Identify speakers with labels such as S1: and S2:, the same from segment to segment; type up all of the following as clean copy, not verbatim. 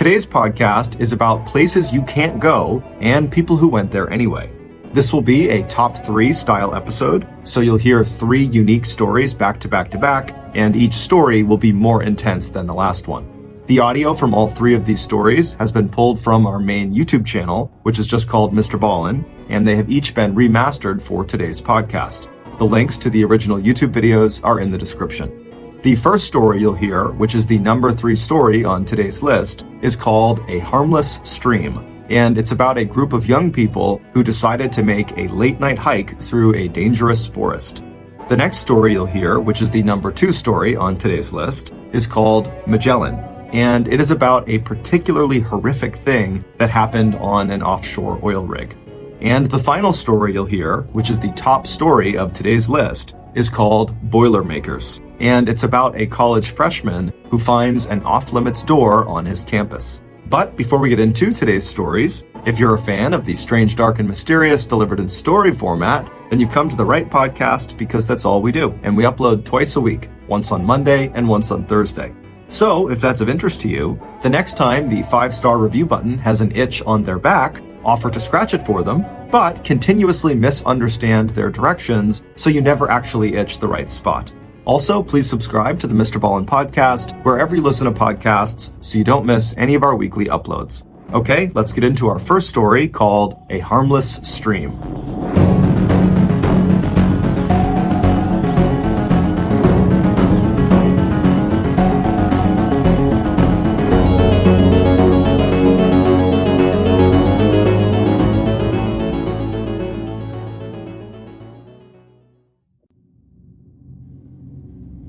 S1: Today's podcast is about places you can't go and people who went there anyway. This will be a top 3 style episode, so you'll hear 3 unique stories back to back to back, and each story will be more intense than the last one. The audio from all 3 of these stories has been pulled from our main YouTube channel, which is just called Mr. Ballen, and they have each been remastered for today's podcast. The links to the original YouTube videos are in the description. The first story you'll hear, which is the number 3 story on today's list, is called A Harmless Stream, and it's about a group of young people who decided to make a late-night hike through a dangerous forest. The next story you'll hear, which is the number 2 story on today's list, is called Magellan, and it is about a particularly horrific thing that happened on an offshore oil rig. And the final story you'll hear, which is the top story of today's list, is called Boilermakers, and it's about a college freshman who finds an off-limits door on his campus. But before we get into today's stories, if you're a fan of the strange, dark, and mysterious delivered in story format, then you've come to the right podcast because that's all we do, and we upload twice a week, once on Monday and once on Thursday. So, if that's of interest to you, the next time the 5-star review button has an itch on their back, offer to scratch it for them, but continuously misunderstand their directions so you never actually itch the right spot. Also, please subscribe to the Mr. Ballen podcast wherever you listen to podcasts so you don't miss any of our weekly uploads. Okay, let's get into our first story called A Harmless Stream.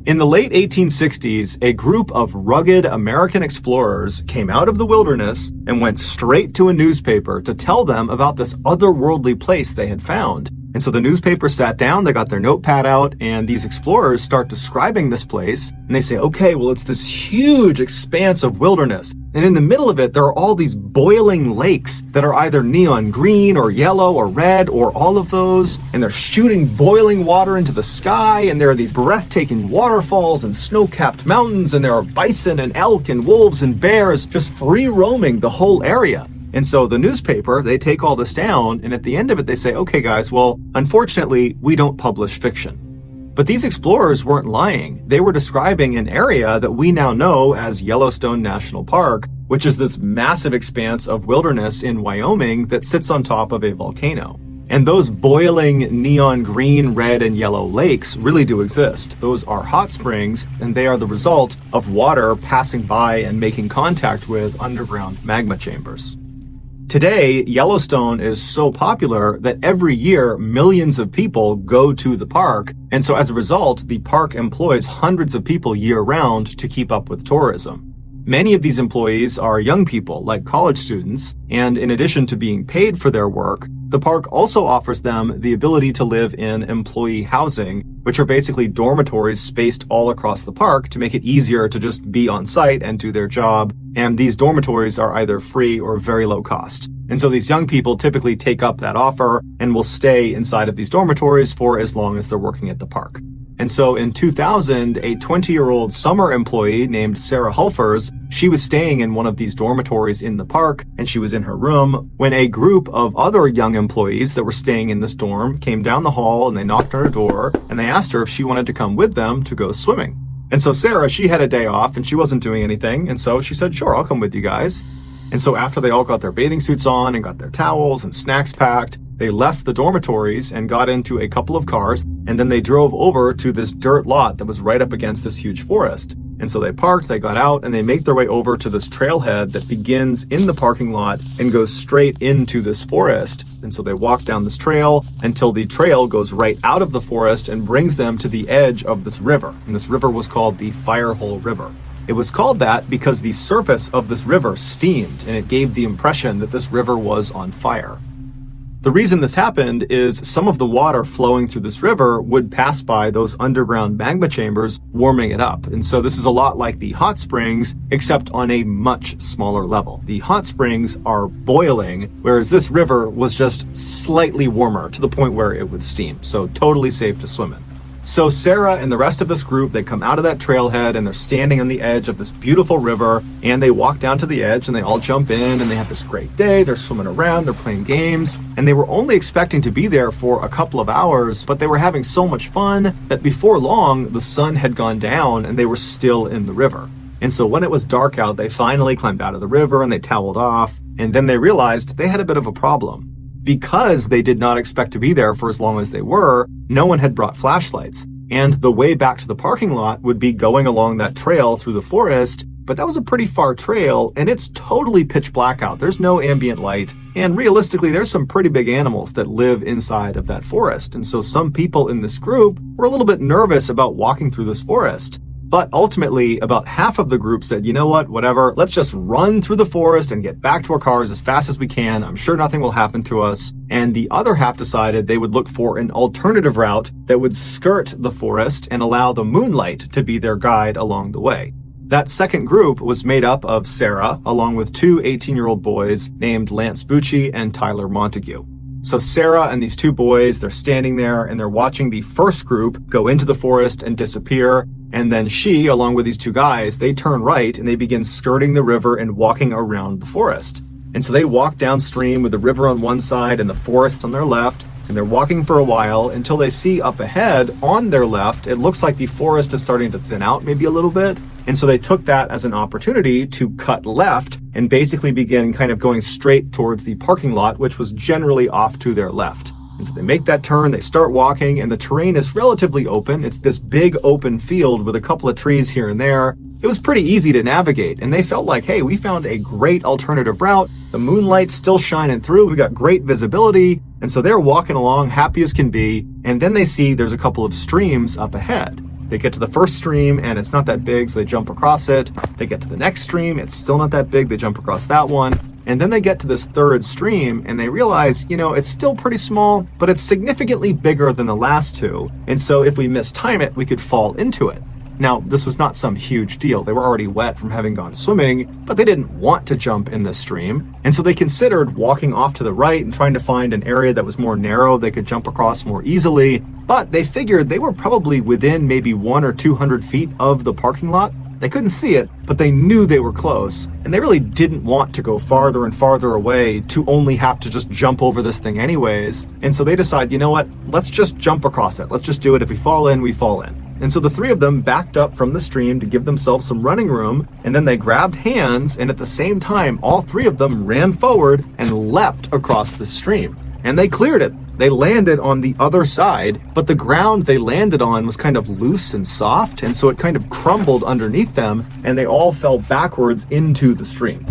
S1: In the late 1860s, a group of rugged American explorers came out of the wilderness and went straight to a newspaper to tell them about this otherworldly place they had found. And so the newspaper sat down, they got their notepad out, and these explorers start describing this place. And they say, okay, well, it's this huge expanse of wilderness. And in the middle of it, there are all these boiling lakes that are either neon green or yellow or red or all of those. And they're shooting boiling water into the sky. And there are these breathtaking waterfalls and snow-capped mountains. And there are bison and elk and wolves and bears just free roaming the whole area. And so the newspaper, they take all this down, and at the end of it, they say, okay, guys, well, unfortunately, we don't publish fiction. But these explorers weren't lying. They were describing an area that we now know as Yellowstone National Park, which is this massive expanse of wilderness in Wyoming that sits on top of a volcano. And those boiling neon green, red, and yellow lakes really do exist. Those are hot springs, and they are the result of water passing by and making contact with underground magma chambers. Today, Yellowstone is so popular that every year millions of people go to the park, and so as a result, the park employs hundreds of people year-round to keep up with tourism. Many of these employees are young people, like college students, and in addition to being paid for their work, the park also offers them the ability to live in employee housing, which are basically dormitories spaced all across the park to make it easier to just be on site and do their job. And these dormitories are either free or very low cost. And so these young people typically take up that offer and will stay inside of these dormitories for as long as they're working at the park. And so in 2000, a 20-year-old summer employee named Sarah Hulfers, she was staying in one of these dormitories in the park, and she was in her room when a group of other young employees that were staying in this dorm came down the hall and they knocked on her door and they asked her if she wanted to come with them to go swimming. And so Sarah, she had a day off and she wasn't doing anything, and so she said, sure, I'll come with you guys. And so after they all got their bathing suits on and got their towels and snacks packed, they left the dormitories and got into a couple of cars, and then they drove over to this dirt lot that was right up against this huge forest. And so they parked, they got out, and they make their way over to this trailhead that begins in the parking lot and goes straight into this forest. And so they walk down this trail until the trail goes right out of the forest and brings them to the edge of this river. And this river was called the Firehole River. It was called that because the surface of this river steamed, and it gave the impression that this river was on fire. The reason this happened is some of the water flowing through this river would pass by those underground magma chambers, warming it up. And so this is a lot like the hot springs, except on a much smaller level. The hot springs are boiling, whereas this river was just slightly warmer to the point where it would steam. So totally safe to swim in. So Sarah and the rest of this group, they come out of that trailhead and they're standing on the edge of this beautiful river, and they walk down to the edge and they all jump in and they have this great day. They're swimming around, they're playing games, and they were only expecting to be there for a couple of hours, but they were having so much fun that before long, the sun had gone down and they were still in the river. And so when it was dark out, they finally climbed out of the river and they toweled off, and then they realized they had a bit of a problem. Because they did not expect to be there for as long as they were, no one had brought flashlights, and the way back to the parking lot would be going along that trail through the forest, but that was a pretty far trail, and it's totally pitch black out. There's no ambient light, and realistically, there's some pretty big animals that live inside of that forest, and so some people in this group were a little bit nervous about walking through this forest. But ultimately, about half of the group said, you know what, whatever, let's just run through the forest and get back to our cars as fast as we can. I'm sure nothing will happen to us. And the other half decided they would look for an alternative route that would skirt the forest and allow the moonlight to be their guide along the way. That second group was made up of Sarah, along with two 18-year-old boys named Lance Bucci and Tyler Montague. So Sarah and these two boys, they're standing there and they're watching the first group go into the forest and disappear. And then she, along with these two guys, they turn right and they begin skirting the river and walking around the forest. And so they walk downstream with the river on one side and the forest on their left. And they're walking for a while until they see up ahead on their left, it looks like the forest is starting to thin out maybe a little bit. And so they took that as an opportunity to cut left and basically begin kind of going straight towards the parking lot, which was generally off to their left. And so they make that turn, they start walking, and the terrain is relatively open. It's this big open field with a couple of trees here and there. It was pretty easy to navigate, and they felt like, hey, we found a great alternative route. The moonlight's still shining through. We got great visibility. And so they're walking along happy as can be. And then they see there's a couple of streams up ahead. They get to the first stream and it's not that big, so they jump across it. They get to the next stream, it's still not that big, they jump across that one. And then they get to this third stream and they realize, it's still pretty small, but it's significantly bigger than the last two. And so if we mistime it, we could fall into it. Now, this was not some huge deal. They were already wet from having gone swimming, but they didn't want to jump in this stream. And so they considered walking off to the right and trying to find an area that was more narrow they could jump across more easily. But they figured they were probably within maybe 100 or 200 feet of the parking lot. They couldn't see it, but they knew they were close. And they really didn't want to go farther and farther away to only have to just jump over this thing anyways. And so they decide, you know what, let's just jump across it. Let's just do it. If we fall in, we fall in. And so the three of them backed up from the stream to give themselves some running room, and then they grabbed hands, and at the same time, all three of them ran forward and leapt across the stream. And they cleared it. They landed on the other side, but the ground they landed on was kind of loose and soft, and so it kind of crumbled underneath them, and they all fell backwards into the stream.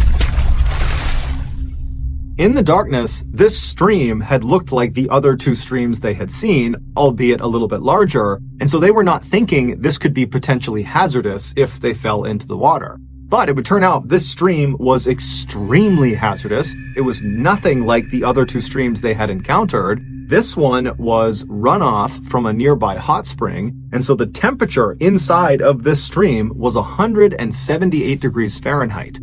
S1: In the darkness, this stream had looked like the other two streams they had seen, albeit a little bit larger, and so they were not thinking this could be potentially hazardous if they fell into the water. But it would turn out this stream was extremely hazardous. It was nothing like the other two streams they had encountered. This one was runoff from a nearby hot spring, and so the temperature inside of this stream was 178 degrees Fahrenheit.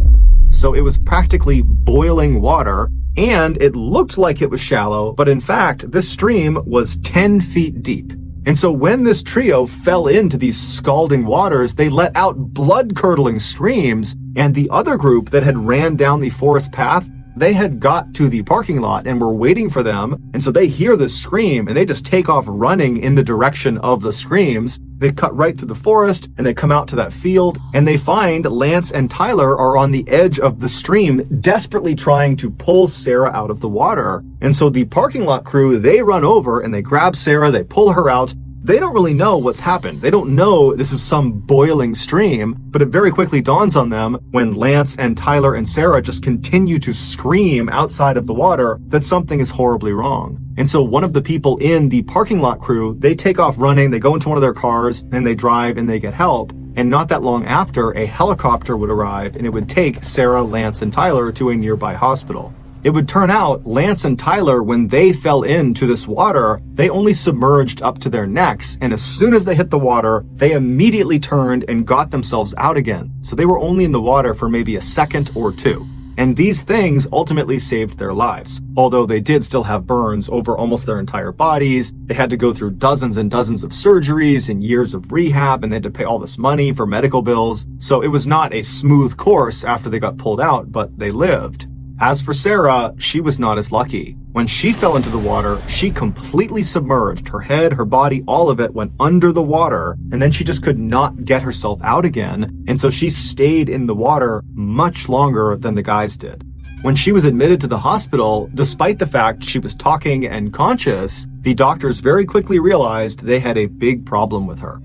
S1: So it was practically boiling water, and it looked like it was shallow, but in fact, this stream was 10 feet deep. And so when this trio fell into these scalding waters, they let out blood-curdling screams, and the other group that had ran down the forest path, they had got to the parking lot and were waiting for them, and so they hear the scream, and they just take off running in the direction of the screams. They cut right through the forest, and they come out to that field, and they find Lance and Tyler are on the edge of the stream, desperately trying to pull Sarah out of the water. And so the parking lot crew, they run over, and they grab Sarah, they pull her out. They don't really know what's happened. They don't know this is some boiling stream, but it very quickly dawns on them when Lance and Tyler and Sarah just continue to scream outside of the water that something is horribly wrong. And so one of the people in the parking lot crew, they take off running, they go into one of their cars, and they drive and they get help. And not that long after, a helicopter would arrive and it would take Sarah, Lance, and Tyler to a nearby hospital. It would turn out Lance and Tyler, when they fell into this water, they only submerged up to their necks, and as soon as they hit the water, they immediately turned and got themselves out again. So they were only in the water for maybe a second or two. And these things ultimately saved their lives. Although they did still have burns over almost their entire bodies, they had to go through dozens and dozens of surgeries and years of rehab, and they had to pay all this money for medical bills. So it was not a smooth course after they got pulled out, but they lived. As for Sarah, she was not as lucky. When she fell into the water, she completely submerged. Her head, her body, all of it went under the water, and then she just could not get herself out again, and so she stayed in the water much longer than the guys did. When she was admitted to the hospital, despite the fact she was talking and conscious, the doctors very quickly realized they had a big problem with her.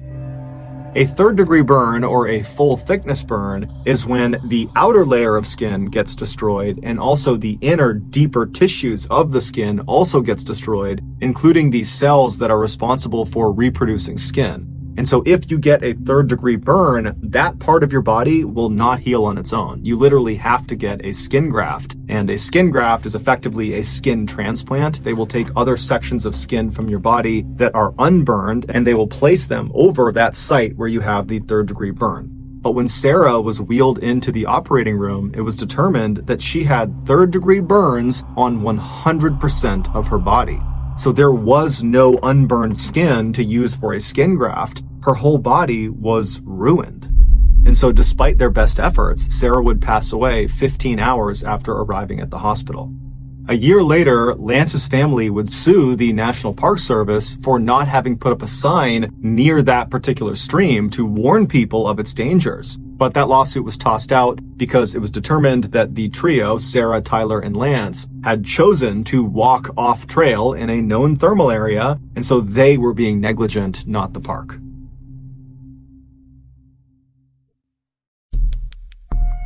S1: A third-degree burn, or a full-thickness burn, is when the outer layer of skin gets destroyed and also the inner, deeper tissues of the skin also gets destroyed, including the cells that are responsible for reproducing skin. And so if you get a third-degree burn, that part of your body will not heal on its own. You literally have to get a skin graft. And a skin graft is effectively a skin transplant. They will take other sections of skin from your body that are unburned, and they will place them over that site where you have the third-degree burn. But when Sarah was wheeled into the operating room, it was determined that she had third-degree burns on 100% of her body. So there was no unburned skin to use for a skin graft. Her whole body was ruined. And so despite their best efforts, Sarah would pass away 15 hours after arriving at the hospital. A year later, Lance's family would sue the National Park Service for not having put up a sign near that particular stream to warn people of its dangers. But that lawsuit was tossed out because it was determined that the trio, Sarah, Tyler, and Lance, had chosen to walk off trail in a known thermal area, and so they were being negligent, not the park.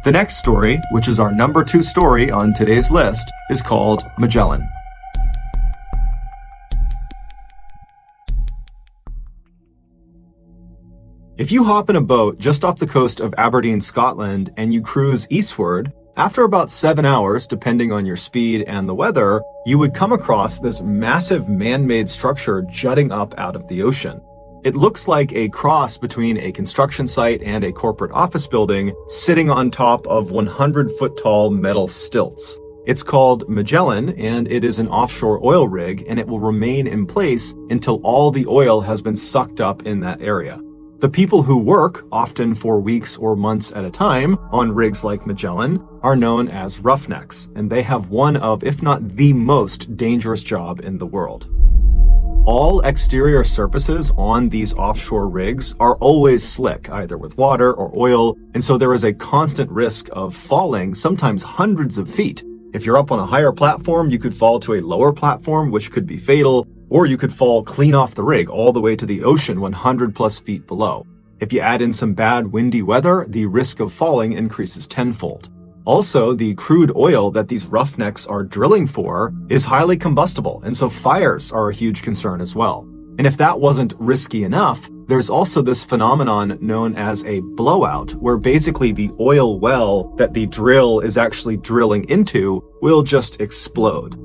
S1: The next story, which is our number 2 story on today's list, is called Magellan. If you hop in a boat just off the coast of Aberdeen, Scotland, and you cruise eastward, after about 7 hours, depending on your speed and the weather, you would come across this massive man-made structure jutting up out of the ocean. It looks like a cross between a construction site and a corporate office building sitting on top of 100-foot-tall metal stilts. It's called Magellan, and it is an offshore oil rig, and it will remain in place until all the oil has been sucked up in that area. The people who work, often for weeks or months at a time, on rigs like Magellan are known as roughnecks, and they have one of, if not the most dangerous job in the world. All exterior surfaces on these offshore rigs are always slick, either with water or oil, and so there is a constant risk of falling, sometimes hundreds of feet. If you're up on a higher platform, you could fall to a lower platform, which could be fatal, or you could fall clean off the rig all the way to the ocean 100 plus feet below. If you add in some bad windy weather, the risk of falling increases tenfold. Also, the crude oil that these roughnecks are drilling for is highly combustible, and so fires are a huge concern as well. And if that wasn't risky enough, there's also this phenomenon known as a blowout, where basically the oil well that the drill is actually drilling into will just explode.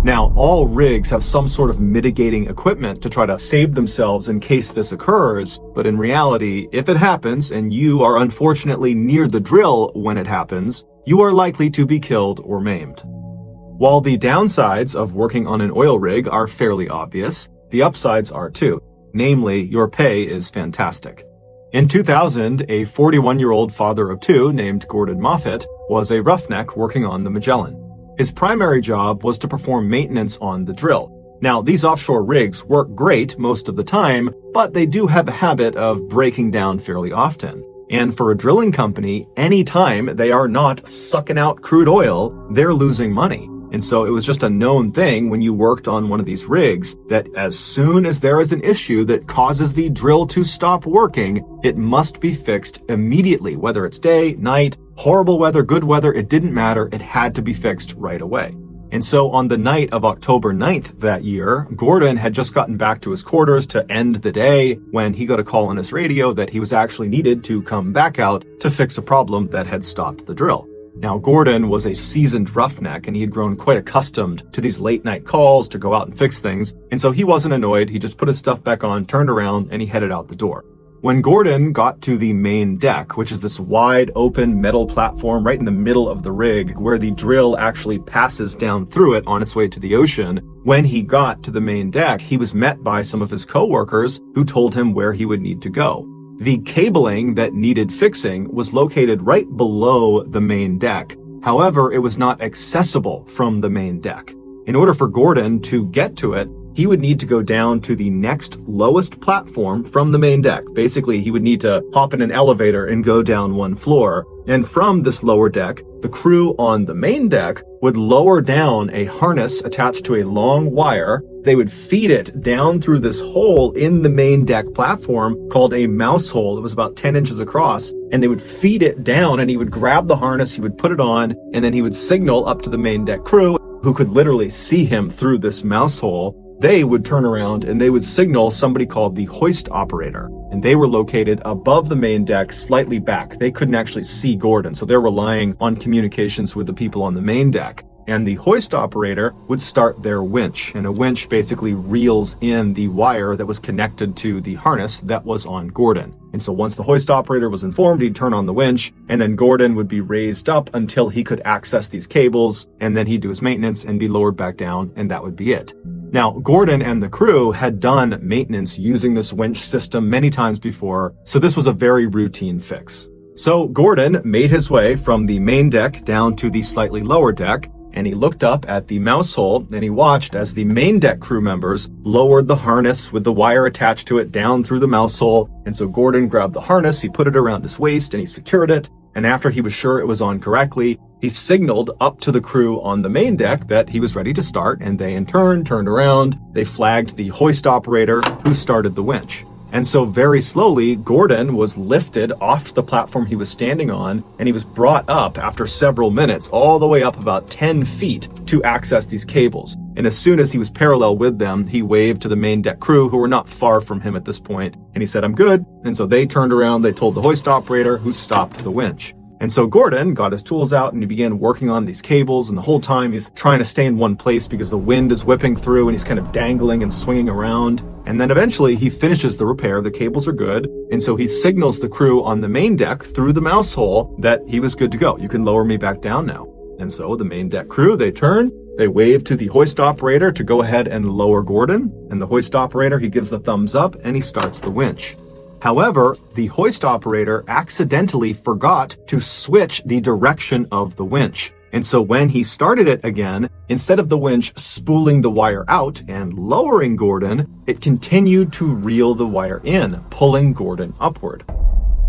S1: Now, all rigs have some sort of mitigating equipment to try to save themselves in case this occurs, but in reality, if it happens and you are unfortunately near the drill when it happens, you are likely to be killed or maimed. While the downsides of working on an oil rig are fairly obvious, the upsides are too. Namely, your pay is fantastic. In 2000, a 41-year-old father of 2 named Gordon Moffat was a roughneck working on the Magellan. His primary job was to perform maintenance on the drill. Now, these offshore rigs work great most of the time, but they do have a habit of breaking down fairly often. And for a drilling company, anytime they are not sucking out crude oil, they're losing money. And so it was just a known thing when you worked on one of these rigs that as soon as there is an issue that causes the drill to stop working, it must be fixed immediately, whether it's day, night, horrible weather, good weather, it didn't matter, it had to be fixed right away. And so on the night of October 9th that year, Gordon had just gotten back to his quarters to end the day when he got a call on his radio that he was actually needed to come back out to fix a problem that had stopped the drill. Now, Gordon was a seasoned roughneck, and he had grown quite accustomed to these late-night calls to go out and fix things, and so he wasn't annoyed. He just put his stuff back on, turned around, and he headed out the door. When Gordon got to the main deck, which is this wide open metal platform right in the middle of the rig where the drill actually passes down through it on its way to the ocean, when he got to the main deck, he was met by some of his coworkers who told him where he would need to go. The cabling that needed fixing was located right below the main deck. However, it was not accessible from the main deck. In order for Gordon to get to it, he would need to go down to the next lowest platform from the main deck. Basically, he would need to hop in an elevator and go down one floor. And from this lower deck, the crew on the main deck would lower down a harness attached to a long wire. They would feed it down through this hole in the main deck platform called a mouse hole. It was about 10 inches across. And they would feed it down, and he would grab the harness, he would put it on, and then he would signal up to the main deck crew, who could literally see him through this mouse hole. They would turn around and they would signal somebody called the hoist operator. And they were located above the main deck, slightly back. They couldn't actually see Gordon, so they're relying on communications with the people on the main deck. And the hoist operator would start their winch. And a winch basically reels in the wire that was connected to the harness that was on Gordon. And so once the hoist operator was informed, he'd turn on the winch, and then Gordon would be raised up until he could access these cables, and then he'd do his maintenance and be lowered back down, and that would be it. Now, Gordon and the crew had done maintenance using this winch system many times before, so this was a very routine fix. So Gordon made his way from the main deck down to the slightly lower deck, and he looked up at the mouse hole and he watched as the main deck crew members lowered the harness with the wire attached to it down through the mouse hole. And so Gordon grabbed the harness, he put it around his waist and he secured it. And after he was sure it was on correctly, he signaled up to the crew on the main deck that he was ready to start, and they in turn turned around. They flagged the hoist operator who started the winch. And so very slowly, Gordon was lifted off the platform he was standing on, and he was brought up after several minutes, all the way up about 10 feet to access these cables. And as soon as he was parallel with them, he waved to the main deck crew, who were not far from him at this point, and he said, "I'm good." And so they turned around, they told the hoist operator, who stopped the winch. And so Gordon got his tools out and he began working on these cables, and the whole time he's trying to stay in one place because the wind is whipping through and he's kind of dangling and swinging around. And then eventually he finishes the repair, the cables are good, and so he signals the crew on the main deck through the mouse hole that he was good to go. "You can lower me back down now." And so the main deck crew, they turn, they wave to the hoist operator to go ahead and lower Gordon, and the hoist operator, he gives the thumbs up and he starts the winch. However, the hoist operator accidentally forgot to switch the direction of the winch. And so when he started it again, instead of the winch spooling the wire out and lowering Gordon, it continued to reel the wire in, pulling Gordon upward.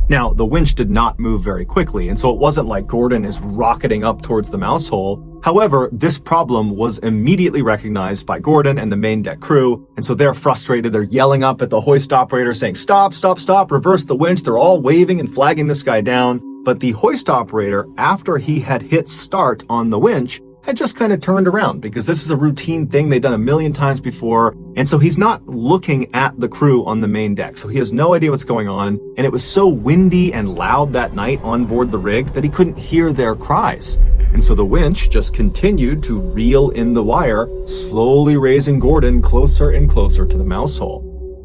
S1: Now, the winch did not move very quickly, and so it wasn't like Gordon is rocketing up towards the mouse hole. However, this problem was immediately recognized by Gordon and the main deck crew, and so they're frustrated. They're yelling up at the hoist operator saying, "Stop, stop, stop, reverse the winch." They're all waving and flagging this guy down. But the hoist operator, after he had hit start on the winch, had just kind of turned around, because this is a routine thing they've done a million times before. And so he's not looking at the crew on the main deck. So he has no idea what's going on. And it was so windy and loud that night on board the rig that he couldn't hear their cries. And so the winch just continued to reel in the wire, slowly raising Gordon closer and closer to the mouse hole.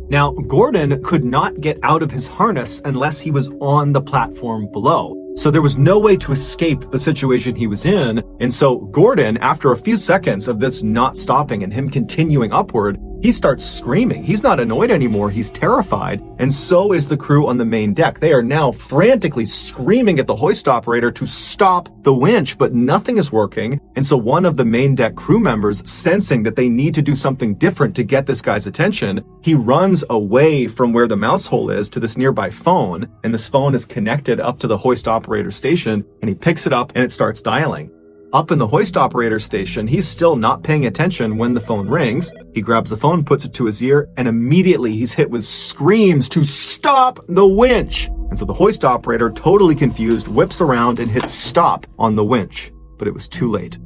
S1: Now, Gordon could not get out of his harness unless he was on the platform below. So there was no way to escape the situation he was in. And so Gordon, after a few seconds of this not stopping and him continuing upward, he starts screaming. He's not annoyed anymore. He's terrified. And so is the crew on the main deck. They are now frantically screaming at the hoist operator to stop the winch, but nothing is working. And so one of the main deck crew members, sensing that they need to do something different to get this guy's attention, he runs away from where the mouse hole is to this nearby phone. And this phone is connected up to the hoist operator station, and he picks it up and it starts dialing. Up in the hoist operator station, he's still not paying attention when the phone rings. He grabs the phone, puts it to his ear, and immediately he's hit with screams to stop the winch. And so the hoist operator, totally confused, whips around and hits stop on the winch. But it was too late.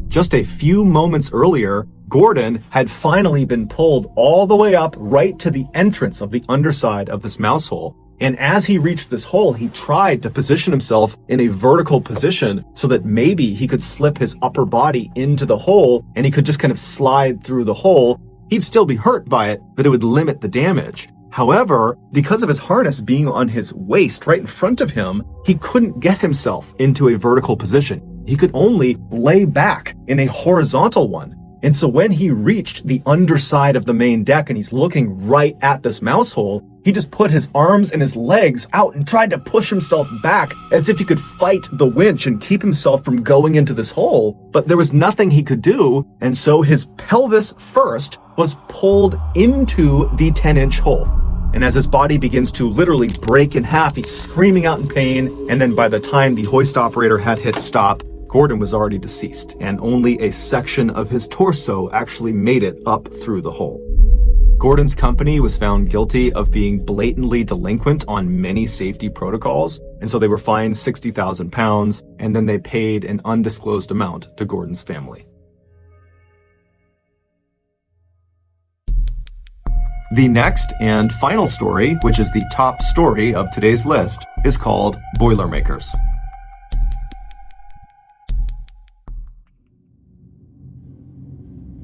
S1: Just a few moments earlier, Gordon had finally been pulled all the way up right to the entrance of the underside of this mouse hole. And as he reached this hole, he tried to position himself in a vertical position so that maybe he could slip his upper body into the hole and he could just kind of slide through the hole. He'd still be hurt by it, but it would limit the damage. However, because of his harness being on his waist right in front of him, he couldn't get himself into a vertical position. He could only lay back in a horizontal one. And so when he reached the underside of the main deck and he's looking right at this mouse hole, he just put his arms and his legs out and tried to push himself back as if he could fight the winch and keep himself from going into this hole. But there was nothing he could do, and so his pelvis first was pulled into the 10-inch hole. And as his body begins to literally break in half, he's screaming out in pain, and then by the time the hoist operator had hit stop, Gordon was already deceased, and only a section of his torso actually made it up through the hole. Gordon's company was found guilty of being blatantly delinquent on many safety protocols, and so they were fined £60,000, and then they paid an undisclosed amount to Gordon's family. The next and final story, which is the top story of today's list, is called Boilermakers.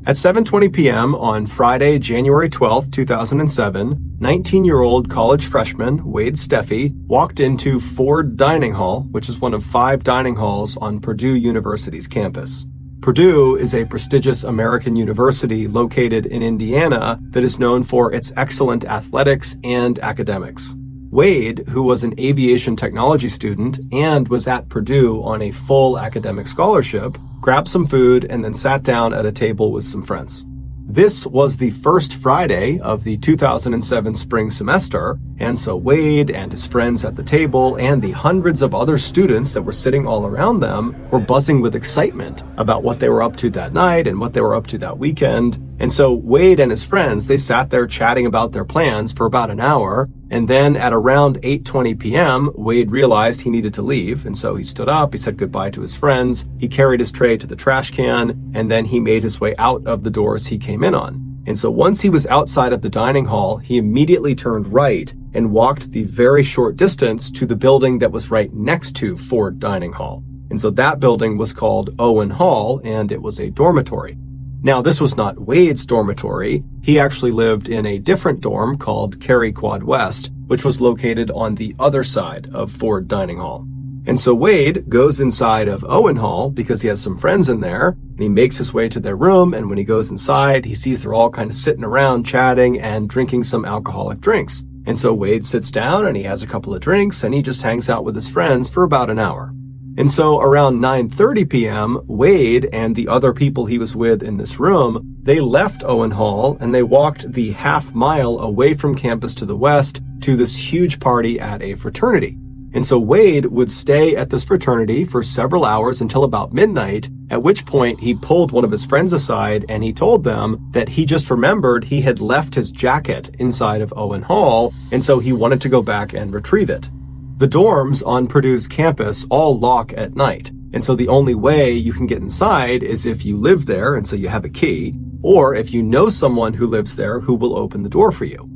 S1: At 7:20 p.m. on Friday, January 12, 2007, 19-year-old college freshman Wade Steffi walked into Ford Dining Hall, which is one of 5 dining halls on Purdue University's campus. Purdue is a prestigious American university located in Indiana that is known for its excellent athletics and academics. Wade, who was an aviation technology student and was at Purdue on a full academic scholarship, grabbed some food and then sat down at a table with some friends. This was the first Friday of the 2007 spring semester, and so Wade and his friends at the table and the hundreds of other students that were sitting all around them were buzzing with excitement about what they were up to that night and what they were up to that weekend. And so Wade and his friends, they sat there chatting about their plans for about an hour, and then at around 8:20 p.m., Wade realized he needed to leave, and so he stood up, he said goodbye to his friends, he carried his tray to the trash can, and then he made his way out of the doors he came in on. And so once he was outside of the dining hall, he immediately turned right and walked the very short distance to the building that was right next to Ford Dining Hall. And so that building was called Owen Hall, and it was a dormitory. Now, this was not Wade's dormitory. He actually lived in a different dorm called Cary Quad West, which was located on the other side of Ford Dining Hall. And so Wade goes inside of Owen Hall because he has some friends in there, and he makes his way to their room, and when he goes inside, he sees they're all kind of sitting around chatting and drinking some alcoholic drinks. And so Wade sits down and he has a couple of drinks and he just hangs out with his friends for about an hour. And so around 9:30 p.m., Wade and the other people he was with in this room, they left Owen Hall and they walked the half mile away from campus to the west to this huge party at a fraternity. And so Wade would stay at this fraternity for several hours until about midnight, at which point he pulled one of his friends aside and he told them that he just remembered he had left his jacket inside of Owen Hall, and so he wanted to go back and retrieve it. The dorms on Purdue's campus all lock at night, and so the only way you can get inside is if you live there and so you have a key, or if you know someone who lives there who will open the door for you.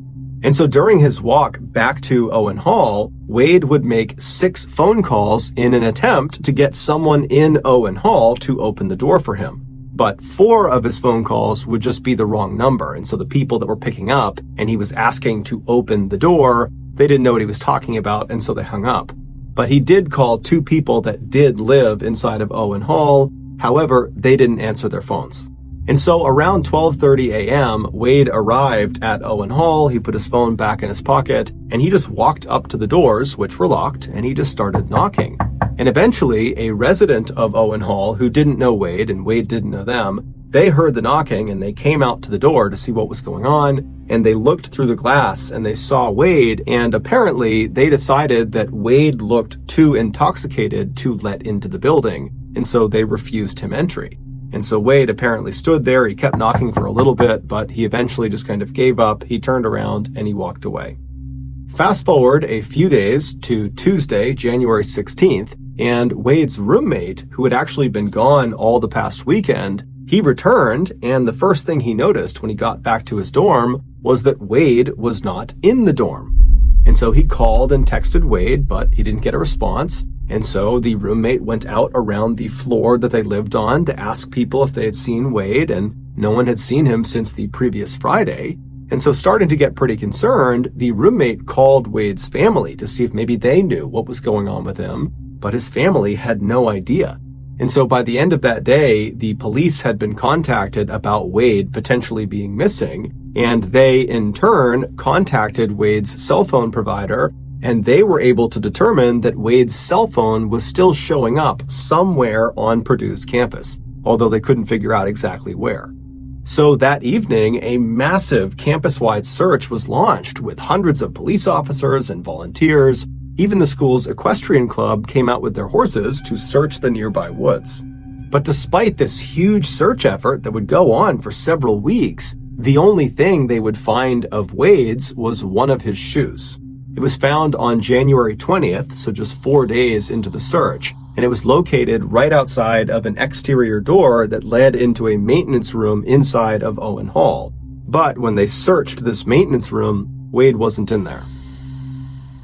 S1: And so during his walk back to Owen Hall, Wade would make 6 phone calls in an attempt to get someone in Owen Hall to open the door for him. But 4 of his phone calls would just be the wrong number, and so the people that were picking up and he was asking to open the door, they didn't know what he was talking about, and so they hung up. But he did call 2 people that did live inside of Owen Hall. However, they didn't answer their phones. And so around 12:30 a.m., Wade arrived at Owen Hall, he put his phone back in his pocket, and he just walked up to the doors, which were locked, and he just started knocking. And eventually, a resident of Owen Hall who didn't know Wade, and Wade didn't know them, they heard the knocking, and they came out to the door to see what was going on, and they looked through the glass, and they saw Wade, and apparently they decided that Wade looked too intoxicated to let into the building, and so they refused him entry. And so Wade apparently stood there, he kept knocking for a little bit, but he eventually just kind of gave up, he turned around, and he walked away. Fast forward a few days to Tuesday, January 16th, and Wade's roommate, who had actually been gone all the past weekend, he returned, and the first thing he noticed when he got back to his dorm was that Wade was not in the dorm. And so he called and texted Wade, but he didn't get a response. And so the roommate went out around the floor that they lived on to ask people if they had seen Wade, and no one had seen him since the previous Friday. And so starting to get pretty concerned, the roommate called Wade's family to see if maybe they knew what was going on with him, but his family had no idea. And so by the end of that day, the police had been contacted about Wade potentially being missing, and they in turn contacted Wade's cell phone provider, and they were able to determine that Wade's cell phone was still showing up somewhere on Purdue's campus, although they couldn't figure out exactly where. So that evening, a massive campus-wide search was launched with hundreds of police officers and volunteers. Even the school's equestrian club came out with their horses to search the nearby woods. But despite this huge search effort that would go on for several weeks, the only thing they would find of Wade's was one of his shoes. It was found on January 20th, so just 4 days into the search, and it was located right outside of an exterior door that led into a maintenance room inside of Owen Hall. But when they searched this maintenance room, Wade wasn't in there.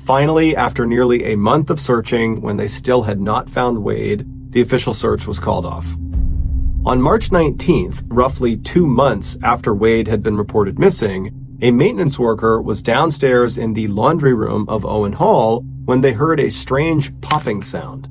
S1: Finally, after nearly a month of searching, when they still had not found Wade, the official search was called off. On March 19th, roughly 2 months after Wade had been reported missing, a maintenance worker was downstairs in the laundry room of Owen Hall when they heard a strange popping sound.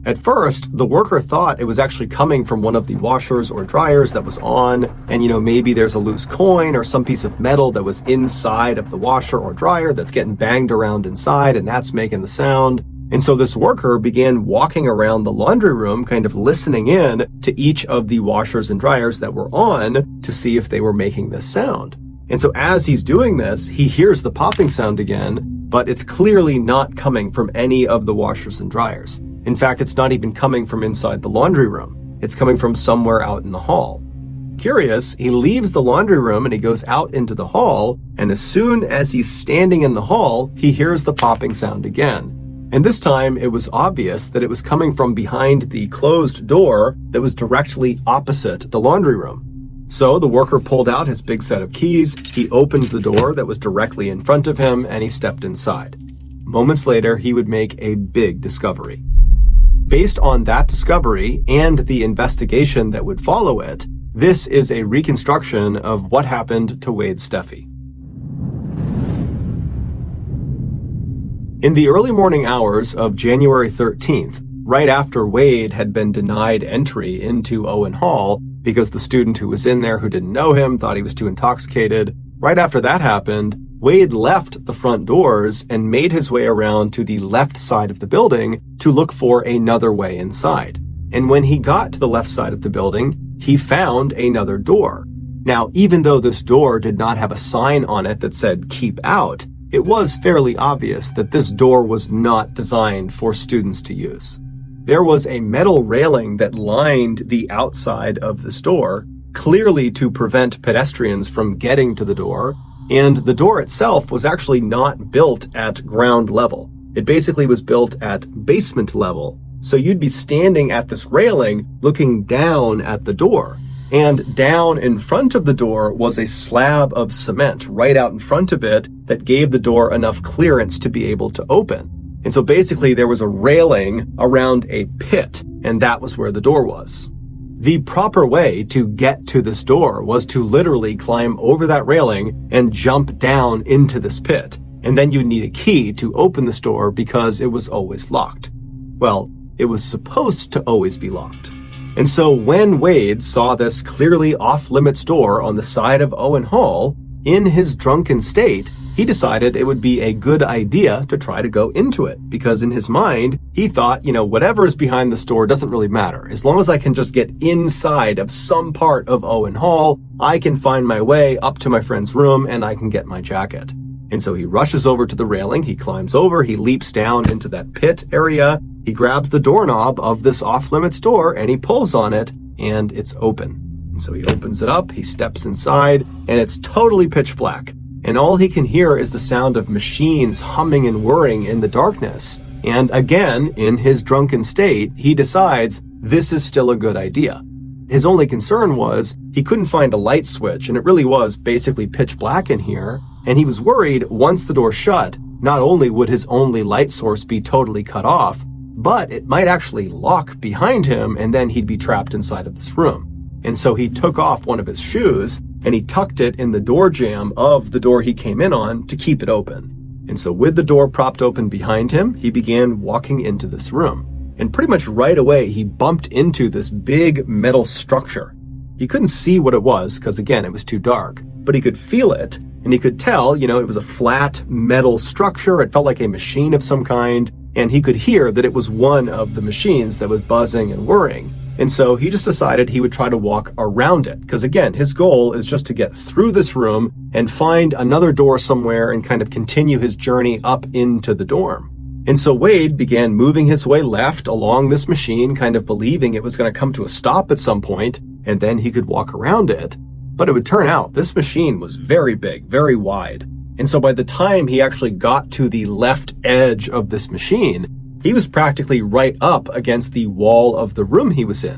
S1: At first, the worker thought it was actually coming from one of the washers or dryers that was on, and maybe there's a loose coin or some piece of metal that was inside of the washer or dryer that's getting banged around inside, and that's making the sound. And so this worker began walking around the laundry room, kind of listening in to each of the washers and dryers that were on to see if they were making this sound. And so as he's doing this, he hears the popping sound again, but it's clearly not coming from any of the washers and dryers. In fact, it's not even coming from inside the laundry room. It's coming from somewhere out in the hall. Curious, he leaves the laundry room and he goes out into the hall, and as soon as he's standing in the hall, he hears the popping sound again. And this time, it was obvious that it was coming from behind the closed door that was directly opposite the laundry room. So the worker pulled out his big set of keys, he opened the door that was directly in front of him, and he stepped inside. Moments later, he would make a big discovery. Based on that discovery and the investigation that would follow it, this is a reconstruction of what happened to Wade Steffi. In the early morning hours of January 13th, right after Wade had been denied entry into Owen Hall because the student who was in there who didn't know him thought he was too intoxicated, right after that happened, Wade left the front doors and made his way around to the left side of the building to look for another way inside. And when he got to the left side of the building, he found another door. Now, even though this door did not have a sign on it that said "keep out," it was fairly obvious that this door was not designed for students to use. There was a metal railing that lined the outside of this door, clearly to prevent pedestrians from getting to the door, and the door itself was actually not built at ground level. It basically was built at basement level. So you'd be standing at this railing looking down at the door. And down in front of the door was a slab of cement right out in front of it that gave the door enough clearance to be able to open. And so basically there was a railing around a pit, and that was where the door was. The proper way to get to this door was to literally climb over that railing and jump down into this pit. And then you'd need a key to open this door because it was always locked. Well, it was supposed to always be locked. And so when Wade saw this clearly off-limits door on the side of Owen Hall, in his drunken state, he decided it would be a good idea to try to go into it, because in his mind, he thought, whatever is behind this door doesn't really matter. As long as I can just get inside of some part of Owen Hall, I can find my way up to my friend's room and I can get my jacket. And so he rushes over to the railing, he climbs over, he leaps down into that pit area, he grabs the doorknob of this off-limits door and he pulls on it, and it's open. And so he opens it up, he steps inside, and it's totally pitch black. And all he can hear is the sound of machines humming and whirring in the darkness. And again, in his drunken state, he decides this is still a good idea. His only concern was he couldn't find a light switch, and it really was basically pitch black in here. And he was worried once the door shut, not only would his only light source be totally cut off, but it might actually lock behind him and then he'd be trapped inside of this room. And so he took off one of his shoes and he tucked it in the door jamb of the door he came in on to keep it open. And so with the door propped open behind him, he began walking into this room. And pretty much right away, he bumped into this big metal structure. He couldn't see what it was because, again, it was too dark, but he could feel it, and he could tell, it was a flat metal structure. It felt like a machine of some kind, and he could hear that it was one of the machines that was buzzing and whirring. And so he just decided he would try to walk around it, because again, his goal is just to get through this room and find another door somewhere and kind of continue his journey up into the dorm. And so Wade began moving his way left along this machine, kind of believing it was going to come to a stop at some point, and then he could walk around it. But it would turn out this machine was very big, very wide. And so by the time he actually got to the left edge of this machine, he was practically right up against the wall of the room he was in.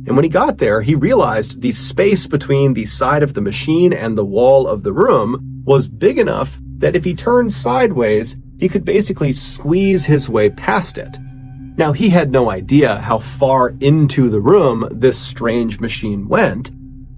S1: And when he got there, he realized the space between the side of the machine and the wall of the room was big enough that if he turned sideways, he could basically squeeze his way past it. Now, he had no idea how far into the room this strange machine went,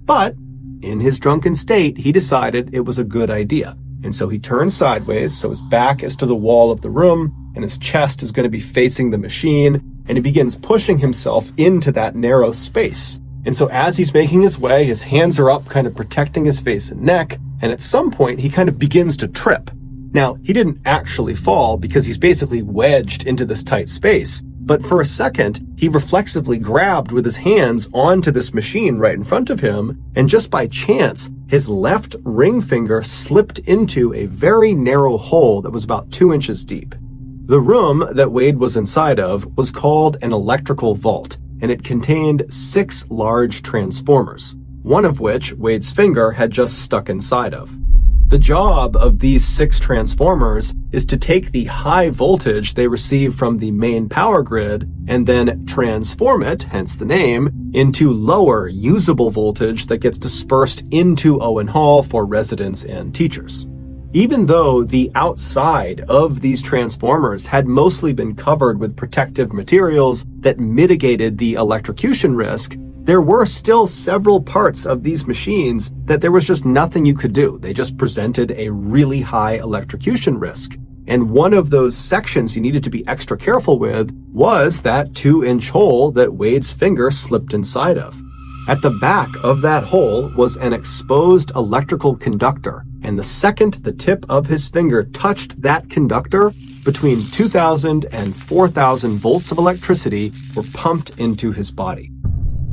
S1: but in his drunken state, he decided it was a good idea. And so he turned sideways, so his back is to the wall of the room, and his chest is going to be facing the machine, and he begins pushing himself into that narrow space. And so as he's making his way, his hands are up, kind of protecting his face and neck, and at some point, he kind of begins to trip. Now, he didn't actually fall because he's basically wedged into this tight space, but for a second, he reflexively grabbed with his hands onto this machine right in front of him, and just by chance, his left ring finger slipped into a very narrow hole that was about 2 inches deep. The room that Wade was inside of was called an electrical vault, and it contained 6 large transformers, one of which Wade's finger had just stuck inside of. The job of these 6 transformers is to take the high voltage they receive from the main power grid and then transform it, hence the name, into lower usable voltage that gets dispersed into Owen Hall for residents and teachers. Even though the outside of these transformers had mostly been covered with protective materials that mitigated the electrocution risk, there were still several parts of these machines that there was just nothing you could do. They just presented a really high electrocution risk. And one of those sections you needed to be extra careful with was that 2-inch hole that Wade's finger slipped inside of. At the back of that hole was an exposed electrical conductor, and the second the tip of his finger touched that conductor, between 2,000 and 4,000 volts of electricity were pumped into his body.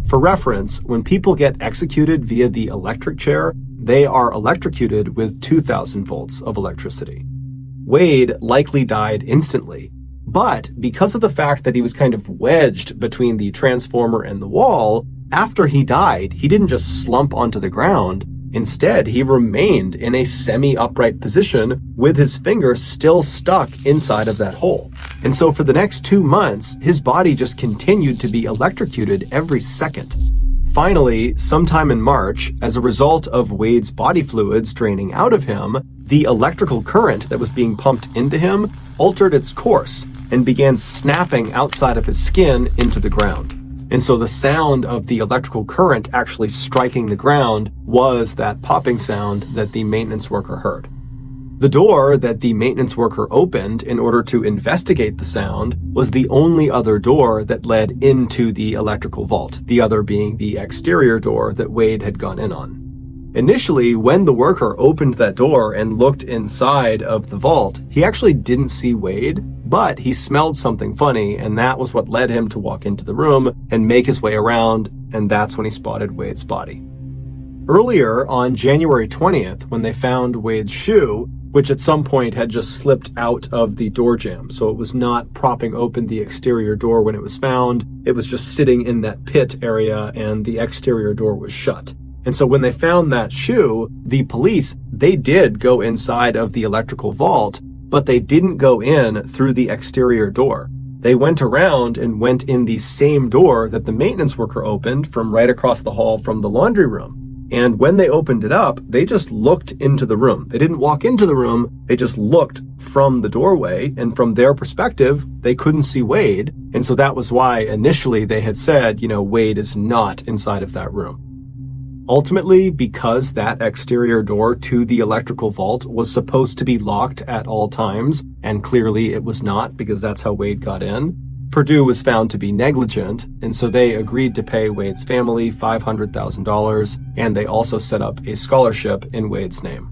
S1: For reference, when people get executed via the electric chair, they are electrocuted with 2,000 volts of electricity. Wade likely died instantly, but because of the fact that he was kind of wedged between the transformer and the wall, after he died, he didn't just slump onto the ground. Instead, he remained in a semi-upright position with his finger still stuck inside of that hole. And so for the next 2 months, his body just continued to be electrocuted every second. Finally, sometime in March, as a result of Wade's body fluids draining out of him, the electrical current that was being pumped into him altered its course and began snapping outside of his skin into the ground. And so the sound of the electrical current actually striking the ground was that popping sound that the maintenance worker heard. The door that the maintenance worker opened in order to investigate the sound was the only other door that led into the electrical vault, the other being the exterior door that Wade had gone in on. Initially, when the worker opened that door and looked inside of the vault, he actually didn't see Wade, but he smelled something funny, and that was what led him to walk into the room and make his way around, and that's when he spotted Wade's body. Earlier, on January 20th, when they found Wade's shoe, which at some point had just slipped out of the door jamb, so it was not propping open the exterior door when it was found, it was just sitting in that pit area and the exterior door was shut. And so when they found that shoe, the police, they did go inside of the electrical vault, but they didn't go in through the exterior door. They went around and went in the same door that the maintenance worker opened from right across the hall from the laundry room. And when they opened it up, they just looked into the room. They didn't walk into the room, they just looked from the doorway, and from their perspective, they couldn't see Wade. And so that was why initially they had said, Wade is not inside of that room. Ultimately, because that exterior door to the electrical vault was supposed to be locked at all times, and clearly it was not because that's how Wade got in, Purdue was found to be negligent, and so they agreed to pay Wade's family $500,000, and they also set up a scholarship in Wade's name.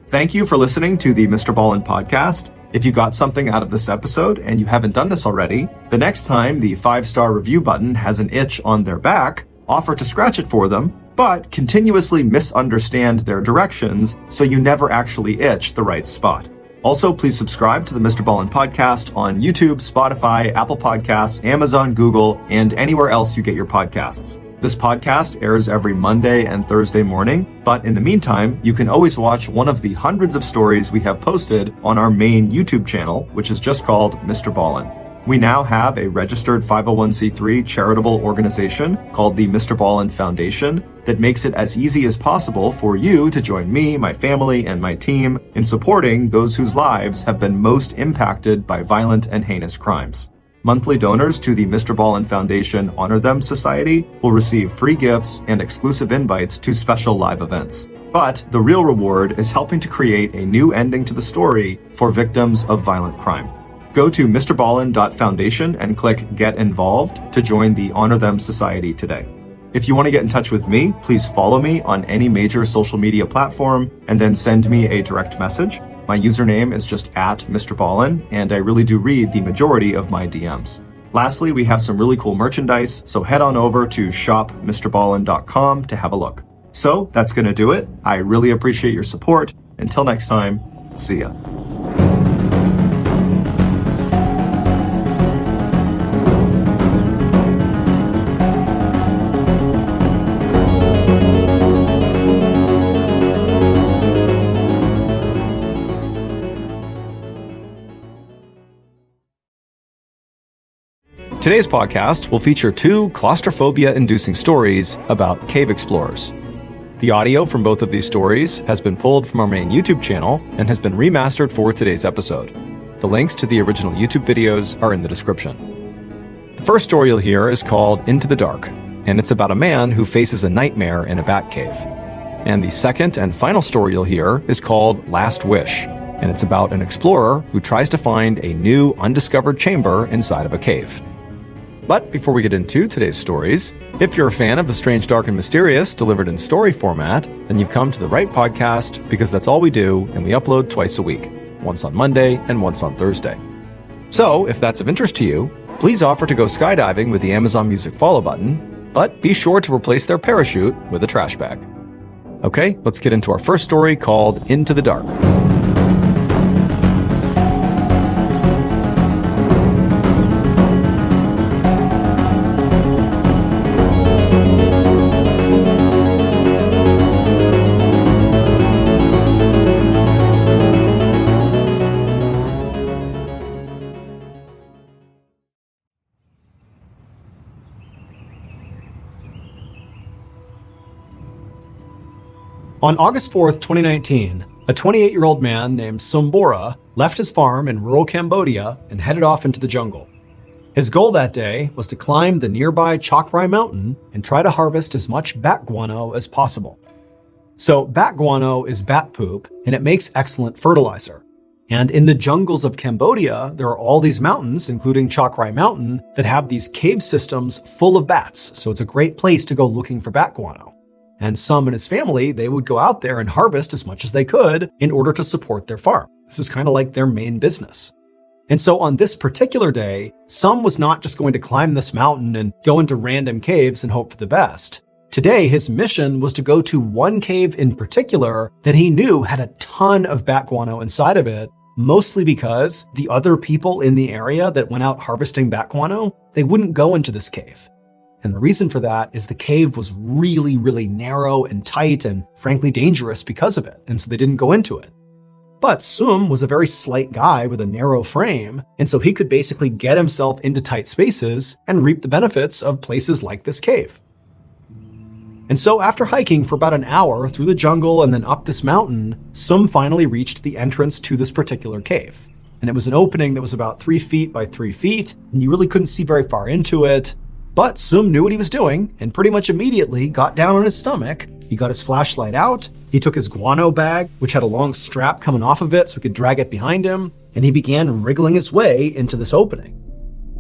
S1: Thank you for listening to the Mr. Ballen podcast. If you got something out of this episode and you haven't done this already, the next time the 5-star review button has an itch on their back, offer to scratch it for them, but continuously misunderstand their directions so you never actually itch the right spot. Also, please subscribe to the Mr. Ballen podcast on YouTube, Spotify, Apple Podcasts, Amazon, Google, and anywhere else you get your podcasts. This podcast airs every Monday and Thursday morning, but in the meantime, you can always watch one of the hundreds of stories we have posted on our main YouTube channel, which is just called Mr. Ballen. We now have a registered 501c3 charitable organization called the Mr. Ballen Foundation that makes it as easy as possible for you to join me, my family, and my team in supporting those whose lives have been most impacted by violent and heinous crimes. Monthly donors to the Mr. Ballen Foundation Honor Them Society will receive free gifts and exclusive invites to special live events. But the real reward is helping to create a new ending to the story for victims of violent crime. Go to mrballen.foundation and click Get Involved to join the Honor Them Society today. If you want to get in touch with me, please follow me on any major social media platform and then send me a direct message. My username is just @Mr. Ballen, and I really do read the majority of my DMs. Lastly, we have some really cool merchandise, so head on over to shopmrballen.com to have a look. So that's going to do it. I really appreciate your support. Until next time, see ya. Today's podcast will feature 2 claustrophobia-inducing stories about cave explorers. The audio from both of these stories has been pulled from our main YouTube channel and has been remastered for today's episode. The links to the original YouTube videos are in the description. The first story you'll hear is called Into the Dark, and it's about a man who faces a nightmare in a bat cave. And the second and final story you'll hear is called Last Wish, and it's about an explorer who tries to find a new undiscovered chamber inside of a cave. But before we get into today's stories, if you're a fan of the strange, dark, and mysterious delivered in story format, then you've come to the right podcast because that's all we do, and we upload twice a week, once on Monday and once on Thursday. So if that's of interest to you, please offer to go skydiving with the Amazon Music follow button, but be sure to replace their parachute with a trash bag. Okay, let's get into our first story called Into the Dark. On August 4th, 2019, a 28-year-old man named Sombora left his farm in rural Cambodia and headed off into the jungle. His goal that day was to climb the nearby Chakrai mountain and try to harvest as much bat guano as possible. So bat guano is bat poop, and it makes excellent fertilizer. And in the jungles of Cambodia, there are all these mountains, including Chakrai Mountain, that have these cave systems full of bats, so it's a great place to go looking for bat guano. And Sum and his family, they would go out there and harvest as much as they could in order to support their farm. This is kind of like their main business. And so on this particular day, Sum was not just going to climb this mountain and go into random caves and hope for the best. Today, his mission was to go to one cave in particular that he knew had a ton of bat guano inside of it, mostly because the other people in the area that went out harvesting bat guano, they wouldn't go into this cave. And the reason for that is the cave was really, really narrow and tight and frankly dangerous because of it, and so they didn't go into it. But Sum was a very slight guy with a narrow frame, and so he could basically get himself into tight spaces and reap the benefits of places like this cave. And so after hiking for about an hour through the jungle and then up this mountain, Sum finally reached the entrance to this particular cave. and it was an opening that was about 3 feet by 3 feet, and you really couldn't see very far into it. But Sum knew what he was doing, and pretty much immediately got down on his stomach. He got his flashlight out, he took his guano bag, which had a long strap coming off of it so he could drag it behind him, and he began wriggling his way into this opening.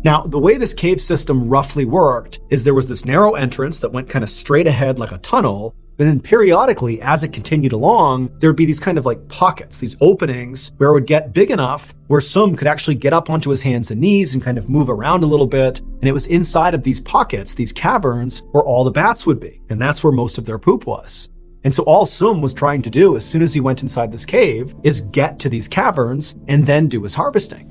S1: Now, the way this cave system roughly worked is there was this narrow entrance that went kind of straight ahead like a tunnel, but then periodically, as it continued along, there would be these kind of like pockets, these openings where it would get big enough where Sum could actually get up onto his hands and knees and kind of move around a little bit. And it was inside of these pockets, these caverns, where all the bats would be. And that's where most of their poop was. And so all Sum was trying to do as soon as he went inside this cave is get to these caverns and then do his harvesting.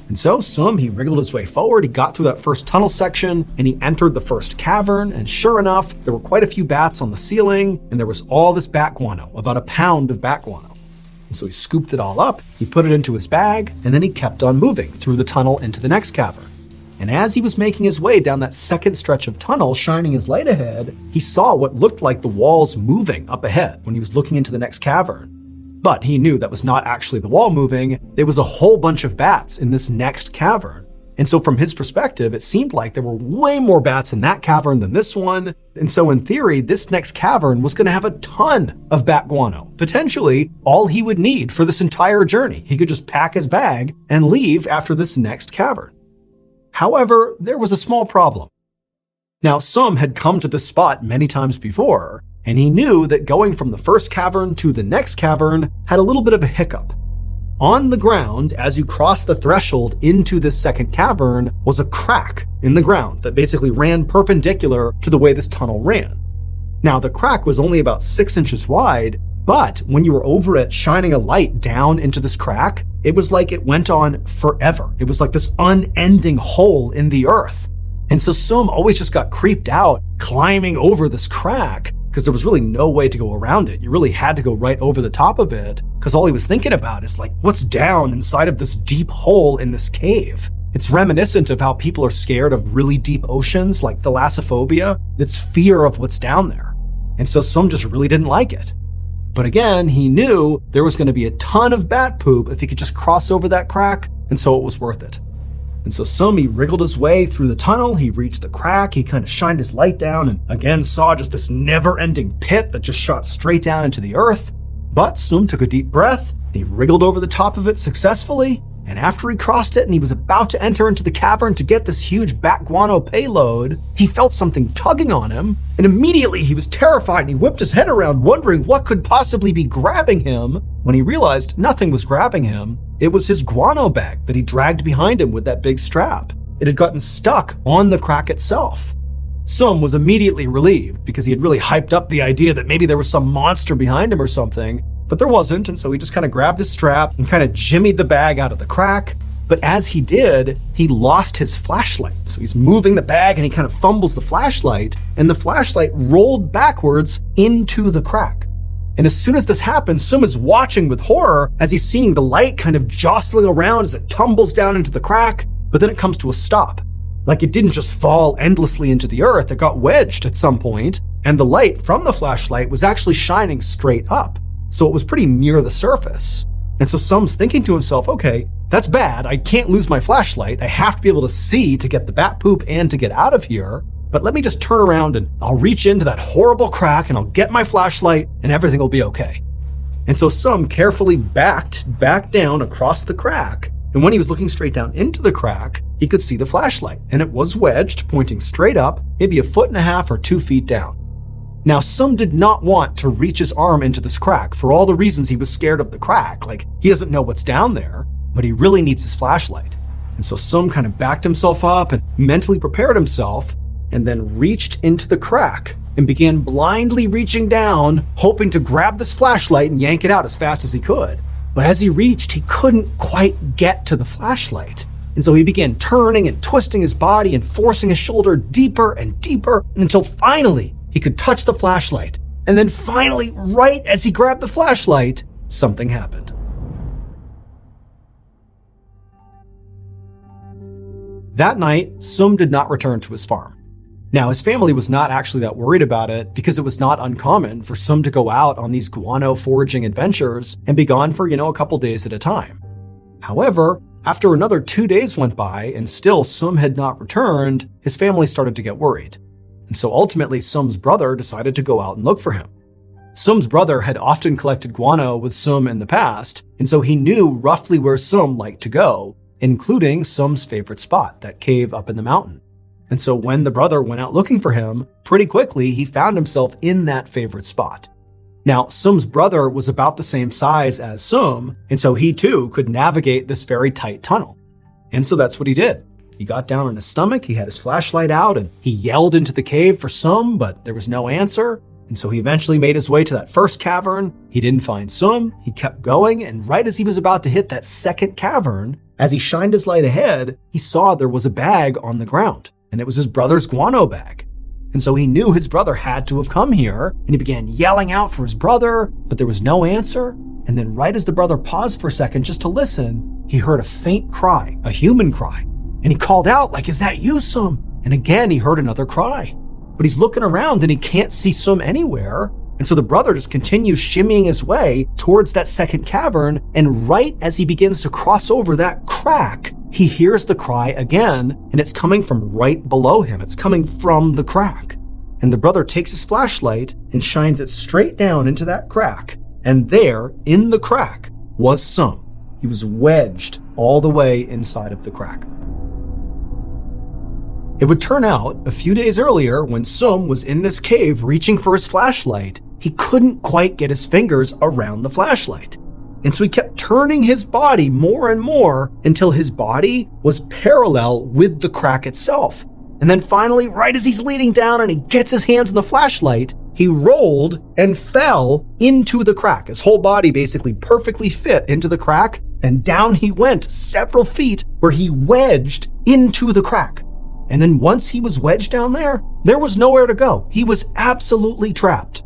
S1: And so Sum, he wriggled his way forward, he got through that first tunnel section, and he entered the first cavern, and sure enough, there were quite a few bats on the ceiling, and there was all this bat guano, about a pound of bat guano. And so he scooped it all up, he put it into his bag, and then he kept on moving through the tunnel into the next cavern. And as he was making his way down that second stretch of tunnel, shining his light ahead, he saw what looked like the walls moving up ahead when he was looking into the next cavern. But he knew that was not actually the wall moving, there was a whole bunch of bats in this next cavern. And so from his perspective, it seemed like there were way more bats in that cavern than this one. And so in theory, this next cavern was going to have a ton of bat guano, potentially all he would need for this entire journey. He could just pack his bag and leave after this next cavern. However, there was a small problem. Now, Sum had come to this spot many times before, and he knew that going from the first cavern to the next cavern had a little bit of a hiccup. On the ground, as you crossed the threshold into this second cavern, was a crack in the ground that basically ran perpendicular to the way this tunnel ran. Now, the crack was only about 6 inches wide, but when you were over it shining a light down into this crack, it was like it went on forever. It was like this unending hole in the earth. And so Sum always just got creeped out climbing over this crack, because there was really no way to go around it. You really had to go right over the top of it, because all he was thinking about is like, what's down inside of this deep hole in this cave? It's reminiscent of how people are scared of really deep oceans, like thalassophobia. It's fear of what's down there. And so Sum just really didn't like it. But again, he knew there was going to be a ton of bat poop if he could just cross over that crack, and so it was worth it. And so Sum, he wriggled his way through the tunnel, he reached the crack, he kind of shined his light down and again saw just this never-ending pit that just shot straight down into the earth. But Sum took a deep breath, he wriggled over the top of it successfully, and after he crossed it and he was about to enter into the cavern to get this huge bat guano payload, he felt something tugging on him, and immediately he was terrified and he whipped his head around wondering what could possibly be grabbing him. When he realized nothing was grabbing him, it was his guano bag that he dragged behind him with that big strap. It had gotten stuck on the crack itself. Sum was immediately relieved because he had really hyped up the idea that maybe there was some monster behind him or something, but there wasn't, and so he just kind of grabbed his strap and kind of jimmied the bag out of the crack. But as he did, he lost his flashlight. So he's moving the bag and he kind of fumbles the flashlight, and the flashlight rolled backwards into the crack. And as soon as this happens, Sum is watching with horror as he's seeing the light kind of jostling around as it tumbles down into the crack, but then it comes to a stop. Like it didn't just fall endlessly into the earth, it got wedged at some point, and the light from the flashlight was actually shining straight up. So it was pretty near the surface. And so Sum's thinking to himself, okay, that's bad, I can't lose my flashlight, I have to be able to see to get the bat poop and to get out of here, but let me just turn around and I'll reach into that horrible crack and I'll get my flashlight and everything will be okay. And so Sum carefully backed back down across the crack, and when he was looking straight down into the crack, he could see the flashlight, and it was wedged, pointing straight up, maybe 1.5 feet or 2 feet down. Now, Sum did not want to reach his arm into this crack for all the reasons he was scared of the crack, like he doesn't know what's down there, but he really needs his flashlight. And so Sum kind of backed himself up and mentally prepared himself, and then reached into the crack and began blindly reaching down, hoping to grab this flashlight and yank it out as fast as he could. But as he reached, he couldn't quite get to the flashlight. And so he began turning and twisting his body and forcing his shoulder deeper and deeper until finally he could touch the flashlight. And then finally, right as he grabbed the flashlight, something happened. That night, Sum did not return to his farm. Now, his family was not actually that worried about it because it was not uncommon for Sum to go out on these guano foraging adventures and be gone for, a couple days at a time. However, After another 2 days went by and still Sum had not returned, his family started to get worried. And so ultimately Sum's brother decided to go out and look for him. Sum's brother had often collected guano with Sum in the past, and so he knew roughly where Sum liked to go, including Sum's favorite spot, that cave up in the mountain. And so when the brother went out looking for him, pretty quickly he found himself in that favorite spot. Now, Sum's brother was about the same size as Sum, and so he too could navigate this very tight tunnel. And so that's what he did. He got down on his stomach, he had his flashlight out, and he yelled into the cave for Sum, but there was no answer. And so he eventually made his way to that first cavern. He didn't find Sum, he kept going, and right as he was about to hit that second cavern, as he shined his light ahead, he saw there was a bag on the ground, and it was his brother's guano bag. And so he knew his brother had to have come here, and he began yelling out for his brother, but there was no answer. And then right as the brother paused for a second just to listen, he heard a faint cry, a human cry. And he called out, like, "Is that you, Sum?" And again, he heard another cry. But he's looking around and he can't see Sum anywhere. And so the brother just continues shimmying his way towards that second cavern. And right as he begins to cross over that crack, he hears the cry again, and it's coming from right below him. It's coming from the crack. And the brother takes his flashlight and shines it straight down into that crack. And there, in the crack, was Sum. He was wedged all the way inside of the crack. It would turn out, a few days earlier, when Sum was in this cave reaching for his flashlight, he couldn't quite get his fingers around the flashlight. And so he kept turning his body more and more until his body was parallel with the crack itself. And then finally, right as he's leaning down and he gets his hands on the flashlight, he rolled and fell into the crack. His whole body basically perfectly fit into the crack, and down he went several feet where he wedged into the crack. And then once he was wedged down there was nowhere to go. He was absolutely trapped.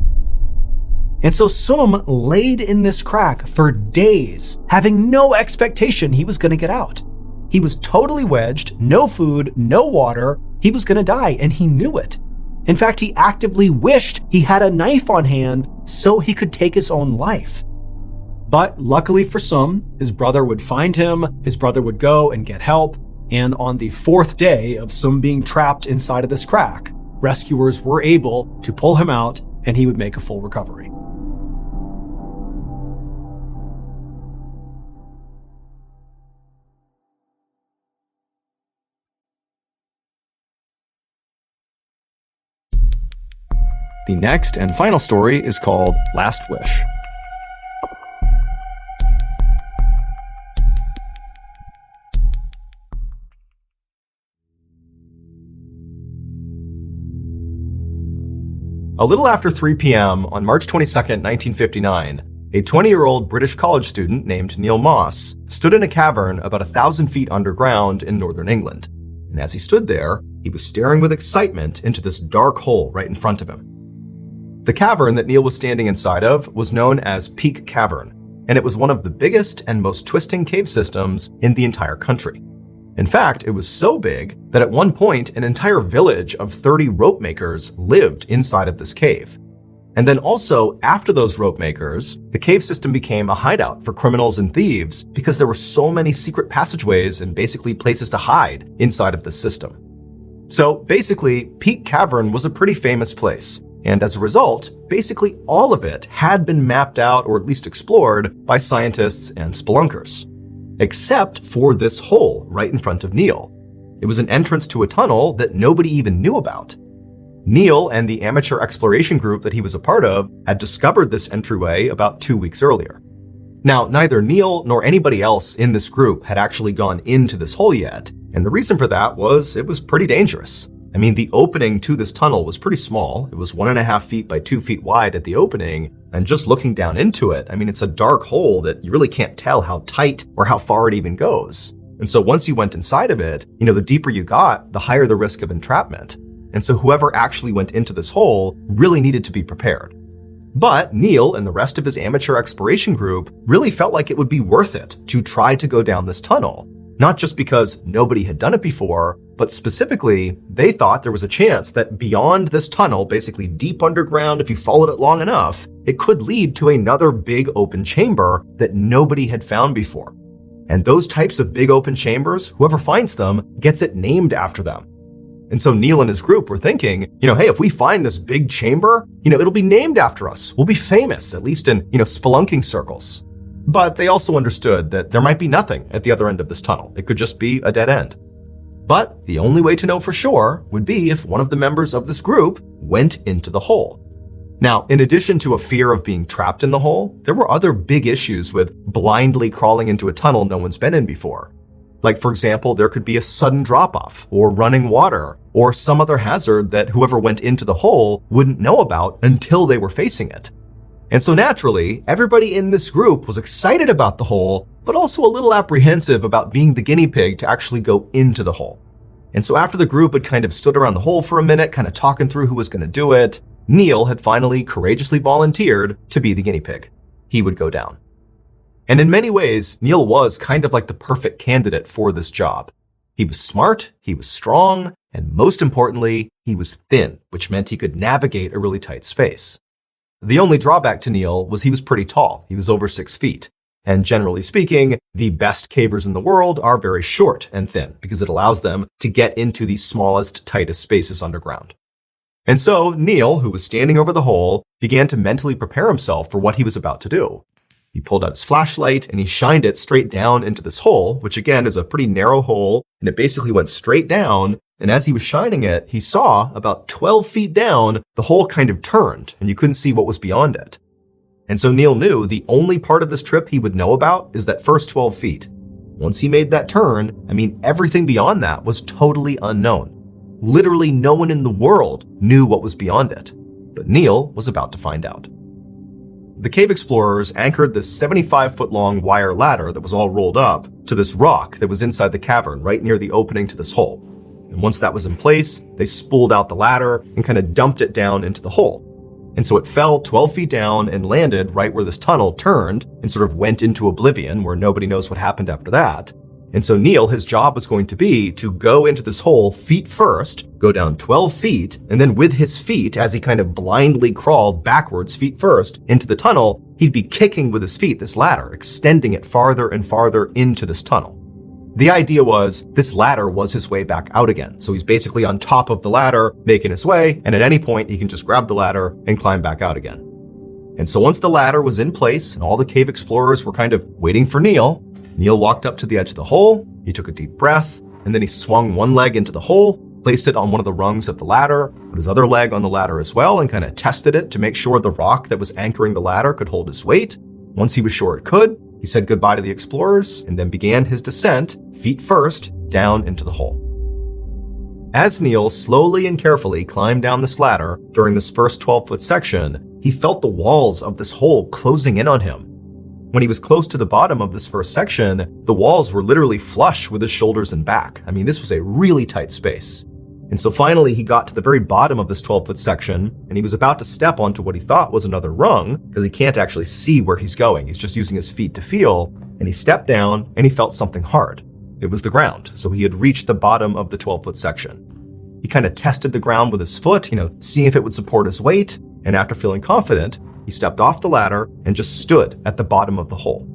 S1: And so Sum laid in this crack for days, having no expectation he was going to get out. He was totally wedged, no food, no water. He was going to die, and he knew it. In fact, he actively wished he had a knife on hand so he could take his own life. But luckily for Sum, his brother would find him, his brother would go and get help, and on the fourth day of Sum being trapped inside of this crack, rescuers were able to pull him out, and he would make a full recovery. The next and final story is called Last Wish. A little after 3 p.m. on March 22, 1959, a 20-year-old British college student named Neil Moss stood in a cavern about 1,000 feet underground in northern England. And as he stood there, he was staring with excitement into this dark hole right in front of him. The cavern that Neil was standing inside of was known as Peak Cavern, and it was one of the biggest and most twisting cave systems in the entire country. In fact, it was so big that at one point an entire village of 30 rope makers lived inside of this cave. And then also, after those rope makers, the cave system became a hideout for criminals and thieves because there were so many secret passageways and basically places to hide inside of the system. So basically, Peak Cavern was a pretty famous place. And as a result, basically all of it had been mapped out or at least explored by scientists and spelunkers. Except for this hole right in front of Neil. It was an entrance to a tunnel that nobody even knew about. Neil and the amateur exploration group that he was a part of had discovered this entryway about 2 weeks earlier. Now, neither Neil nor anybody else in this group had actually gone into this hole yet, and the reason for that was it was pretty dangerous. I mean, the opening to this tunnel was pretty small. It was 1.5 feet by 2 feet wide at the opening. And just looking down into it, I mean, it's a dark hole that you really can't tell how tight or how far it even goes. And so once you went inside of it, the deeper you got, the higher the risk of entrapment. And so whoever actually went into this hole really needed to be prepared. But Neil and the rest of his amateur exploration group really felt like it would be worth it to try to go down this tunnel. Not just because nobody had done it before, but specifically, they thought there was a chance that beyond this tunnel, basically deep underground, if you followed it long enough, it could lead to another big open chamber that nobody had found before. And those types of big open chambers, whoever finds them gets it named after them. And so Neil and his group were thinking, hey, if we find this big chamber, it'll be named after us. We'll be famous, at least in, spelunking circles. But they also understood that there might be nothing at the other end of this tunnel. It could just be a dead end. But the only way to know for sure would be if one of the members of this group went into the hole. Now, in addition to a fear of being trapped in the hole, there were other big issues with blindly crawling into a tunnel no one's been in before. Like, for example, there could be a sudden drop-off, or running water, or some other hazard that whoever went into the hole wouldn't know about until they were facing it. And so naturally, everybody in this group was excited about the hole, but also a little apprehensive about being the guinea pig to actually go into the hole. And so after the group had kind of stood around the hole for a minute, kind of talking through who was going to do it, Neil had finally courageously volunteered to be the guinea pig. He would go down. And in many ways, Neil was kind of like the perfect candidate for this job. He was smart, he was strong, and most importantly, he was thin, which meant he could navigate a really tight space. The only drawback to Neil was he was pretty tall. He was over 6 feet. And generally speaking, the best cavers in the world are very short and thin because it allows them to get into the smallest, tightest spaces underground. And so Neil, who was standing over the hole, began to mentally prepare himself for what he was about to do. He pulled out his flashlight and he shined it straight down into this hole, which again is a pretty narrow hole, and it basically went straight down. And as he was shining it, he saw about 12 feet down, the hole kind of turned and you couldn't see what was beyond it. And so Neil knew the only part of this trip he would know about is that first 12 feet. Once he made that turn, everything beyond that was totally unknown. Literally no one in the world knew what was beyond it. But Neil was about to find out. The cave explorers anchored this 75-foot-long wire ladder that was all rolled up to this rock that was inside the cavern right near the opening to this hole. And once that was in place, they spooled out the ladder and kind of dumped it down into the hole. And so it fell 12 feet down and landed right where this tunnel turned and sort of went into oblivion where nobody knows what happened after that. And so Neil, his job was going to be to go into this hole feet first, go down 12 feet, and then with his feet, as he kind of blindly crawled backwards feet first into the tunnel, he'd be kicking with his feet this ladder, extending it farther and farther into this tunnel. The idea was this ladder was his way back out again. So he's basically on top of the ladder, making his way, and at any point he can just grab the ladder and climb back out again. And so once the ladder was in place and all the cave explorers were kind of waiting for Neil walked up to the edge of the hole, he took a deep breath, and then he swung one leg into the hole, placed it on one of the rungs of the ladder, put his other leg on the ladder as well, and kind of tested it to make sure the rock that was anchoring the ladder could hold his weight. Once he was sure it could, he said goodbye to the explorers and then began his descent, feet first, down into the hole. As Neil slowly and carefully climbed down this ladder during this first 12-foot section, he felt the walls of this hole closing in on him. When he was close to the bottom of this first section, the walls were literally flush with his shoulders and back. This was a really tight space. And so finally he got to the very bottom of this 12-foot section, and he was about to step onto what he thought was another rung, because he can't actually see where he's going. He's just using his feet to feel, and he stepped down and he felt something hard. It was the ground, so he had reached the bottom of the 12-foot section. He kind of tested the ground with his foot, seeing if it would support his weight, and after feeling confident, he stepped off the ladder and just stood at the bottom of the hole.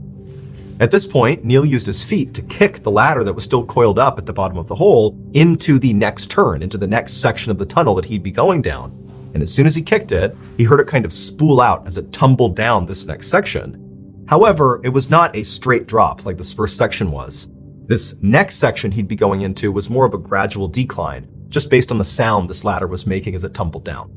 S1: At this point, Neil used his feet to kick the ladder that was still coiled up at the bottom of the hole into the next turn, into the next section of the tunnel that he'd be going down. And as soon as he kicked it, he heard it kind of spool out as it tumbled down this next section. However, it was not a straight drop like this first section was. This next section he'd be going into was more of a gradual decline, just based on the sound this ladder was making as it tumbled down.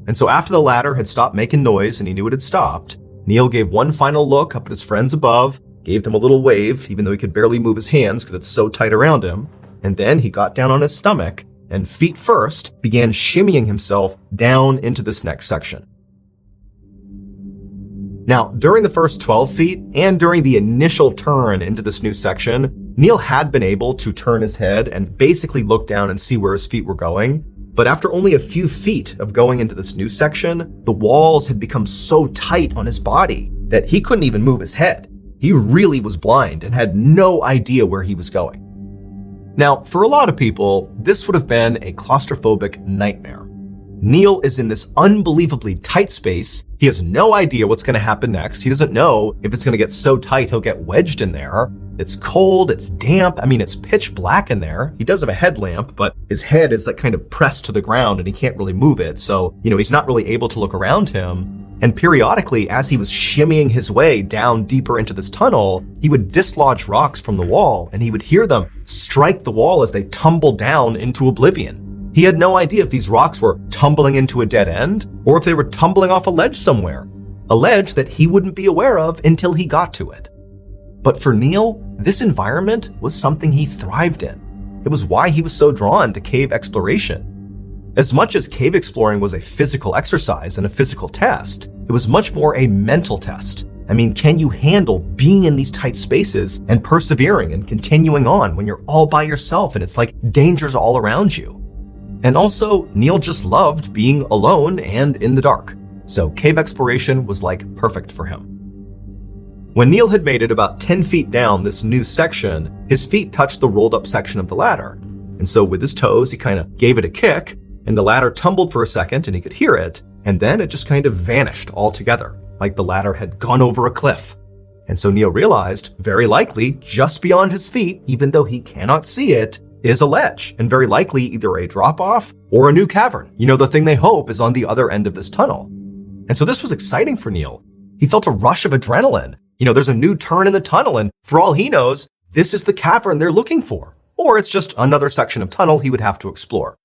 S1: And so after the ladder had stopped making noise and he knew it had stopped, Neil gave one final look up at his friends above, gave them a little wave, even though he could barely move his hands because it's so tight around him, and then he got down on his stomach and feet first began shimmying himself down into this next section. Now, during the first 12 feet and during the initial turn into this new section, Neil had been able to turn his head and basically look down and see where his feet were going. But after only a few feet of going into this new section, the walls had become so tight on his body that he couldn't even move his head. He really was blind and had no idea where he was going. Now, for a lot of people, this would have been a claustrophobic nightmare. Neil is in this unbelievably tight space. He has no idea what's going to happen next. He doesn't know if it's going to get so tight he'll get wedged in there. It's cold, it's damp. I mean, it's pitch black in there. He does have a headlamp, but his head is like kind of pressed to the ground and he can't really move it. So, he's not really able to look around him. And periodically, as he was shimmying his way down deeper into this tunnel, he would dislodge rocks from the wall and he would hear them strike the wall as they tumbled down into oblivion. He had no idea if these rocks were tumbling into a dead end or if they were tumbling off a ledge somewhere, a ledge that he wouldn't be aware of until he got to it. But for Neil, this environment was something he thrived in. It was why he was so drawn to cave exploration. As much as cave exploring was a physical exercise and a physical test, it was much more a mental test. I mean, can you handle being in these tight spaces and persevering and continuing on when you're all by yourself and it's like dangers all around you? And also, Neil just loved being alone and in the dark. So cave exploration was like perfect for him. When Neil had made it about 10 feet down this new section, his feet touched the rolled up section of the ladder. And so with his toes, he kind of gave it a kick, and the ladder tumbled for a second and he could hear it, and then it just kind of vanished altogether, like the ladder had gone over a cliff. And so Neil realized, very likely, just beyond his feet, even though he cannot see it, is a ledge, and very likely either a drop-off or a new cavern. The thing they hope is on the other end of this tunnel. And so this was exciting for Neil. He felt a rush of adrenaline. There's a new turn in the tunnel, and for all he knows, this is the cavern they're looking for. Or it's just another section of tunnel he would have to explore.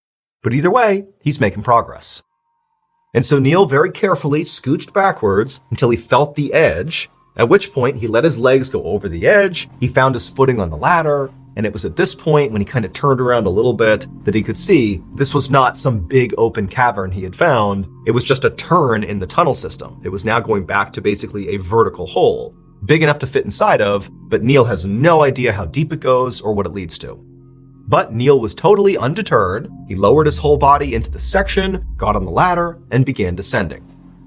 S1: But either way, he's making progress. And so Neil very carefully scooched backwards until he felt the edge, at which point he let his legs go over the edge, he found his footing on the ladder, and it was at this point when he kind of turned around a little bit that he could see this was not some big open cavern he had found, it was just a turn in the tunnel system. It was now going back to basically a vertical hole, big enough to fit inside of, but Neil has no idea how deep it goes or what it leads to. But Neil was totally undeterred. He lowered his whole body into the section, got on the ladder, and began descending.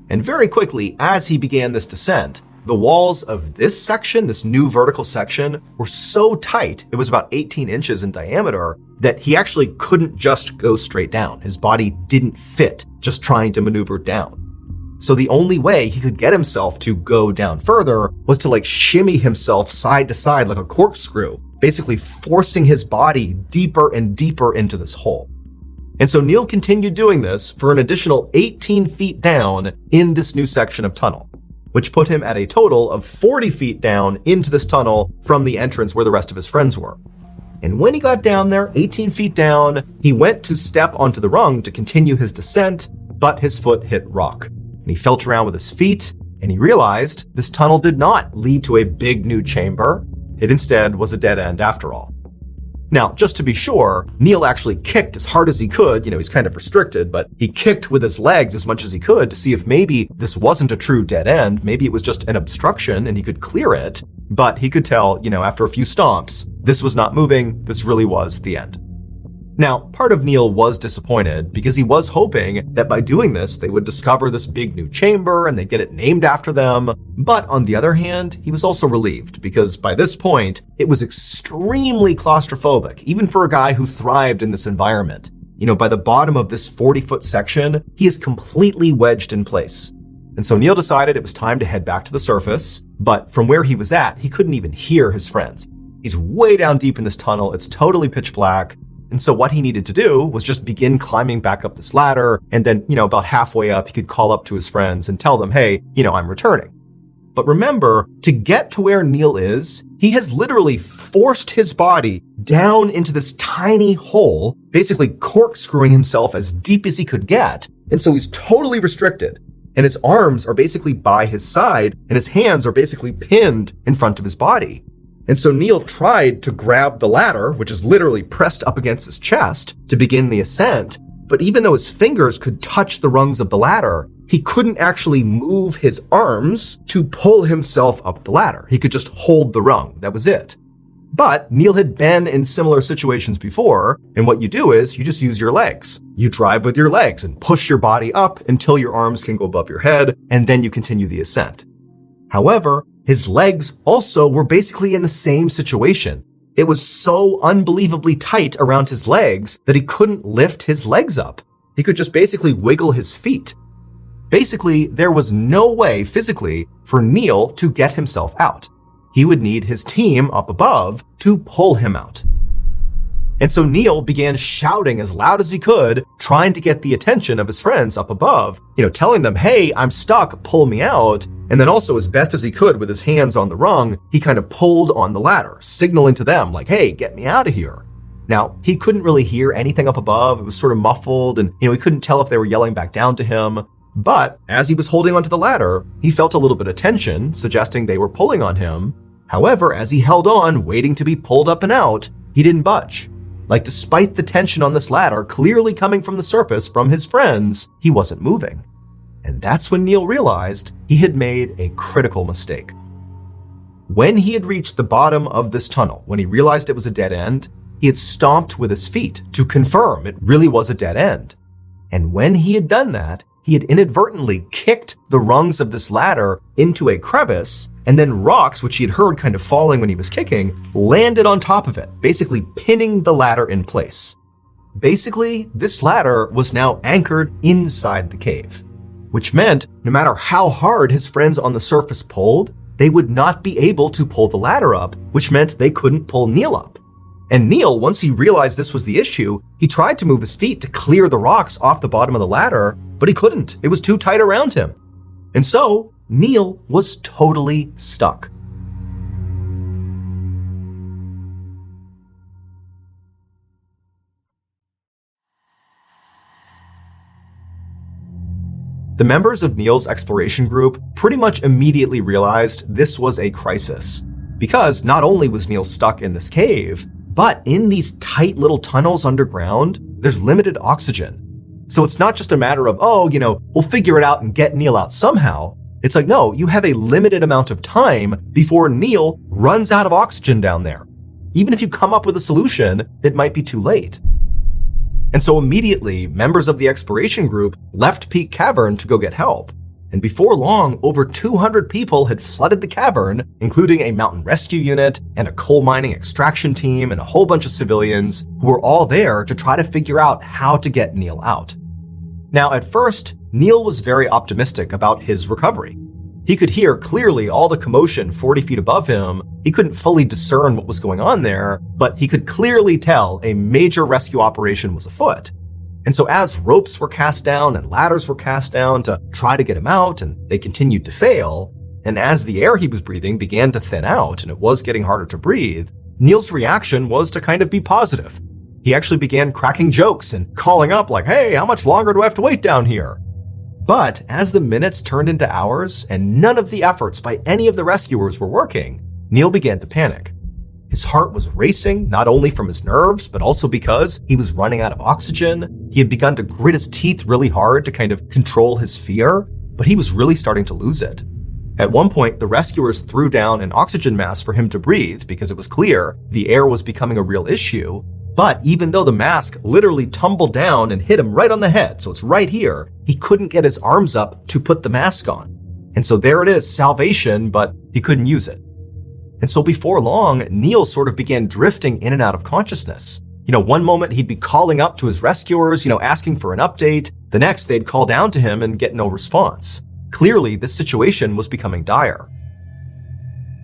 S1: And very quickly, as he began this descent, the walls of this section, this new vertical section, were so tight, it was about 18 inches in diameter, that he actually couldn't just go straight down. His body didn't fit just trying to maneuver down. So the only way he could get himself to go down further was to shimmy himself side to side like a corkscrew, basically forcing his body deeper and deeper into this hole. And so Neil continued doing this for an additional 18 feet down in this new section of tunnel, which put him at a total of 40 feet down into this tunnel from the entrance where the rest of his friends were. And when he got down there, 18 feet down, he went to step onto the rung to continue his descent, but his foot hit rock. And he felt around with his feet, and he realized this tunnel did not lead to a big new chamber. It instead was a dead end after all. Now, just to be sure, Neil actually kicked as hard as he could. He's kind of restricted, but he kicked with his legs as much as he could to see if maybe this wasn't a true dead end. Maybe it was just an obstruction and he could clear it. But he could tell, after a few stomps, this was not moving. This really was the end. Now, part of Neil was disappointed because he was hoping that by doing this, they would discover this big new chamber and they'd get it named after them. But on the other hand, he was also relieved because by this point, it was extremely claustrophobic, even for a guy who thrived in this environment. By the bottom of this 40-foot section, he is completely wedged in place. And so Neil decided it was time to head back to the surface, but from where he was at, he couldn't even hear his friends. He's way down deep in this tunnel, it's totally pitch black. And so what he needed to do was just begin climbing back up this ladder. And then, about halfway up, he could call up to his friends and tell them, hey, I'm returning. But remember, to get to where Neil is, he has literally forced his body down into this tiny hole, basically corkscrewing himself as deep as he could get. And so he's totally restricted. And his arms are basically by his side, and his hands are basically pinned in front of his body. And so Neil tried to grab the ladder, which is literally pressed up against his chest, to begin the ascent. But even though his fingers could touch the rungs of the ladder, he couldn't actually move his arms to pull himself up the ladder. He could just hold the rung. That was it. But Neil had been in similar situations before, and what you do is you just use your legs. You drive with your legs and push your body up until your arms can go above your head, and then you continue the ascent. However, his legs also were basically in the same situation. It was so unbelievably tight around his legs that he couldn't lift his legs up. He could just basically wiggle his feet. Basically, there was no way physically for Neil to get himself out. he would need his team up above to pull him out. And so Neil began shouting as loud as he could, trying to get the attention of his friends up above, telling them, hey, I'm stuck, pull me out. And then also, as best as he could with his hands on the rung, he kind of pulled on the ladder, signaling to them like, hey, get me out of here. Now, he couldn't really hear anything up above. It was sort of muffled, and he couldn't tell if they were yelling back down to him. But as he was holding onto the ladder, he felt a little bit of tension, suggesting they were pulling on him. However, as he held on, waiting to be pulled up and out, he didn't budge. Like, despite the tension on this ladder clearly coming from the surface from his friends, he wasn't moving. And that's when Neil realized he had made a critical mistake. When he had reached the bottom of this tunnel, when he realized it was a dead end, he had stomped with his feet to confirm it really was a dead end. And when he had done that, he had inadvertently kicked the rungs of this ladder into a crevice, and then rocks, which he had heard kind of falling when he was kicking, landed on top of it, basically pinning the ladder in place. Basically, this ladder was now anchored inside the cave, which meant no matter how hard his friends on the surface pulled, they would not be able to pull the ladder up, which meant they couldn't pull Neil up. And Neil, once he realized this was the issue, he tried to move his feet to clear the rocks off the bottom of the ladder, but he couldn't. It was too tight around him. And so, Neil was totally stuck. The members of Neil's exploration group pretty much immediately realized this was a crisis, because not only was Neil stuck in this cave, but in these tight little tunnels underground, there's limited oxygen. So it's not just a matter of, we'll figure it out and get Neil out somehow. It's like, no, you have a limited amount of time before Neil runs out of oxygen down there. Even if you come up with a solution, it might be too late. And so immediately, members of the exploration group left Peak Cavern to go get help. And before long, over 200 people had flooded the cavern, including a mountain rescue unit and a coal mining extraction team and a whole bunch of civilians who were all there to try to figure out how to get Neil out. Now, at first, Neil was very optimistic about his recovery. He could hear clearly all the commotion 40 feet above him. He couldn't fully discern what was going on there, but he could clearly tell a major rescue operation was afoot. And so as ropes were cast down and ladders were cast down to try to get him out, and they continued to fail, and as the air he was breathing began to thin out and it was getting harder to breathe, Neil's reaction was to kind of be positive. He actually began cracking jokes and calling up like, hey, how much longer do I have to wait down here? But as the minutes turned into hours and none of the efforts by any of the rescuers were working, Neil began to panic. His heart was racing, not only from his nerves, but also because he was running out of oxygen. He had begun to grit his teeth really hard to kind of control his fear, but he was really starting to lose it. At one point, the rescuers threw down an oxygen mask for him to breathe because it was clear the air was becoming a real issue. But even though the mask literally tumbled down and hit him right on the head, so it's right here, he couldn't get his arms up to put the mask on. And so there it is, salvation, but he couldn't use it. And so before long, Neil sort of began drifting in and out of consciousness. One moment he'd be calling up to his rescuers, asking for an update. The next, they'd call down to him and get no response. Clearly, this situation was becoming dire.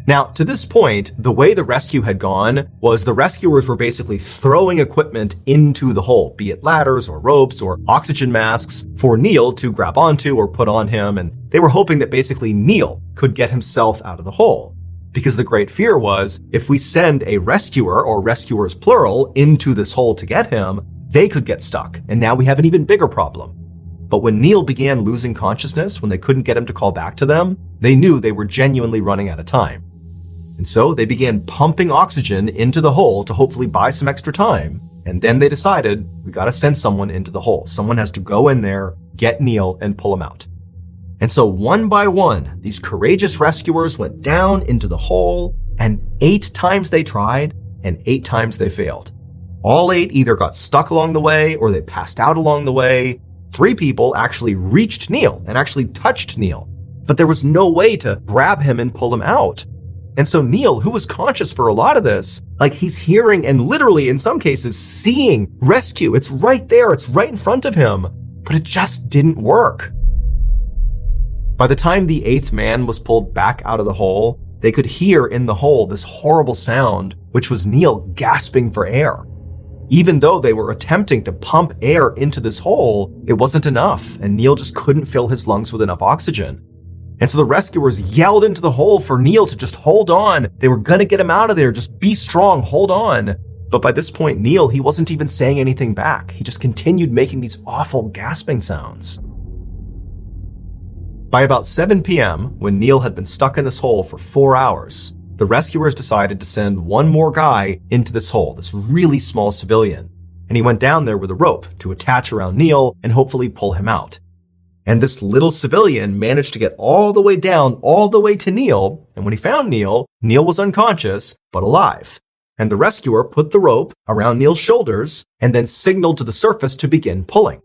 S1: Now, to this point, the way the rescue had gone was the rescuers were basically throwing equipment into the hole, be it ladders or ropes or oxygen masks for Neil to grab onto or put on him, and they were hoping that basically Neil could get himself out of the hole. Because the great fear was, if we send a rescuer, or rescuers plural, into this hole to get him, they could get stuck, and now we have an even bigger problem. But when Neil began losing consciousness, when they couldn't get him to call back to them, they knew they were genuinely running out of time. And so they began pumping oxygen into the hole to hopefully buy some extra time. And then they decided, we gotta send someone into the hole. Someone has to go in there, get Neil, and pull him out. And so one by one, these courageous rescuers went down into the hole, and 8 times they tried, and 8 times they failed. All 8 either got stuck along the way, or they passed out along the way. 3 people actually reached Neil and actually touched Neil, but there was no way to grab him and pull him out. And so Neil, who was conscious for a lot of this, he's hearing and literally in some cases seeing rescue. It's right there, it's right in front of him, but it just didn't work. By the time the 8th man was pulled back out of the hole, they could hear in the hole this horrible sound, which was Neil gasping for air. Even though they were attempting to pump air into this hole, it wasn't enough, and Neil just couldn't fill his lungs with enough oxygen. And so the rescuers yelled into the hole for Neil to just hold on. They were gonna get him out of there. Just be strong, hold on. But by this point, Neil, he wasn't even saying anything back. He just continued making these awful gasping sounds. By about 7 p.m., when Neil had been stuck in this hole for 4 hours, the rescuers decided to send one more guy into this hole, this really small civilian. And he went down there with a rope to attach around Neil and hopefully pull him out. And this little civilian managed to get all the way down, all the way to Neil. And when he found Neil, Neil was unconscious, but alive. And the rescuer put the rope around Neil's shoulders and then signaled to the surface to begin pulling.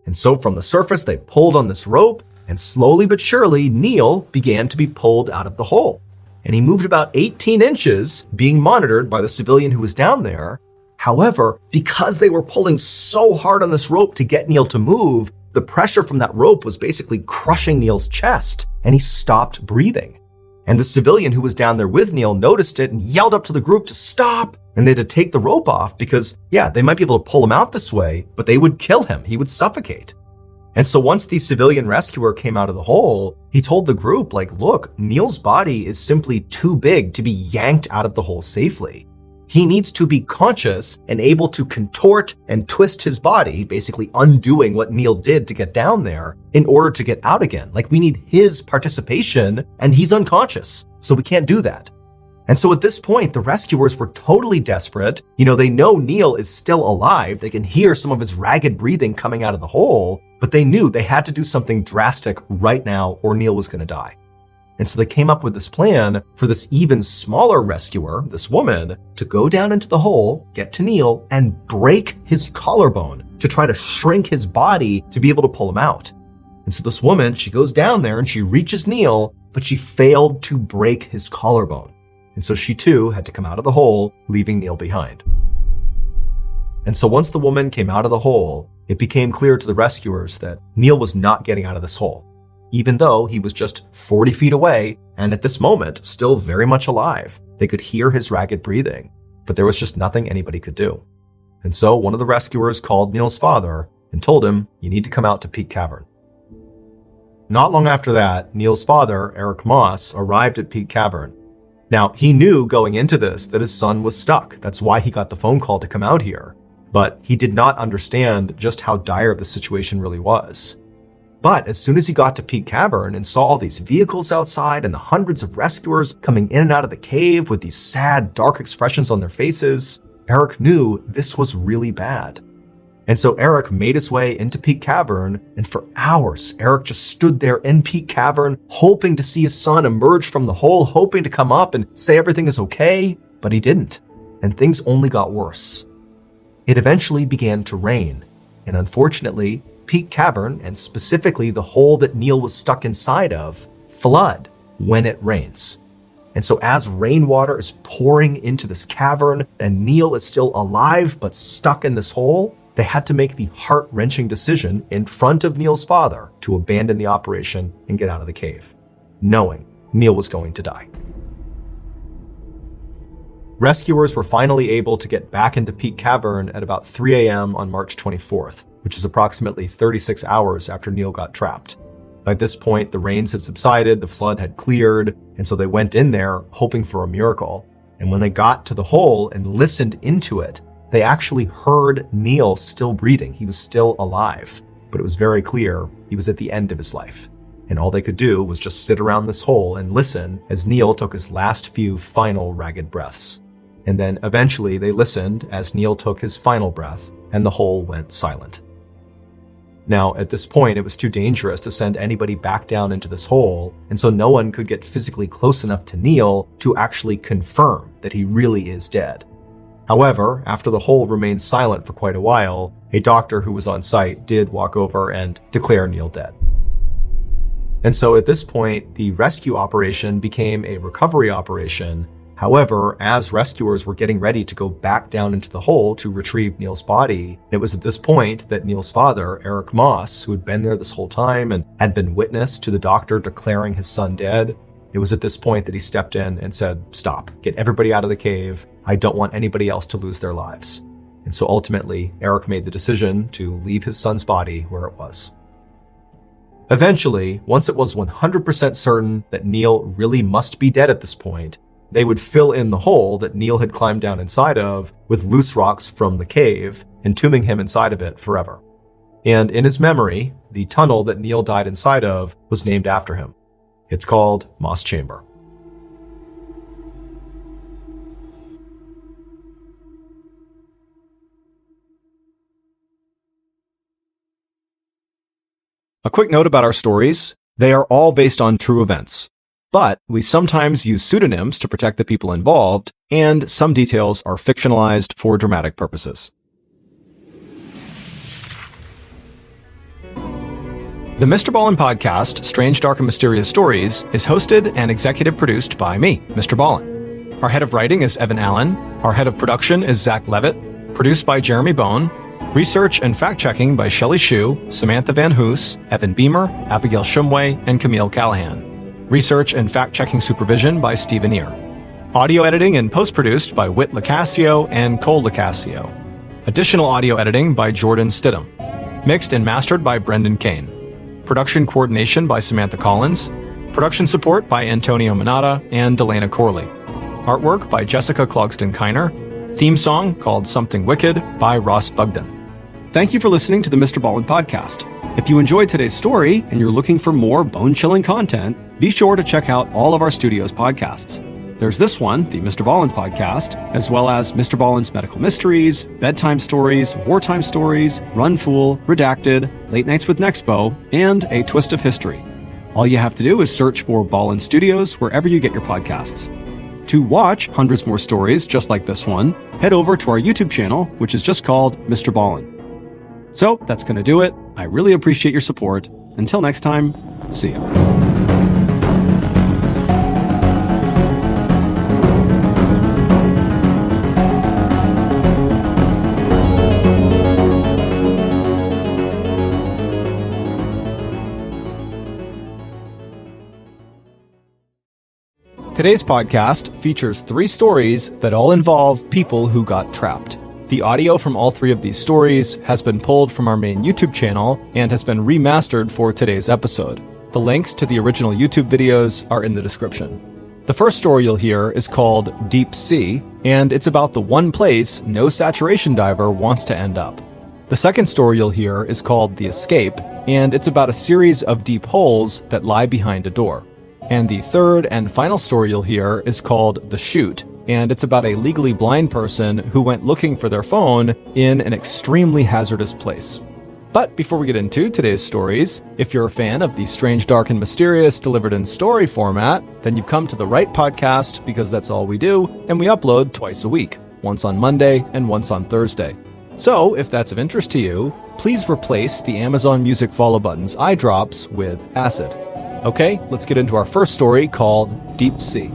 S1: And so from the surface, they pulled on this rope, and slowly but surely, Neil began to be pulled out of the hole. And he moved about 18 inches, being monitored by the civilian who was down there. However, because they were pulling so hard on this rope to get Neil to move, the pressure from that rope was basically crushing Neil's chest, and he stopped breathing. And the civilian who was down there with Neil noticed it and yelled up to the group to stop, and they had to take the rope off because, yeah, they might be able to pull him out this way, but they would kill him. He would suffocate. And so once the civilian rescuer came out of the hole, he told the group, look, Neil's body is simply too big to be yanked out of the hole safely. He needs to be conscious and able to contort and twist his body, basically undoing what Neil did to get down there in order to get out again. We need his participation, and he's unconscious, so we can't do that. And so at this point, the rescuers were totally desperate. They know Neil is still alive. They can hear some of his ragged breathing coming out of the hole, but they knew they had to do something drastic right now or Neil was going to die. And so they came up with this plan for this even smaller rescuer, this woman, to go down into the hole, get to Neil, and break his collarbone to try to shrink his body to be able to pull him out. And so this woman, she goes down there and she reaches Neil, but she failed to break his collarbone. And so she too had to come out of the hole, leaving Neil behind. And so once the woman came out of the hole, it became clear to the rescuers that Neil was not getting out of this hole, even though he was just 40 feet away and at this moment still very much alive. They could hear his ragged breathing, but there was just nothing anybody could do. And so one of the rescuers called Neil's father and told him, "You need to come out to Peak Cavern." Not long after that, Neil's father, Eric Moss, arrived at Peak Cavern. Now, he knew going into this that his son was stuck. That's why he got the phone call to come out here. But he did not understand just how dire the situation really was. But as soon as he got to Peak Cavern and saw all these vehicles outside and the hundreds of rescuers coming in and out of the cave with these sad, dark expressions on their faces, Eric knew this was really bad. And so Eric made his way into Peak Cavern, and for hours, Eric just stood there in Peak Cavern, hoping to see his son emerge from the hole, hoping to come up and say everything is okay, but he didn't, and things only got worse. It eventually began to rain, and unfortunately, Peak Cavern, and specifically the hole that Neil was stuck inside of, flood when it rains. And so as rainwater is pouring into this cavern, and Neil is still alive but stuck in this hole, they had to make the heart-wrenching decision in front of Neil's father to abandon the operation and get out of the cave, knowing Neil was going to die. Rescuers were finally able to get back into Peak Cavern at about 3 a.m. on March 24th, which is approximately 36 hours after Neil got trapped. By this point, the rains had subsided, the flood had cleared, and so they went in there hoping for a miracle. And when they got to the hole and listened into it, they actually heard Neil still breathing. He was still alive, but it was very clear he was at the end of his life. And all they could do was just sit around this hole and listen as Neil took his last few final ragged breaths. And then eventually they listened as Neil took his final breath and the hole went silent. Now, at this point, it was too dangerous to send anybody back down into this hole, and so no one could get physically close enough to Neil to actually confirm that he really is dead. However, after the hole remained silent for quite a while, a doctor who was on site did walk over and declare Neil dead. And so at this point, the rescue operation became a recovery operation. However, as rescuers were getting ready to go back down into the hole to retrieve Neil's body, it was at this point that Neil's father, Eric Moss, who had been there this whole time and had been witness to the doctor declaring his son dead, It was at this point that he stepped in and said, "Stop, get everybody out of the cave. I don't want anybody else to lose their lives." And so ultimately, Eric made the decision to leave his son's body where it was. Eventually, once it was 100% certain that Neil really must be dead at this point, they would fill in the hole that Neil had climbed down inside of with loose rocks from the cave, entombing him inside of it forever. And in his memory, the tunnel that Neil died inside of was named after him. It's called Moss Chamber. A quick note about our stories. They are all based on true events, but we sometimes use pseudonyms to protect the people involved, and some details are fictionalized for dramatic purposes. The Mr. Ballen podcast, Strange, Dark, and Mysterious Stories, is hosted and executive produced by me, Mr. Ballen. Our head of writing is Evan Allen. Our head of production is Zach Levitt. Produced by Jeremy Bone. Research and fact-checking by Shelley Shue, Samantha Van Hoos, Evan Beamer, Abigail Shumway, and Camille Callahan. Research and fact-checking supervision by Stephen Ear. Audio editing and post-produced by Whit Lacasio and Cole Lacasio. Additional audio editing by Jordan Stidham. Mixed and mastered by Brendan Kane. Production coordination by Samantha Collins. Production support by Antonio Minata and Delana Corley. Artwork by Jessica Clogston-Kiner. Theme song called Something Wicked by Ross Bugden. Thank you for listening to the Mr. Ballen podcast. If you enjoyed today's story and you're looking for more bone-chilling content, be sure to check out all of our studio's podcasts. There's this one, the Mr. Ballen podcast, as well as Mr. Ballen's Medical Mysteries, Bedtime Stories, Wartime Stories, Run Fool, Redacted, Late Nights with Nexpo, and A Twist of History. All you have to do is search for Ballen Studios wherever you get your podcasts. To watch hundreds more stories just like this one, head over to our YouTube channel, which is just called Mr. Ballen. So that's going to do it. I really appreciate your support. Until next time, see ya. Today's podcast features 3 stories that all involve people who got trapped. The audio from all 3 of these stories has been pulled from our main YouTube channel and has been remastered for today's episode. The links to the original YouTube videos are in the description. The first story you'll hear is called Deep Sea, and it's about the one place no saturation diver wants to end up. The second story you'll hear is called The Escape, and it's about a series of deep holes that lie behind a door. And the third and final story you'll hear is called The Chute, and it's about a legally blind person who went looking for their phone in an extremely hazardous place. But before we get into today's stories, if you're a fan of the Strange, Dark, and Mysterious delivered in story format, then you've come to the right podcast because that's all we do, and we upload twice a week, once on Monday and once on Thursday. So, if that's of interest to you, please replace the Amazon Music follow button's eye drops with acid. Okay, let's get into our first story called Deep Sea.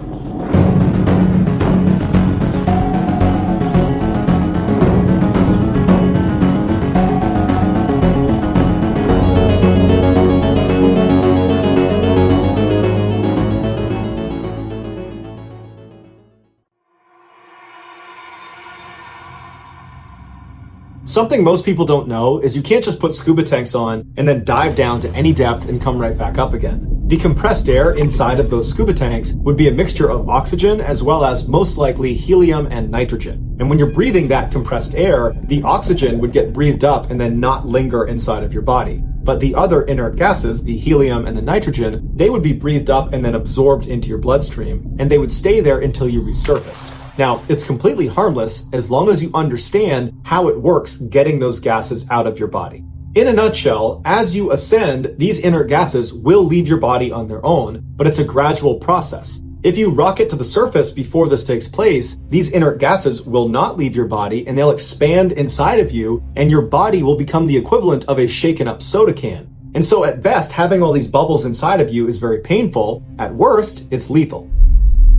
S1: Something most people don't know is you can't just put scuba tanks on and then dive down to any depth and come right back up again. The compressed air inside of those scuba tanks would be a mixture of oxygen as well as most likely helium and nitrogen. And when you're breathing that compressed air, the oxygen would get breathed up and then not linger inside of your body. But the other inert gases, the helium and the nitrogen, they would be breathed up and then absorbed into your bloodstream, and they would stay there until you resurfaced. Now, it's completely harmless as long as you understand how it works getting those gases out of your body. In a nutshell, as you ascend, these inert gases will leave your body on their own, but it's a gradual process. If you rocket to the surface before this takes place, these inert gases will not leave your body and they'll expand inside of you, and your body will become the equivalent of a shaken up soda can. And so at best, having all these bubbles inside of you is very painful. At worst, it's lethal.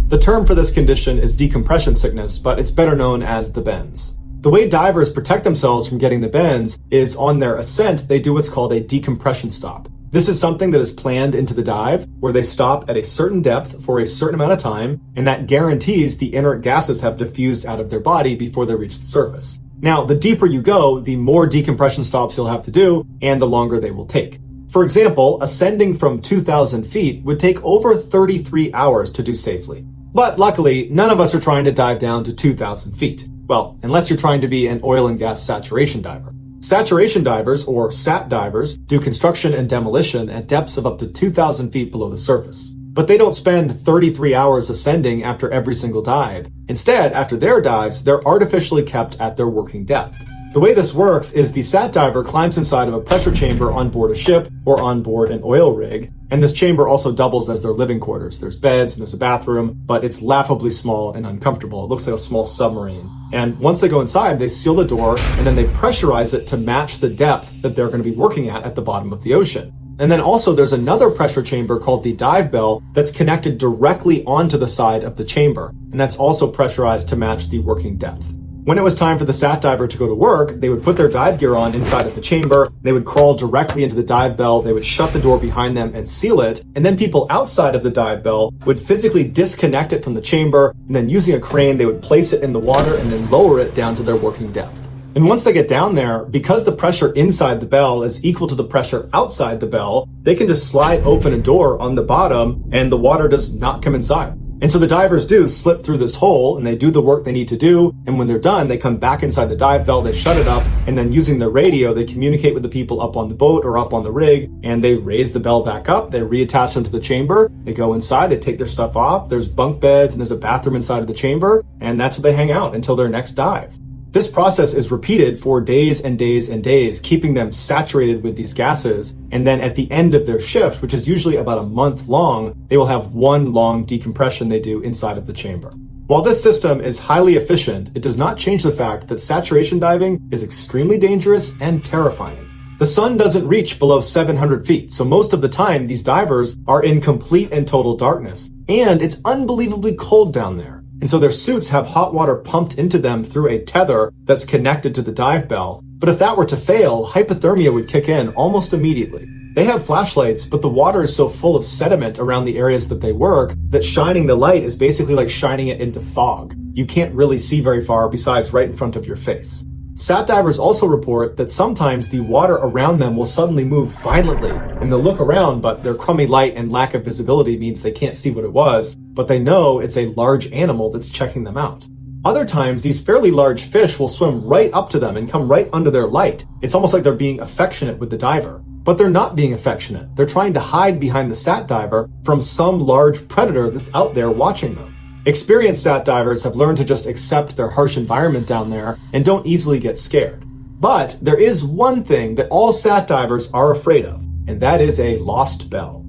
S1: The term for this condition is decompression sickness, but it's better known as the bends. The way divers protect themselves from getting the bends is on their ascent, they do what's called a decompression stop. This is something that is planned into the dive, where they stop at a certain depth for a certain amount of time, and that guarantees the inert gases have diffused out of their body before they reach the surface. Now, the deeper you go, the more decompression stops you'll have to do, and the longer they will take. For example, ascending from 2,000 feet would take over 33 hours to do safely. But luckily, none of us are trying to dive down to 2,000 feet. Well, unless you're trying to be an oil and gas saturation diver. Saturation divers, or SAT divers, do construction and demolition at depths of up to 2,000 feet below the surface. But they don't spend 33 hours ascending after every single dive. Instead, after their dives, they're artificially kept at their working depth. The way this works is the SAT diver climbs inside of a pressure chamber on board a ship or on board an oil rig, and this chamber also doubles as their living quarters. There's beds and there's a bathroom, but it's laughably small and uncomfortable. It looks like a small submarine. And once they go inside, they seal the door and then they pressurize it to match the depth that they're going to be working at the bottom of the ocean. And then also there's another pressure chamber called the dive bell that's connected directly onto the side of the chamber, and that's also pressurized to match the working depth. When it was time for the SAT diver to go to work, they would put their dive gear on inside of the chamber, they would crawl directly into the dive bell, they would shut the door behind them and seal it, and then people outside of the dive bell would physically disconnect it from the chamber, and then using a crane they would place it in the water and then lower it down to their working depth. And once they get down there, because the pressure inside the bell is equal to the pressure outside the bell, they can just slide open a door on the bottom and the water does not come inside. And so the divers do slip through this hole and they do the work they need to do. And when they're done, they come back inside the dive bell, they shut it up, and then using the radio, they communicate with the people up on the boat or up on the rig, and they raise the bell back up, they reattach them to the chamber, they go inside, they take their stuff off, there's bunk beds and there's a bathroom inside of the chamber, and that's where they hang out until their next dive. This process is repeated for days and days and days, keeping them saturated with these gases. And then at the end of their shift, which is usually about a month long, they will have one long decompression they do inside of the chamber. While this system is highly efficient, it does not change the fact that saturation diving is extremely dangerous and terrifying. The sun doesn't reach below 700 feet, so most of the time these divers are in complete and total darkness. And it's unbelievably cold down there. And so their suits have hot water pumped into them through a tether that's connected to the dive bell. But if that were to fail, hypothermia would kick in almost immediately. They have flashlights, but the water is so full of sediment around the areas that they work that shining the light is basically like shining it into fog. You can't really see very far besides right in front of your face. SAT divers also report that sometimes the water around them will suddenly move violently, and they'll look around, but their crummy light and lack of visibility means they can't see what it was, but they know it's a large animal that's checking them out. Other times, these fairly large fish will swim right up to them and come right under their light. It's almost like they're being affectionate with the diver. But they're not being affectionate. They're trying to hide behind the SAT diver from some large predator that's out there watching them. Experienced SAT divers have learned to just accept their harsh environment down there and don't easily get scared. But there is one thing that all SAT divers are afraid of, and that is a lost bell.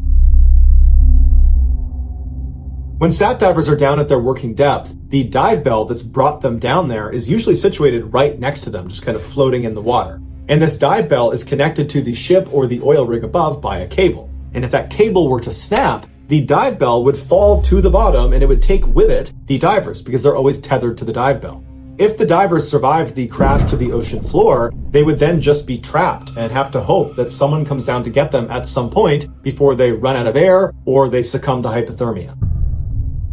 S1: When SAT divers are down at their working depth, the dive bell that's brought them down there is usually situated right next to them, just kind of floating in the water. And this dive bell is connected to the ship or the oil rig above by a cable. And if that cable were to snap, the dive bell would fall to the bottom and it would take with it the divers because they're always tethered to the dive bell. If the divers survived the crash to the ocean floor, they would then just be trapped and have to hope that someone comes down to get them at some point before they run out of air or they succumb to hypothermia.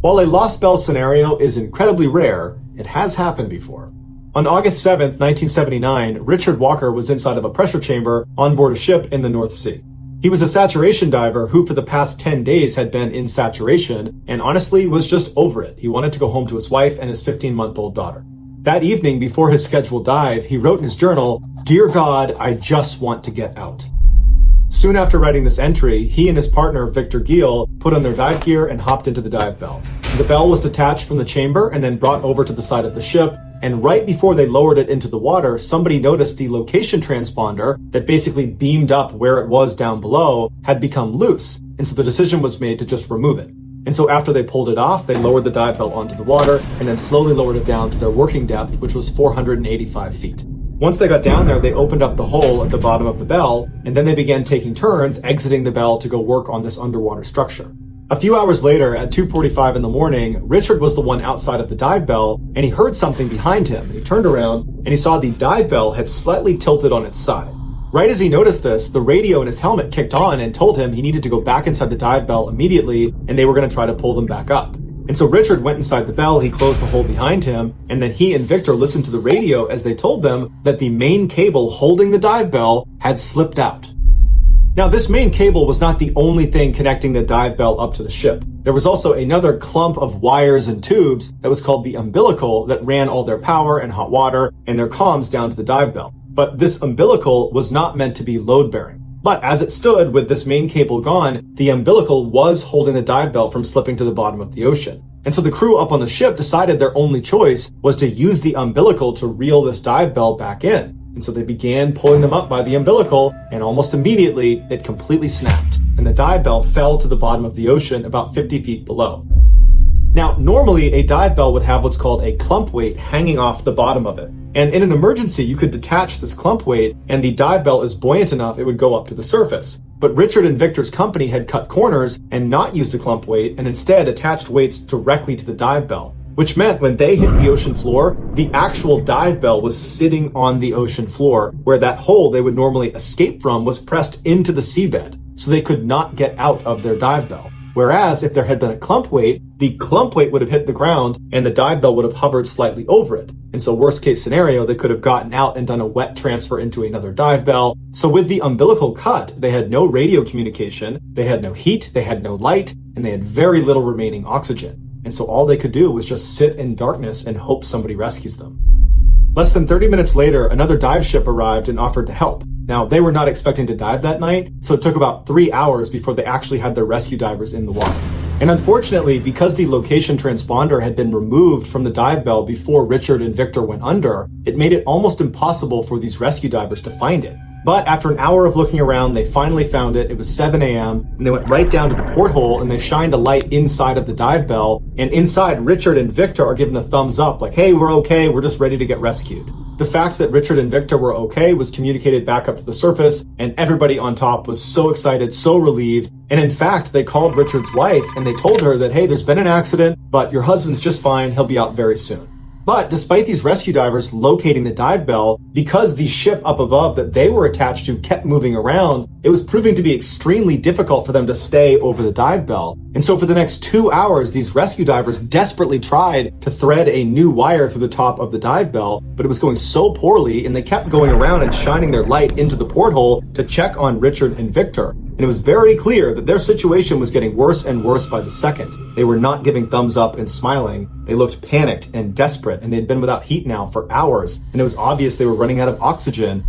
S1: While a lost bell scenario is incredibly rare, it has happened before. On August 7th, 1979, Richard Walker was inside of a pressure chamber on board a ship in the North Sea. He was a saturation diver who for the past 10 days had been in saturation and honestly was just over it. He wanted to go home to his wife and his 15-month-old daughter. That evening, before his scheduled dive, he wrote in his journal, "Dear God, I just want to get out." Soon after writing this entry, he and his partner, Victor Giel, put on their dive gear and hopped into the dive bell. The bell was detached from the chamber and then brought over to the side of the ship, and right before they lowered it into the water, somebody noticed the location transponder that basically beamed up where it was down below had become loose, and so the decision was made to just remove it. And so after they pulled it off, they lowered the dive bell onto the water and then slowly lowered it down to their working depth, which was 485 feet. Once they got down there, they opened up the hole at the bottom of the bell, and then they began taking turns exiting the bell to go work on this underwater structure. A few hours later, at 2:45 in the morning, Richard was the one outside of the dive bell, and he heard something behind him, and he turned around, and he saw the dive bell had slightly tilted on its side. Right as he noticed this, the radio in his helmet kicked on and told him he needed to go back inside the dive bell immediately, and they were going to try to pull them back up. And so Richard went inside the bell, he closed the hole behind him, and then he and Victor listened to the radio as they told them that the main cable holding the dive bell had slipped out. Now, this main cable was not the only thing connecting the dive bell up to the ship. There was also another clump of wires and tubes that was called the umbilical that ran all their power and hot water and their comms down to the dive bell. But this umbilical was not meant to be load-bearing. But as it stood with this main cable gone, the umbilical was holding the dive bell from slipping to the bottom of the ocean. And so the crew up on the ship decided their only choice was to use the umbilical to reel this dive bell back in. And so they began pulling them up by the umbilical, and almost immediately it completely snapped, and the dive bell fell to the bottom of the ocean about 50 feet below. Now, normally a dive bell would have what's called a clump weight hanging off the bottom of it. And in an emergency, you could detach this clump weight, and the dive bell is buoyant enough it would go up to the surface. But Richard and Victor's company had cut corners and not used a clump weight, and instead attached weights directly to the dive bell, which meant when they hit the ocean floor, the actual dive bell was sitting on the ocean floor, where that hole they would normally escape from was pressed into the seabed, so they could not get out of their dive bell. Whereas if there had been a clump weight, the clump weight would have hit the ground and the dive bell would have hovered slightly over it. And so worst case scenario, they could have gotten out and done a wet transfer into another dive bell. So with the umbilical cut, they had no radio communication, they had no heat, they had no light, and they had very little remaining oxygen. And so all they could do was just sit in darkness and hope somebody rescues them. Less than 30 minutes later, another dive ship arrived and offered to help. Now, they were not expecting to dive that night, so it took about 3 hours before they actually had their rescue divers in the water. And unfortunately, because the location transponder had been removed from the dive bell before Richard and Victor went under, it made it almost impossible for these rescue divers to find it. But after an hour of looking around, they finally found it. It was 7 a.m. and they went right down to the porthole and they shined a light inside of the dive bell. And inside, Richard and Victor are given a thumbs up like, hey, we're okay. We're just ready to get rescued. The fact that Richard and Victor were okay was communicated back up to the surface, and everybody on top was so excited, so relieved. And in fact, they called Richard's wife and they told her that, hey, there's been an accident, but your husband's just fine. He'll be out very soon. But despite these rescue divers locating the dive bell, because the ship up above that they were attached to kept moving around, it was proving to be extremely difficult for them to stay over the dive bell. And so for the next 2 hours, these rescue divers desperately tried to thread a new wire through the top of the dive bell, but it was going so poorly, and they kept going around and shining their light into the porthole to check on Richard and Victor. And it was very clear that their situation was getting worse and worse by the second. They were not giving thumbs up and smiling. They looked panicked and desperate, and they'd been without heat now for hours, and it was obvious they were running out of oxygen.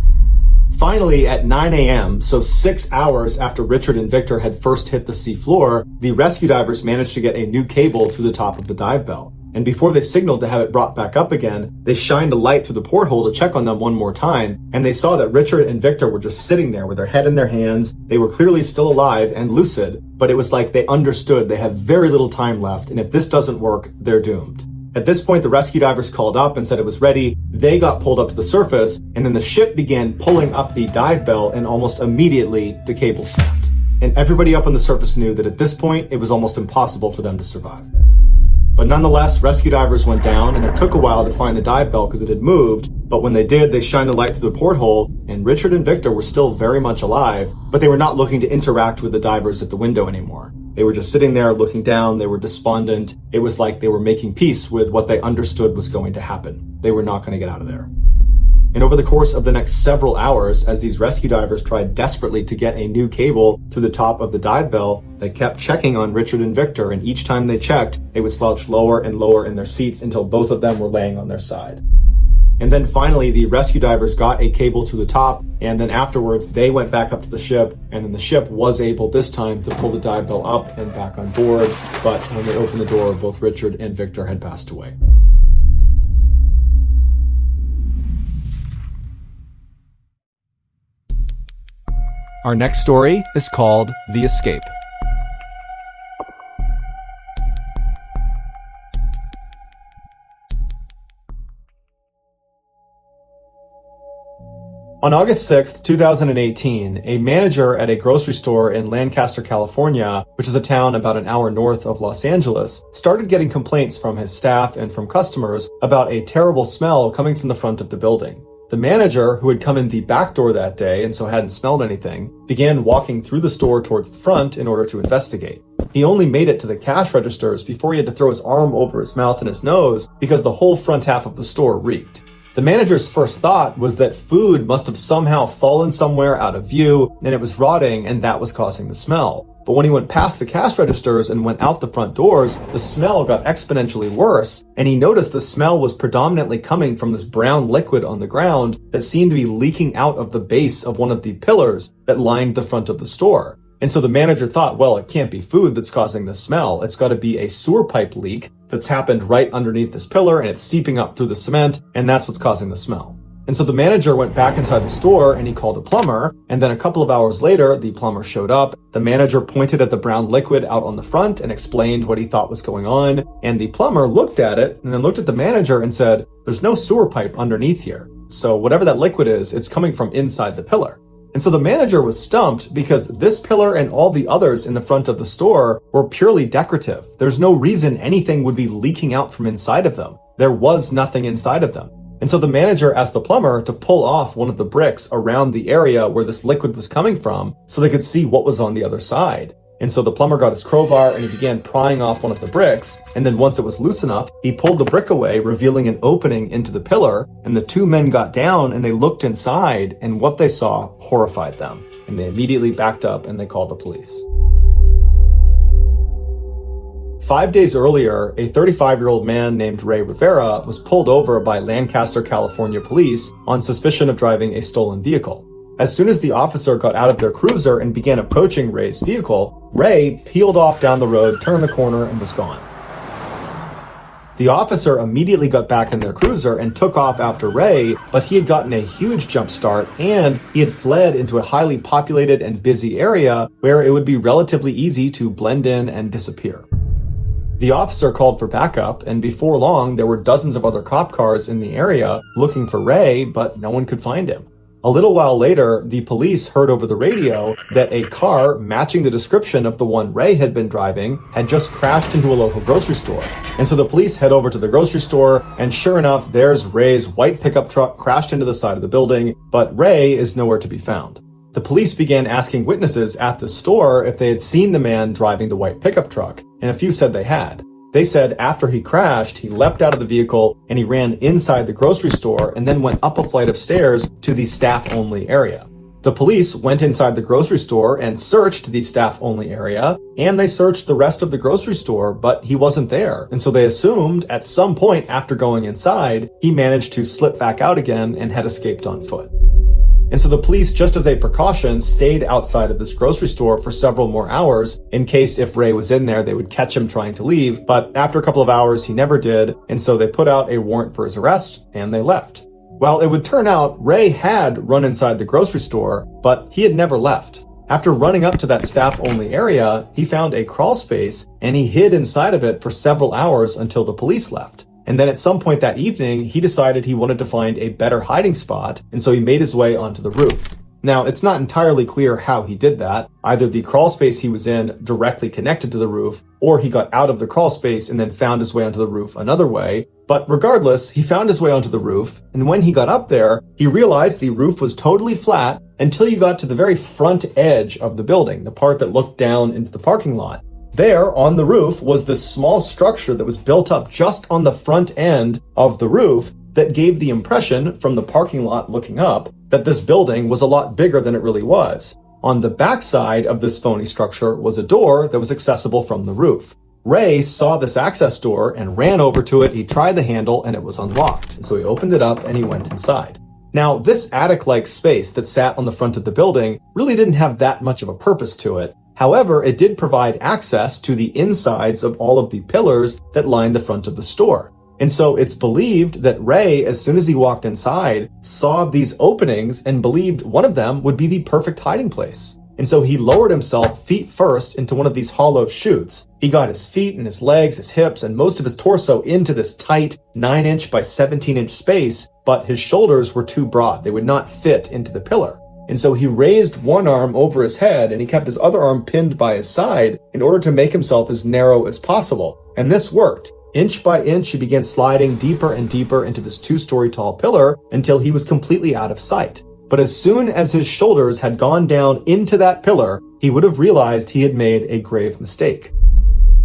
S1: Finally, at 9 a.m., so 6 hours after Richard and Victor had first hit the sea floor, the rescue divers managed to get a new cable through the top of the dive bell. And before they signaled to have it brought back up again, they shined a light through the porthole to check on them one more time, and they saw that Richard and Victor were just sitting there with their head in their hands. They were clearly still alive and lucid, but it was like they understood they have very little time left, and if this doesn't work, they're doomed. At this point, the rescue divers called up and said it was ready. They got pulled up to the surface, and then the ship began pulling up the dive bell, and almost immediately, the cable snapped. And everybody up on the surface knew that at this point, it was almost impossible for them to survive. But nonetheless, rescue divers went down, and it took a while to find the dive bell because it had moved. But when they did, they shined the light through the porthole, and Richard and Victor were still very much alive, but they were not looking to interact with the divers at the window anymore. They were just sitting there looking down. They were despondent. It was like they were making peace with what they understood was going to happen. They were not going to get out of there. And over the course of the next several hours, as these rescue divers tried desperately to get a new cable to the top of the dive bell, they kept checking on Richard and Victor, and each time they checked, they would slouch lower and lower in their seats until both of them were laying on their side. And then finally, the rescue divers got a cable through the top, and then afterwards, they went back up to the ship, and then the ship was able this time to pull the dive bell up and back on board, but when they opened the door, both Richard and Victor had passed away. Our next story is called The Escape. On August 6th, 2018, a manager at a grocery store in Lancaster, California, which is a town about an hour north of Los Angeles, started getting complaints from his staff and from customers about a terrible smell coming from the front of the building. The manager, who had come in the back door that day and so hadn't smelled anything, began walking through the store towards the front in order to investigate. He only made it to the cash registers before he had to throw his arm over his mouth and his nose because the whole front half of the store reeked. The manager's first thought was that food must have somehow fallen somewhere out of view and it was rotting and that was causing the smell. But when he went past the cash registers and went out the front doors, the smell got exponentially worse, and he noticed the smell was predominantly coming from this brown liquid on the ground that seemed to be leaking out of the base of one of the pillars that lined the front of the store. And so the manager thought, well, it can't be food that's causing the smell. It's got to be a sewer pipe leak that's happened right underneath this pillar and it's seeping up through the cement, and that's what's causing the smell. And so the manager went back inside the store and he called a plumber, and then a couple of hours later, the plumber showed up. The manager pointed at the brown liquid out on the front and explained what he thought was going on, and the plumber looked at it and then looked at the manager and said, there's no sewer pipe underneath here. So whatever that liquid is, it's coming from inside the pillar. And so the manager was stumped because this pillar and all the others in the front of the store were purely decorative. There's no reason anything would be leaking out from inside of them. There was nothing inside of them. And so the manager asked the plumber to pull off one of the bricks around the area where this liquid was coming from so they could see what was on the other side. And so the plumber got his crowbar and he began prying off one of the bricks. And then once it was loose enough, he pulled the brick away, revealing an opening into the pillar. And the two men got down and they looked inside, and what they saw horrified them. And they immediately backed up and they called the police. 5 days earlier, a 35-year-old man named Ray Rivera was pulled over by Lancaster, California police on suspicion of driving a stolen vehicle. As soon as the officer got out of their cruiser and began approaching Ray's vehicle, Ray peeled off down the road, turned the corner, and was gone. The officer immediately got back in their cruiser and took off after Ray, but he had gotten a huge jump start and he had fled into a highly populated and busy area where it would be relatively easy to blend in and disappear. The officer called for backup, and before long, there were dozens of other cop cars in the area looking for Ray, but no one could find him. A little while later, the police heard over the radio that a car matching the description of the one Ray had been driving had just crashed into a local grocery store. And so the police head over to the grocery store, and sure enough, there's Ray's white pickup truck crashed into the side of the building, but Ray is nowhere to be found. The police began asking witnesses at the store if they had seen the man driving the white pickup truck, and a few said they had. They said after he crashed, he leapt out of the vehicle and he ran inside the grocery store and then went up a flight of stairs to the staff-only area. The police went inside the grocery store and searched the staff-only area, and they searched the rest of the grocery store, but he wasn't there. And so they assumed at some point after going inside, he managed to slip back out again and had escaped on foot. And so the police, just as a precaution, stayed outside of this grocery store for several more hours in case if Ray was in there, they would catch him trying to leave. But after a couple of hours, he never did. And so they put out a warrant for his arrest and they left. Well, it would turn out Ray had run inside the grocery store, but he had never left. After running up to that staff-only area, he found a crawl space and he hid inside of it for several hours until the police left. And then at some point that evening, he decided he wanted to find a better hiding spot, and so he made his way onto the roof. Now, it's not entirely clear how he did that. Either the crawl space he was in directly connected to the roof, or he got out of the crawl space and then found his way onto the roof another way. But regardless, he found his way onto the roof, and when he got up there, he realized the roof was totally flat until you got to the very front edge of the building, the part that looked down into the parking lot. There, on the roof, was this small structure that was built up just on the front end of the roof that gave the impression, from the parking lot looking up, that this building was a lot bigger than it really was. On the backside of this phony structure was a door that was accessible from the roof. Ray saw this access door and ran over to it. He tried the handle and it was unlocked. And so he opened it up and he went inside. Now, this attic-like space that sat on the front of the building really didn't have that much of a purpose to it. However, it did provide access to the insides of all of the pillars that lined the front of the store. And so it's believed that Ray, as soon as he walked inside, saw these openings and believed one of them would be the perfect hiding place. And so he lowered himself feet first into one of these hollow chutes. He got his feet and his legs, his hips, and most of his torso into this tight 9-inch by 17-inch space, but his shoulders were too broad. They would not fit into the pillar. And so he raised one arm over his head and he kept his other arm pinned by his side in order to make himself as narrow as possible. And this worked. Inch by inch, he began sliding deeper and deeper into this 2-story tall pillar until he was completely out of sight. But as soon as his shoulders had gone down into that pillar, he would have realized he had made a grave mistake.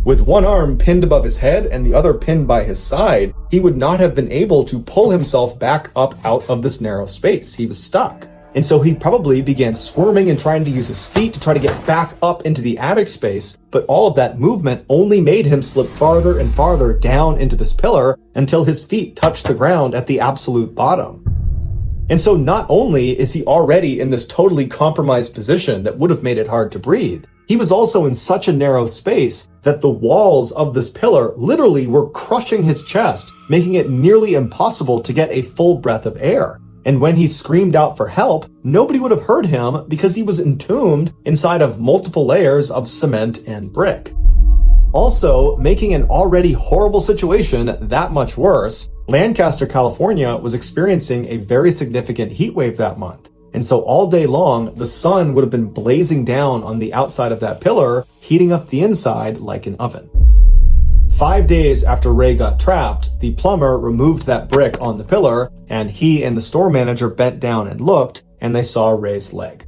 S1: With one arm pinned above his head and the other pinned by his side, he would not have been able to pull himself back up out of this narrow space. He was stuck. And so he probably began squirming and trying to use his feet to try to get back up into the attic space, but all of that movement only made him slip farther and farther down into this pillar until his feet touched the ground at the absolute bottom. And so not only is he already in this totally compromised position that would have made it hard to breathe, he was also in such a narrow space that the walls of this pillar literally were crushing his chest, making it nearly impossible to get a full breath of air. And when he screamed out for help, nobody would have heard him because he was entombed inside of multiple layers of cement and brick. Also, making an already horrible situation that much worse, Lancaster, California was experiencing a very significant heat wave that month. And so all day long, the sun would have been blazing down on the outside of that pillar, heating up the inside like an oven. 5 days after Ray got trapped, the plumber removed that brick on the pillar, and he and the store manager bent down and looked, and they saw Ray's leg.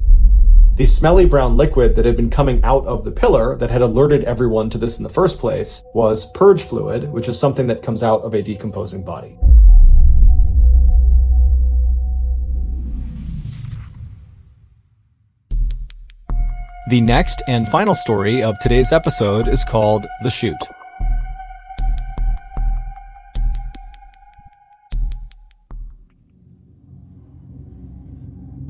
S1: The smelly brown liquid that had been coming out of the pillar that had alerted everyone to this in the first place was purge fluid, which is something that comes out of a decomposing body. The next and final story of today's episode is called The Chute.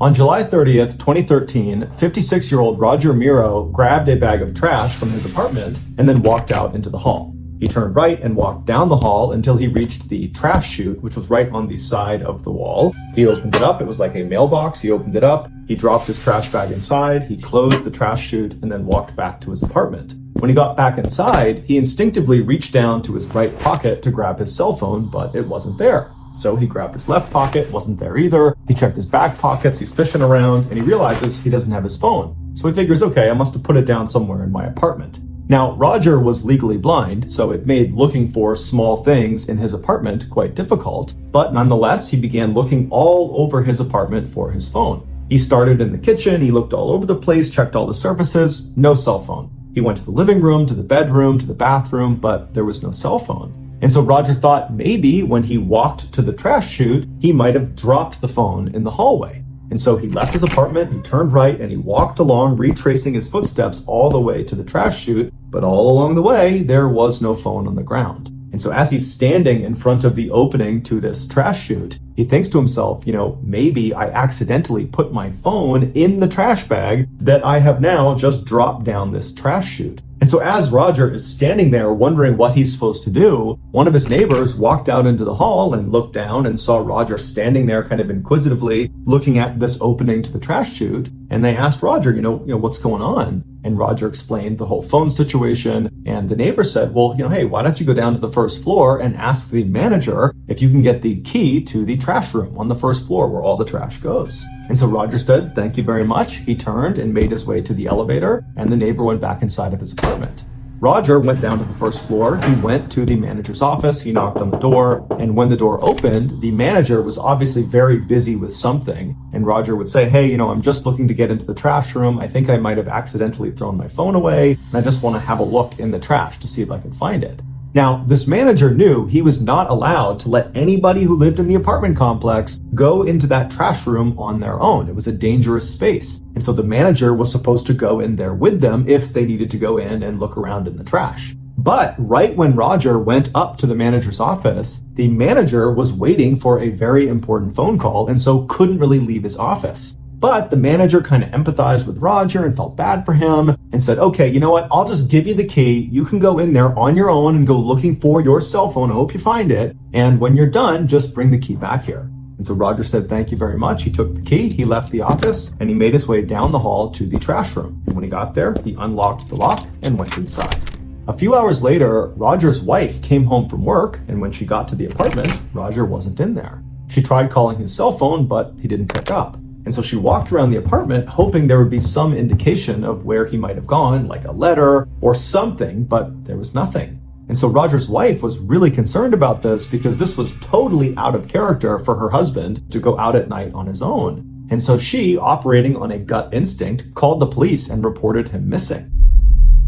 S1: On July 30th, 2013, 56-year-old Roger Miro grabbed a bag of trash from his apartment and then walked out into the hall. He turned right and walked down the hall until he reached the trash chute, which was right on the side of the wall. He opened it up. It was like a mailbox. He opened it up. He dropped his trash bag inside. He closed the trash chute and then walked back to his apartment. When he got back inside, he instinctively reached down to his right pocket to grab his cell phone, but it wasn't there. So he grabbed his left pocket, wasn't there either. He checked his back pockets, he's fishing around, and he realizes he doesn't have his phone. So he figures, okay, I must have put it down somewhere in my apartment. Now, Roger was legally blind, so it made looking for small things in his apartment quite difficult. But nonetheless, he began looking all over his apartment for his phone. He started in the kitchen, he looked all over the place, checked all the surfaces, no cell phone. He went to the living room, to the bedroom, to the bathroom, but there was no cell phone. And so Roger thought maybe when he walked to the trash chute, he might have dropped the phone in the hallway. And so he left his apartment, he turned right, and he walked along, retracing his footsteps all the way to the trash chute. But all along the way, there was no phone on the ground. And so as he's standing in front of the opening to this trash chute, he thinks to himself, maybe I accidentally put my phone in the trash bag that I have now just dropped down this trash chute. And so as Roger is standing there wondering what he's supposed to do, one of his neighbors walked out into the hall and looked down and saw Roger standing there kind of inquisitively looking at this opening to the trash chute. And they asked Roger, what's going on? And Roger explained the whole phone situation. And the neighbor said, well, hey, why don't you go down to the first floor and ask the manager if you can get the key to the trash room on the first floor where all the trash goes. And so Roger said, thank you very much. He turned and made his way to the elevator, and the neighbor went back inside of his apartment. Roger went down to the first floor. He went to the manager's office. He knocked on the door. And when the door opened, the manager was obviously very busy with something. And Roger would say, hey, I'm just looking to get into the trash room. I think I might have accidentally thrown my phone away. And I just want to have a look in the trash to see if I can find it. Now, this manager knew he was not allowed to let anybody who lived in the apartment complex go into that trash room on their own. It was a dangerous space. And so the manager was supposed to go in there with them if they needed to go in and look around in the trash. But right when Roger went up to the manager's office, the manager was waiting for a very important phone call and so couldn't really leave his office. But the manager kind of empathized with Roger and felt bad for him and said, okay, you know what? I'll just give you the key. You can go in there on your own and go looking for your cell phone. I hope you find it. And when you're done, just bring the key back here. And so Roger said, thank you very much. He took the key, he left the office, and he made his way down the hall to the trash room. And when he got there, he unlocked the lock and went inside. A few hours later, Roger's wife came home from work, and when she got to the apartment, Roger wasn't in there. She tried calling his cell phone, but he didn't pick up. And so she walked around the apartment hoping there would be some indication of where he might have gone, like a letter or something, but there was nothing. And so Roger's wife was really concerned about this because this was totally out of character for her husband to go out at night on his own. And so she, operating on a gut instinct, called the police and reported him missing.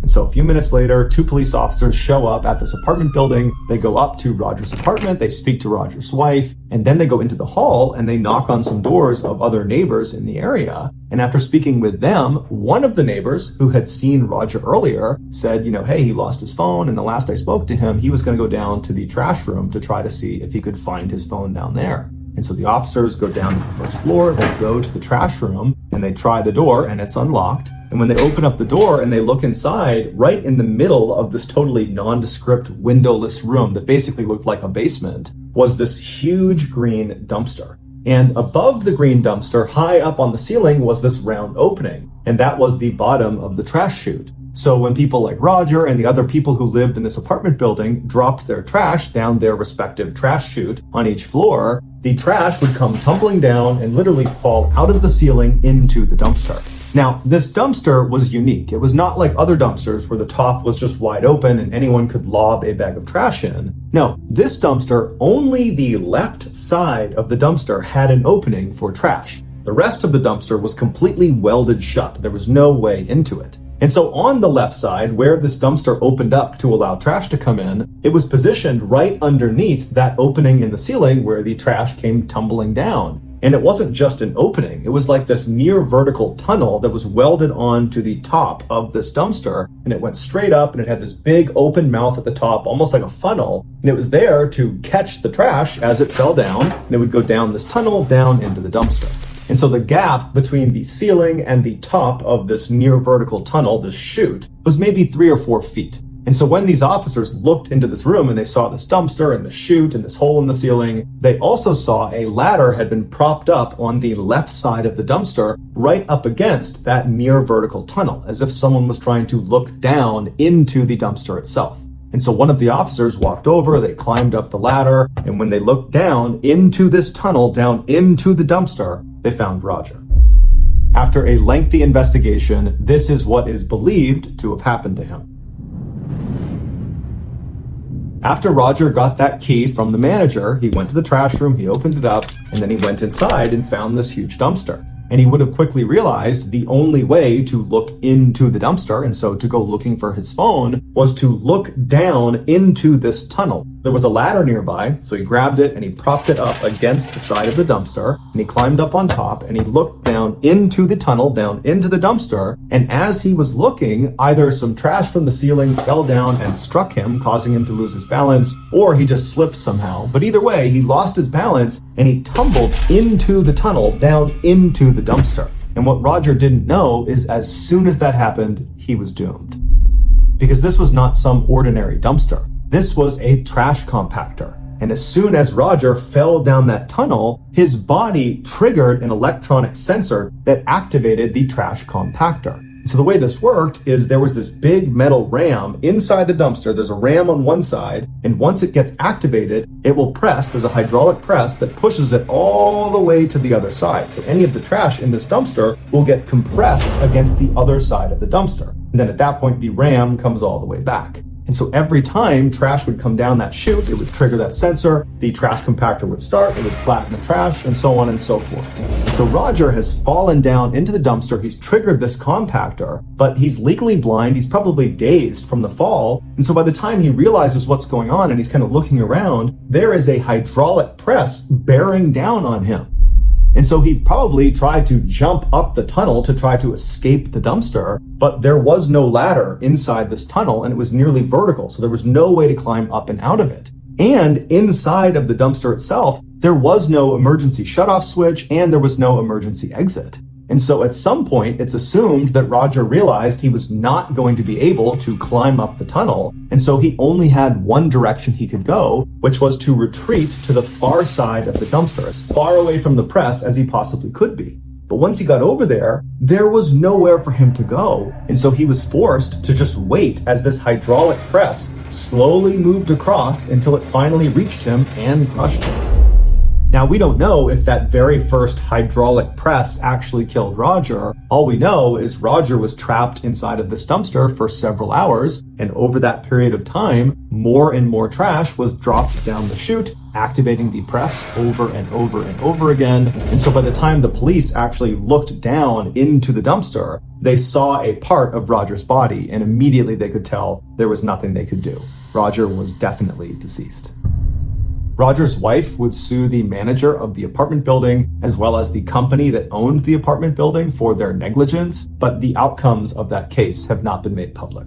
S1: And so a few minutes later, 2 police officers show up at this apartment building. They go up to Roger's apartment, they speak to Roger's wife, and then they go into the hall and they knock on some doors of other neighbors in the area. And after speaking with them, one of the neighbors who had seen Roger earlier said, hey, he lost his phone, and the last I spoke to him, he was going to go down to the trash room to try to see if he could find his phone down there. And so the officers go down to the first floor, they go to the trash room, and they try the door, and it's unlocked. And when they open up the door and they look inside, right in the middle of this totally nondescript windowless room that basically looked like a basement, was this huge green dumpster. And above the green dumpster, high up on the ceiling, was this round opening. And that was the bottom of the trash chute. So when people like Roger and the other people who lived in this apartment building dropped their trash down their respective trash chute on each floor, the trash would come tumbling down and literally fall out of the ceiling into the dumpster. Now, this dumpster was unique. It was not like other dumpsters where the top was just wide open and anyone could lob a bag of trash in. No, this dumpster, only the left side of the dumpster had an opening for trash. The rest of the dumpster was completely welded shut. There was no way into it. And so on the left side, where this dumpster opened up to allow trash to come in, it was positioned right underneath that opening in the ceiling where the trash came tumbling down. And it wasn't just an opening. It was like this near vertical tunnel that was welded onto the top of this dumpster. And it went straight up and it had this big open mouth at the top, almost like a funnel. And it was there to catch the trash as it fell down. And it would go down this tunnel down into the dumpster. And so the gap between the ceiling and the top of this near vertical tunnel, this chute, was maybe 3 or 4 feet. And so when these officers looked into this room and they saw this dumpster and the chute and this hole in the ceiling, they also saw a ladder had been propped up on the left side of the dumpster right up against that near vertical tunnel, as if someone was trying to look down into the dumpster itself. And so one of the officers walked over, they climbed up the ladder, and when they looked down into this tunnel, down into the dumpster, they found Roger. After a lengthy investigation, this is what is believed to have happened to him. After Roger got that key from the manager, he went to the trash room, he opened it up, and then he went inside and found this huge dumpster. And he would have quickly realized the only way to look into the dumpster, and so to go looking for his phone, was to look down into this tunnel. There was a ladder nearby, so he grabbed it and he propped it up against the side of the dumpster, and he climbed up on top and he looked down into the tunnel, down into the dumpster, and as he was looking, either some trash from the ceiling fell down and struck him, causing him to lose his balance, or he just slipped somehow. But either way, he lost his balance and he tumbled into the tunnel, down into the dumpster. And what Roger didn't know is as soon as that happened, he was doomed. Because this was not some ordinary dumpster. This was a trash compactor. And as soon as Roger fell down that tunnel, his body triggered an electronic sensor that activated the trash compactor. So the way this worked is there was this big metal ram inside the dumpster. There's a ram on one side, and once it gets activated, it will press. There's a hydraulic press that pushes it all the way to the other side. So any of the trash in this dumpster will get compressed against the other side of the dumpster. And then at that point, the ram comes all the way back. And so every time trash would come down that chute, it would trigger that sensor, the trash compactor would start, it would flatten the trash, and so on and so forth. And so Roger has fallen down into the dumpster, he's triggered this compactor, but he's legally blind, he's probably dazed from the fall, and so by the time he realizes what's going on and he's kind of looking around, there is a hydraulic press bearing down on him. And so he probably tried to jump up the tunnel to try to escape the dumpster, but there was no ladder inside this tunnel and it was nearly vertical, so there was no way to climb up and out of it. And inside of the dumpster itself, there was no emergency shutoff switch and there was no emergency exit. And so at some point, it's assumed that Roger realized he was not going to be able to climb up the tunnel. And so he only had one direction he could go, which was to retreat to the far side of the dumpster, as far away from the press as he possibly could be. But once he got over there, there was nowhere for him to go. And so he was forced to just wait as this hydraulic press slowly moved across until it finally reached him and crushed him. Now, we don't know if that very first hydraulic press actually killed Roger. All we know is Roger was trapped inside of this dumpster for several hours, and over that period of time, more and more trash was dropped down the chute, activating the press over and over and over again. And so by the time the police actually looked down into the dumpster, they saw a part of Roger's body, and immediately they could tell there was nothing they could do. Roger was definitely deceased. Roger's wife would sue the manager of the apartment building, as well as the company that owned the apartment building, for their negligence, but the outcomes of that case have not been made public.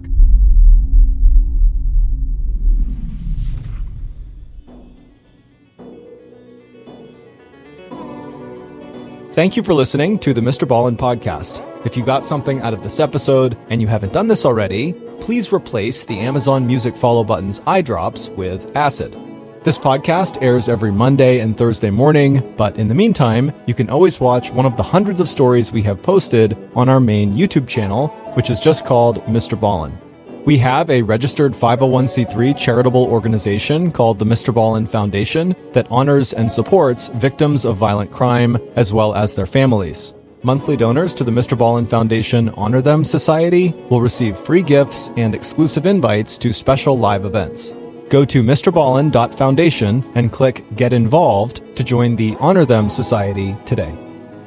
S1: Thank you for listening to the Mr. Ballen podcast. If you got something out of this episode and you haven't done this already, please replace the Amazon Music follow button's eye drops with acid. This podcast airs every Monday and Thursday morning, but in the meantime, you can always watch one of the hundreds of stories we have posted on our main YouTube channel, which is just called Mr. Ballen. We have a registered 501c3 charitable organization called the Mr. Ballen Foundation that honors and supports victims of violent crime as well as their families. Monthly donors to the Mr. Ballen Foundation Honor Them Society will receive free gifts and exclusive invites to special live events. Go to mrballen.foundation and click Get Involved to join the Honor Them Society today.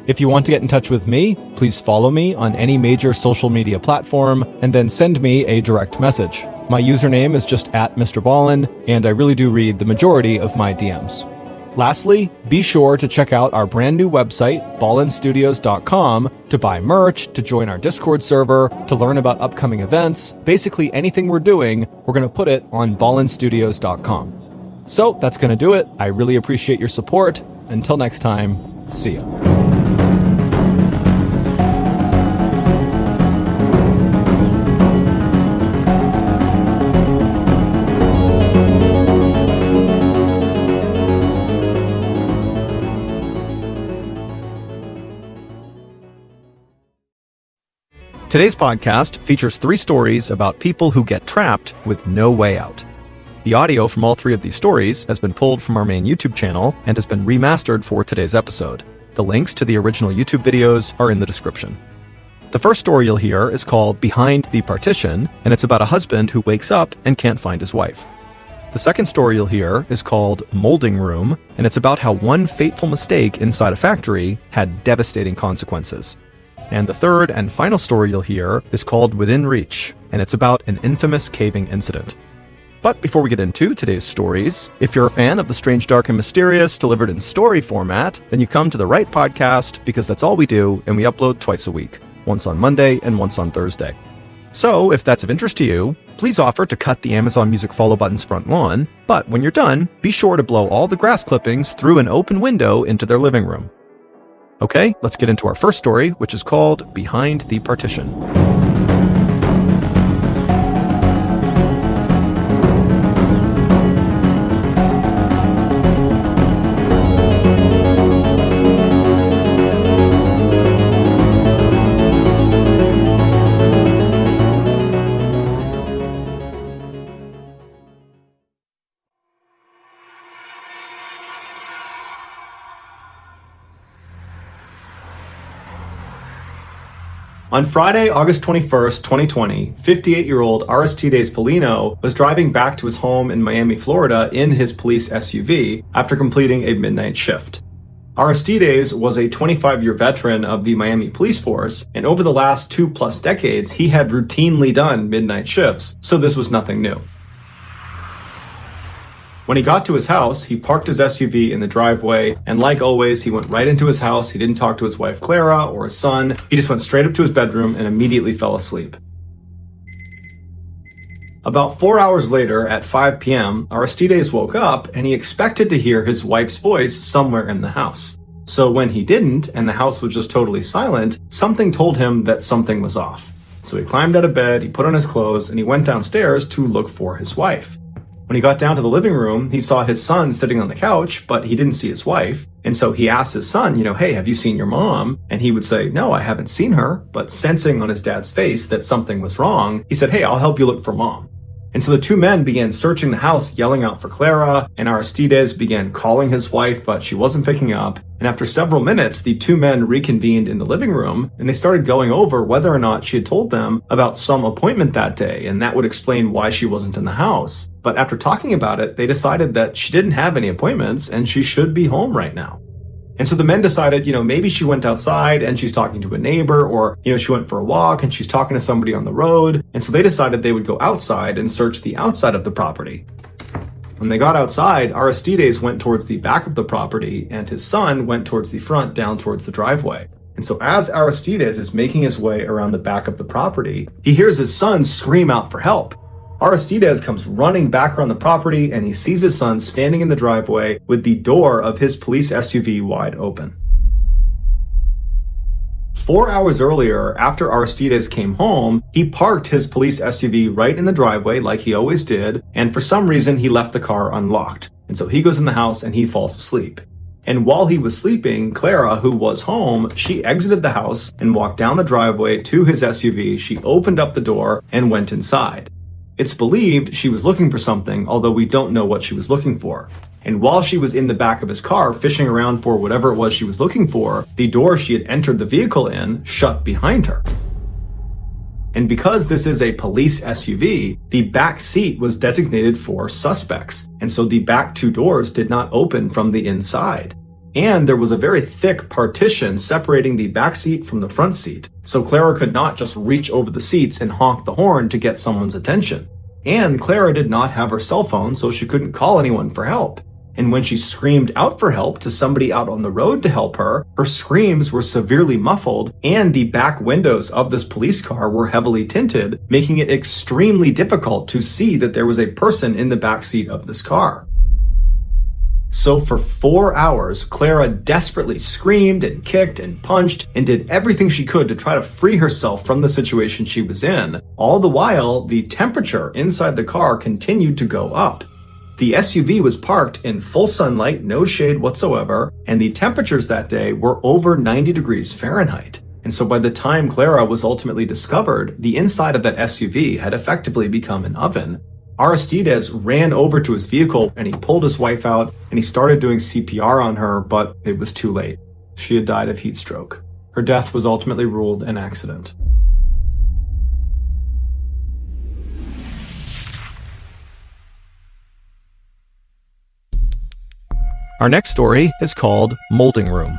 S1: If you want to get in touch with me, please follow me on any major social media platform and then send me a direct message. My username is just @MrBallen, and I really do read the majority of my DMs. Lastly, be sure to check out our brand new website, ballenstudios.com, to buy merch, to join our Discord server, to learn about upcoming events. Basically anything we're doing, we're going to put it on ballenstudios.com. So that's going to do it. I really appreciate your support. Until next time, see ya. Today's podcast features 3 stories about people who get trapped with no way out. The audio from all 3 of these stories has been pulled from our main YouTube channel and has been remastered for today's episode. The links to the original YouTube videos are in the description. The first story you'll hear is called Behind the Partition, and it's about a husband who wakes up and can't find his wife. The second story you'll hear is called Molding Room, and it's about how one fateful mistake inside a factory had devastating consequences. And the third and final story you'll hear is called Within Reach, and it's about an infamous caving incident. But before we get into today's stories, if you're a fan of the strange, dark, and mysterious delivered in story format, then you come to the right podcast, because that's all we do, and we upload twice a week, once on Monday and once on Thursday. So if that's of interest to you, please offer to cut the Amazon Music follow button's front lawn, but when you're done, be sure to blow all the grass clippings through an open window into their living room. Okay, let's get into our first story, which is called Behind the Partition. On Friday, August 21st, 2020, 58-year-old Aristides Polino was driving back to his home in Miami, Florida in his police SUV after completing a midnight shift. Aristides was a 25-year veteran of the Miami police force, and over the last 2+ decades, he had routinely done midnight shifts, so this was nothing new. When he got to his house, he parked his SUV in the driveway, and like always, he went right into his house. He didn't talk to his wife Clara or his son. He just went straight up to his bedroom and immediately fell asleep. About 4 hours later, at 5 p.m., Aristides woke up and he expected to hear his wife's voice somewhere in the house. So when he didn't, and the house was just totally silent, something told him that something was off. So he climbed out of bed, he put on his clothes, and he went downstairs to look for his wife. When he got down to the living room, he saw his son sitting on the couch, but he didn't see his wife. And so he asked his son, hey, have you seen your mom? And he would say, no, I haven't seen her. But sensing on his dad's face that something was wrong, he said, hey, I'll help you look for mom. And so the two men began searching the house, yelling out for Clara, and Aristides began calling his wife, but she wasn't picking up. And after several minutes, the two men reconvened in the living room, and they started going over whether or not she had told them about some appointment that day, and that would explain why she wasn't in the house. But after talking about it, they decided that she didn't have any appointments, and she should be home right now. And so the men decided, maybe she went outside and she's talking to a neighbor, or, she went for a walk and she's talking to somebody on the road. And so they decided they would go outside and search the outside of the property. When they got outside, Aristides went towards the back of the property and his son went towards the front, down towards the driveway. And so as Aristides is making his way around the back of the property, he hears his son scream out for help. Aristides comes running back around the property and he sees his son standing in the driveway with the door of his police SUV wide open. 4 hours earlier, after Aristides came home, he parked his police SUV right in the driveway like he always did, and for some reason he left the car unlocked. And so he goes in the house and he falls asleep. And while he was sleeping, Clara, who was home, she exited the house and walked down the driveway to his SUV. She opened up the door and went inside. It's believed she was looking for something, although we don't know what she was looking for. And while she was in the back of his car fishing around for whatever it was she was looking for, the door she had entered the vehicle in shut behind her. And because this is a police SUV, the back seat was designated for suspects, and so the back two doors did not open from the inside. And there was a very thick partition separating the back seat from the front seat, so Clara could not just reach over the seats and honk the horn to get someone's attention. And Clara did not have her cell phone, so she couldn't call anyone for help. And when she screamed out for help to somebody out on the road to help her, her screams were severely muffled, and the back windows of this police car were heavily tinted, making it extremely difficult to see that there was a person in the back seat of this car. So for 4 hours, Clara desperately screamed and kicked and punched and did everything she could to try to free herself from the situation she was in. All the while, the temperature inside the car continued to go up. The SUV was parked in full sunlight, no shade whatsoever, and the temperatures that day were over 90 degrees Fahrenheit. And so by the time Clara was ultimately discovered, the inside of that SUV had effectively become an oven. Aristides ran over to his vehicle and he pulled his wife out and he started doing CPR on her, but it was too late. She had died of heat stroke. Her death was ultimately ruled an accident. Our next story is called Molding Room.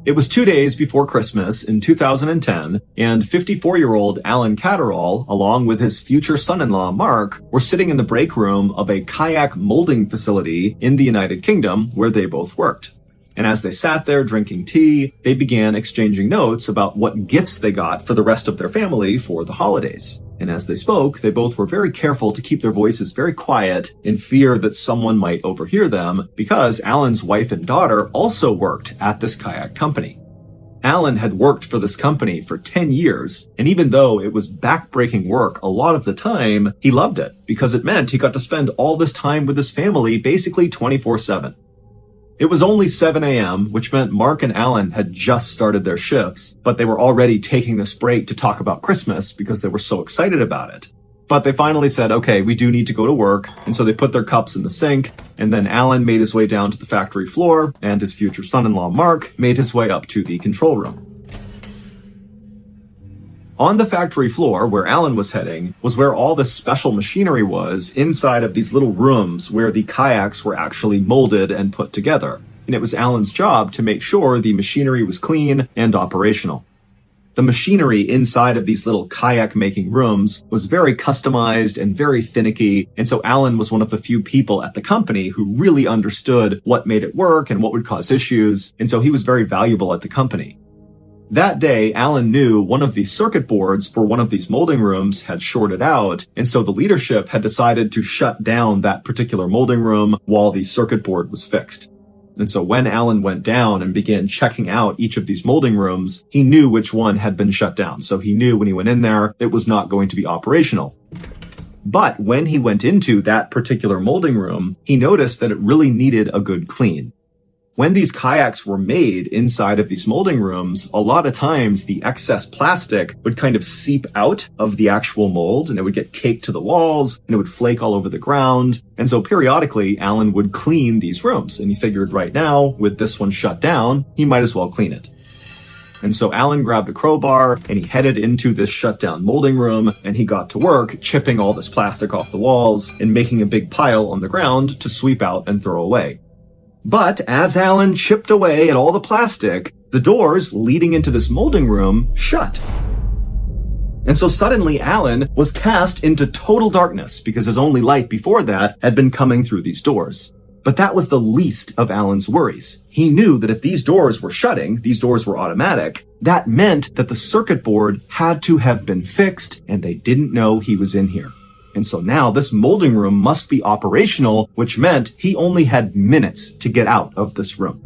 S1: It was 2 days before Christmas in 2010, and 54-year-old Alan Catterall, along with his future son-in-law Mark, were sitting in the break room of a kayak molding facility in the United Kingdom where they both worked. And as they sat there drinking tea, they began exchanging notes about what gifts they got for the rest of their family for the holidays. And as they spoke, they both were very careful to keep their voices very quiet in fear that someone might overhear them, because Alan's wife and daughter also worked at this kayak company. Alan had worked for this company for 10 years, and even though it was backbreaking work a lot of the time, he loved it because it meant he got to spend all this time with his family basically 24/7. It was only 7 a.m., which meant Mark and Alan had just started their shifts, but they were already taking this break to talk about Christmas because they were so excited about it. But they finally said, okay, we do need to go to work, and so they put their cups in the sink, and then Alan made his way down to the factory floor, and his future son-in-law Mark made his way up to the control room. On the factory floor, where Alan was heading, was where all this special machinery was inside of these little rooms where the kayaks were actually molded and put together. And it was Alan's job to make sure the machinery was clean and operational. The machinery inside of these little kayak-making rooms was very customized and very finicky, and so Alan was one of the few people at the company who really understood what made it work and what would cause issues, and so he was very valuable at the company. That day, Alan knew one of the circuit boards for one of these molding rooms had shorted out, and so the leadership had decided to shut down that particular molding room while the circuit board was fixed. And so when Alan went down and began checking out each of these molding rooms, he knew which one had been shut down. So he knew when he went in there, it was not going to be operational. But when he went into that particular molding room, he noticed that it really needed a good clean. When these kayaks were made inside of these molding rooms, a lot of times the excess plastic would kind of seep out of the actual mold, and it would get caked to the walls, and it would flake all over the ground. And so periodically, Alan would clean these rooms, and he figured right now, with this one shut down, he might as well clean it. And so Alan grabbed a crowbar, and he headed into this shut-down molding room, and he got to work chipping all this plastic off the walls and making a big pile on the ground to sweep out and throw away. But as Alan chipped away at all the plastic, the doors leading into this molding room shut. And so suddenly Alan was cast into total darkness because his only light before that had been coming through these doors. But that was the least of Alan's worries. He knew that if these doors were shutting, these doors were automatic, that meant that the circuit board had to have been fixed, and they didn't know he was in here. And so now this molding room must be operational, which meant he only had minutes to get out of this room.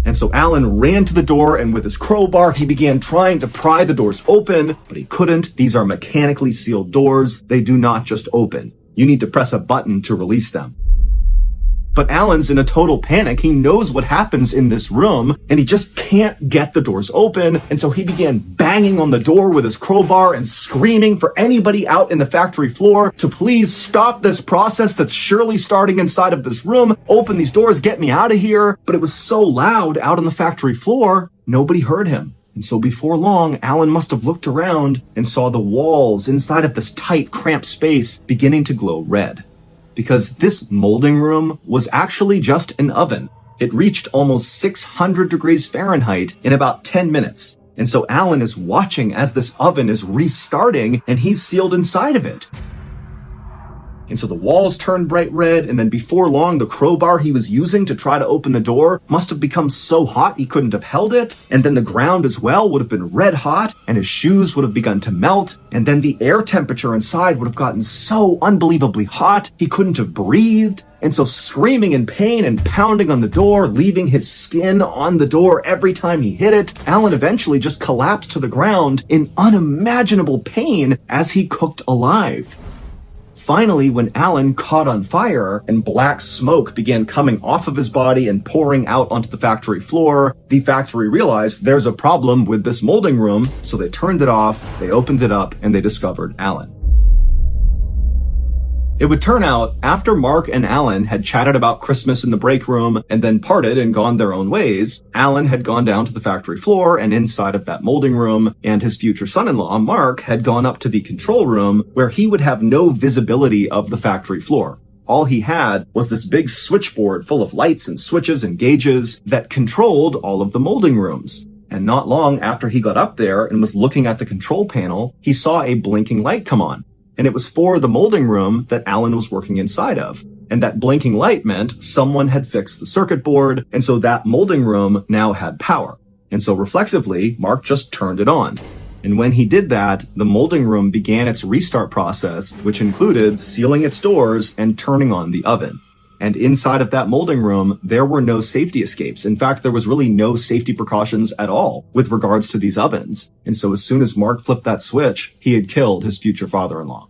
S1: And so Alan ran to the door, and with his crowbar, he began trying to pry the doors open, but he couldn't. These are mechanically sealed doors. They do not just open. You need to press a button to release them. But Alan's in a total panic. He knows what happens in this room, and he just can't get the doors open. And so he began banging on the door with his crowbar and screaming for anybody out in the factory floor to please stop this process that's surely starting inside of this room. Open these doors, get me out of here. But it was so loud out on the factory floor, nobody heard him. And so before long, Alan must have looked around and saw the walls inside of this tight, cramped space beginning to glow red. Because this molding room was actually just an oven. It reached almost 600 degrees Fahrenheit in about 10 minutes. And so Alan is watching as this oven is restarting, and he's sealed inside of it. And so the walls turned bright red, and then before long, the crowbar he was using to try to open the door must have become so hot he couldn't have held it, and then the ground as well would have been red hot, and his shoes would have begun to melt, and then the air temperature inside would have gotten so unbelievably hot he couldn't have breathed. And so screaming in pain and pounding on the door, leaving his skin on the door every time he hit it, Alan eventually just collapsed to the ground in unimaginable pain as he cooked alive. Finally, when Alan caught on fire and black smoke began coming off of his body and pouring out onto the factory floor, the factory realized there's a problem with this molding room, so they turned it off, they opened it up, and they discovered Alan. It would turn out, after Mark and Alan had chatted about Christmas in the break room and then parted and gone their own ways, Alan had gone down to the factory floor and inside of that molding room, and his future son-in-law, Mark, had gone up to the control room where he would have no visibility of the factory floor. All he had was this big switchboard full of lights and switches and gauges that controlled all of the molding rooms. And not long after he got up there and was looking at the control panel, he saw a blinking light come on. And it was for the molding room that Alan was working inside of. And that blinking light meant someone had fixed the circuit board, and so that molding room now had power. And so reflexively, Mark just turned it on. And when he did that, the molding room began its restart process, which included sealing its doors and turning on the oven. And inside of that molding room, there were no safety escapes. In fact, there was really no safety precautions at all with regards to these ovens. And so as soon as Mark flipped that switch, he had killed his future father-in-law.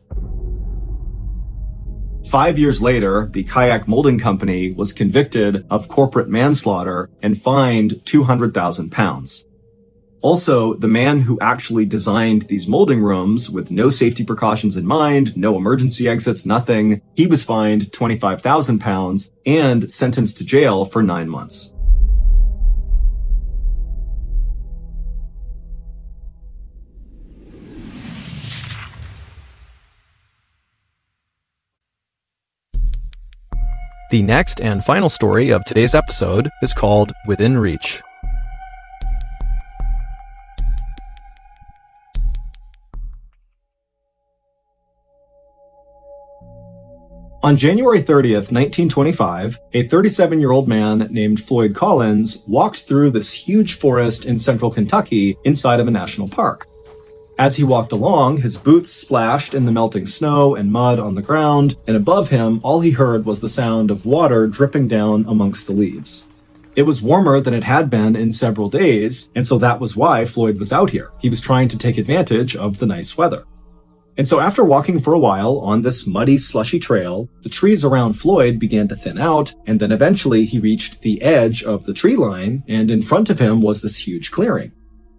S1: 5 years later, the kayak molding company was convicted of corporate manslaughter and fined 200,000 pounds. Also, the man who actually designed these molding rooms with no safety precautions in mind, no emergency exits, nothing, he was fined 25,000 pounds and sentenced to jail for 9 months.
S2: The next and final story of today's episode is called Within Reach.
S1: On January 30th, 1925, a 37-year-old man named Floyd Collins walked through this huge forest in central Kentucky inside of a national park. As he walked along, his boots splashed in the melting snow and mud on the ground, and above him, all he heard was the sound of water dripping down amongst the leaves. It was warmer than it had been in several days, and so that was why Floyd was out here. He was trying to take advantage of the nice weather. And so after walking for a while on this muddy, slushy trail, the trees around Floyd began to thin out, and then eventually he reached the edge of the tree line, and in front of him was this huge clearing.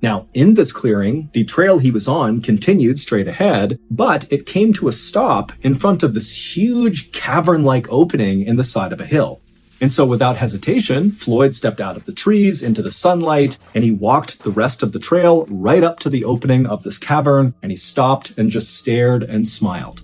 S1: Now, in this clearing, the trail he was on continued straight ahead, but it came to a stop in front of this huge cavern-like opening in the side of a hill. And so without hesitation, Floyd stepped out of the trees into the sunlight, and he walked the rest of the trail right up to the opening of this cavern, and he stopped and just stared and smiled.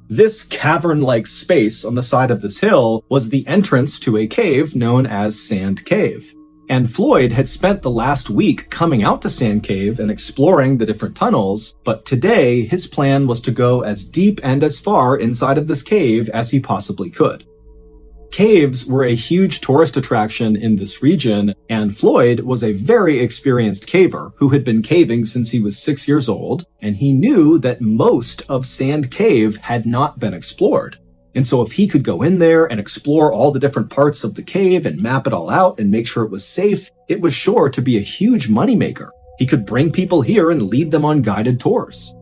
S1: This cavern-like space on the side of this hill was the entrance to a cave known as Sand Cave. And Floyd had spent the last week coming out to Sand Cave and exploring the different tunnels, but today his plan was to go as deep and as far inside of this cave as he possibly could. Caves were a huge tourist attraction in this region, and Floyd was a very experienced caver who had been caving since he was 6 years old, and he knew that most of Sand Cave had not been explored. And so if he could go in there and explore all the different parts of the cave and map it all out and make sure it was safe, it was sure to be a huge moneymaker. He could bring people here and lead them on guided tours.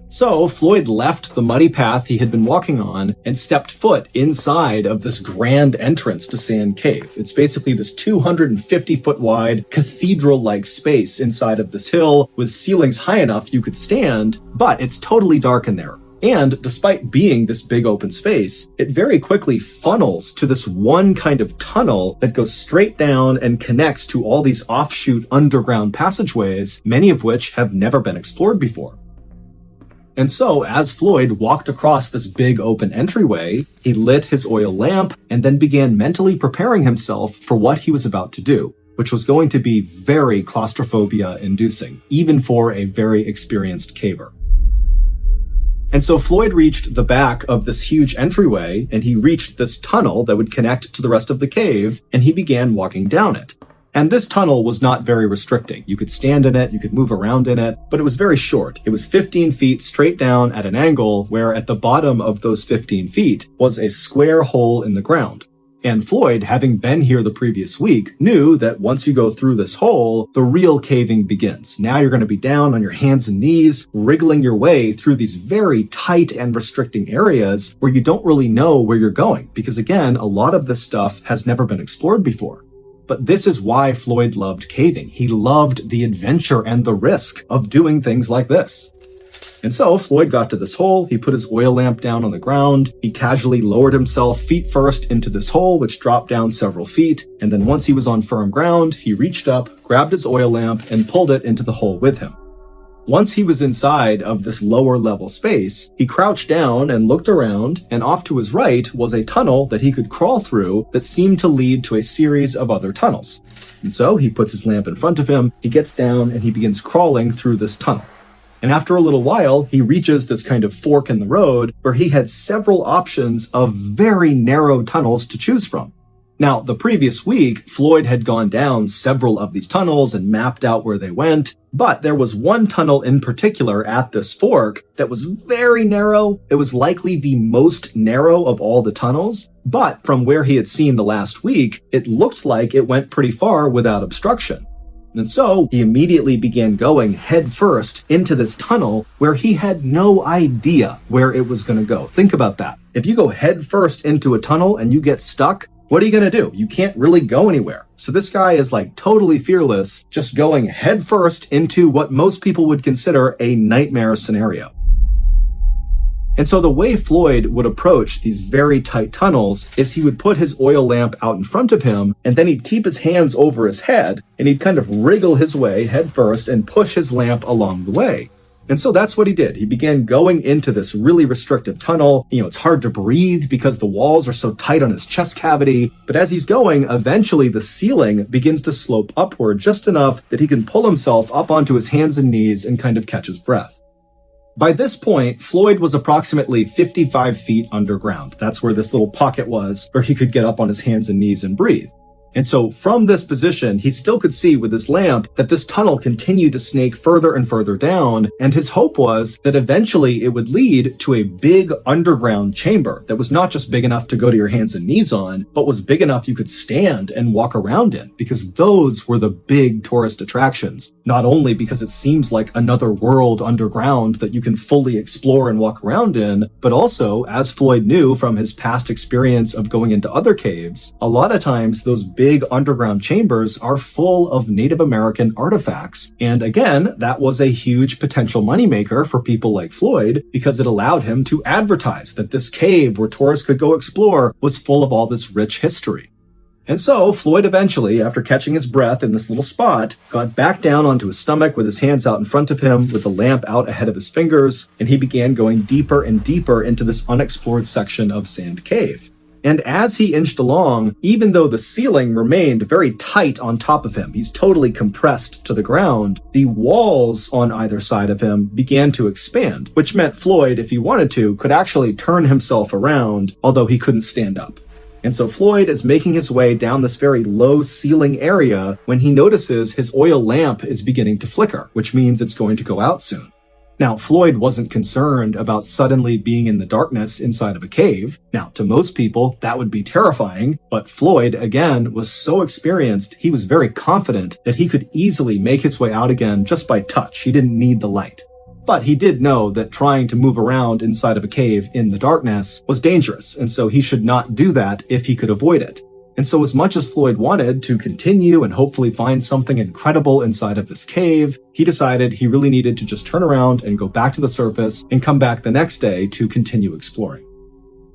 S1: So Floyd left the muddy path he had been walking on and stepped foot inside of this grand entrance to Sand Cave. It's basically this 250-foot wide cathedral-like space inside of this hill with ceilings high enough you could stand, but it's totally dark in there. And despite being this big open space, it very quickly funnels to this one kind of tunnel that goes straight down and connects to all these offshoot underground passageways, many of which have never been explored before. And so, as Floyd walked across this big open entryway, he lit his oil lamp and then began mentally preparing himself for what he was about to do, which was going to be very claustrophobia-inducing, even for a very experienced caver. And so Floyd reached the back of this huge entryway, and he reached this tunnel that would connect to the rest of the cave, and he began walking down it. And this tunnel was not very restricting. You could stand in it, you could move around in it, but it was very short. It was 15 feet straight down at an angle, where at the bottom of those 15 feet was a square hole in the ground. And Floyd, having been here the previous week, knew that once you go through this hole, the real caving begins. Now you're going to be down on your hands and knees, wriggling your way through these very tight and restricting areas where you don't really know where you're going, because again, a lot of this stuff has never been explored before. But this is why Floyd loved caving. He loved the adventure and the risk of doing things like this. And so Floyd got to this hole, he put his oil lamp down on the ground, he casually lowered himself feet first into this hole, which dropped down several feet, and then once he was on firm ground, he reached up, grabbed his oil lamp, and pulled it into the hole with him. Once he was inside of this lower level space, he crouched down and looked around, and off to his right was a tunnel that he could crawl through that seemed to lead to a series of other tunnels. And so he puts his lamp in front of him, he gets down, and he begins crawling through this tunnel. And after a little while, he reaches this kind of fork in the road where he had several options of very narrow tunnels to choose from. Now, the previous week, Floyd had gone down several of these tunnels and mapped out where they went, but there was one tunnel in particular at this fork that was very narrow. It was likely the most narrow of all the tunnels, but from where he had seen the last week, it looked like it went pretty far without obstruction. And so he immediately began going headfirst into this tunnel where he had no idea where it was going to go. Think about that. If you go headfirst into a tunnel and you get stuck, what are you going to do? You can't really go anywhere. So this guy is like totally fearless, just going headfirst into what most people would consider a nightmare scenario. And so the way Floyd would approach these very tight tunnels is he would put his oil lamp out in front of him, and then he'd keep his hands over his head, and he'd kind of wriggle his way headfirst and push his lamp along the way. And so that's what he did. He began going into this really restrictive tunnel. It's hard to breathe because the walls are so tight on his chest cavity. But as he's going, eventually the ceiling begins to slope upward just enough that he can pull himself up onto his hands and knees and kind of catch his breath. By this point, Floyd was approximately 55 feet underground. That's where this little pocket was, where he could get up on his hands and knees and breathe. And so from this position, he still could see with his lamp that this tunnel continued to snake further and further down, and his hope was that eventually it would lead to a big underground chamber that was not just big enough to go to your hands and knees on, but was big enough you could stand and walk around in, because those were the big tourist attractions. Not only because it seems like another world underground that you can fully explore and walk around in, but also, as Floyd knew from his past experience of going into other caves, a lot of times those big underground chambers are full of Native American artifacts. And again, that was a huge potential moneymaker for people like Floyd because it allowed him to advertise that this cave where tourists could go explore was full of all this rich history. And so Floyd eventually, after catching his breath in this little spot, got back down onto his stomach with his hands out in front of him with the lamp out ahead of his fingers, and he began going deeper and deeper into this unexplored section of Sand Cave. And as he inched along, even though the ceiling remained very tight on top of him, he's totally compressed to the ground, the walls on either side of him began to expand, which meant Floyd, if he wanted to, could actually turn himself around, although he couldn't stand up. And so Floyd is making his way down this very low ceiling area when he notices his oil lamp is beginning to flicker, which means it's going to go out soon. Now, Floyd wasn't concerned about suddenly being in the darkness inside of a cave. Now, to most people, that would be terrifying, but Floyd, again, was so experienced, he was very confident that he could easily make his way out again just by touch. He didn't need the light. But he did know that trying to move around inside of a cave in the darkness was dangerous, and so he should not do that if he could avoid it. And so as much as Floyd wanted to continue and hopefully find something incredible inside of this cave, he decided he really needed to just turn around and go back to the surface and come back the next day to continue exploring.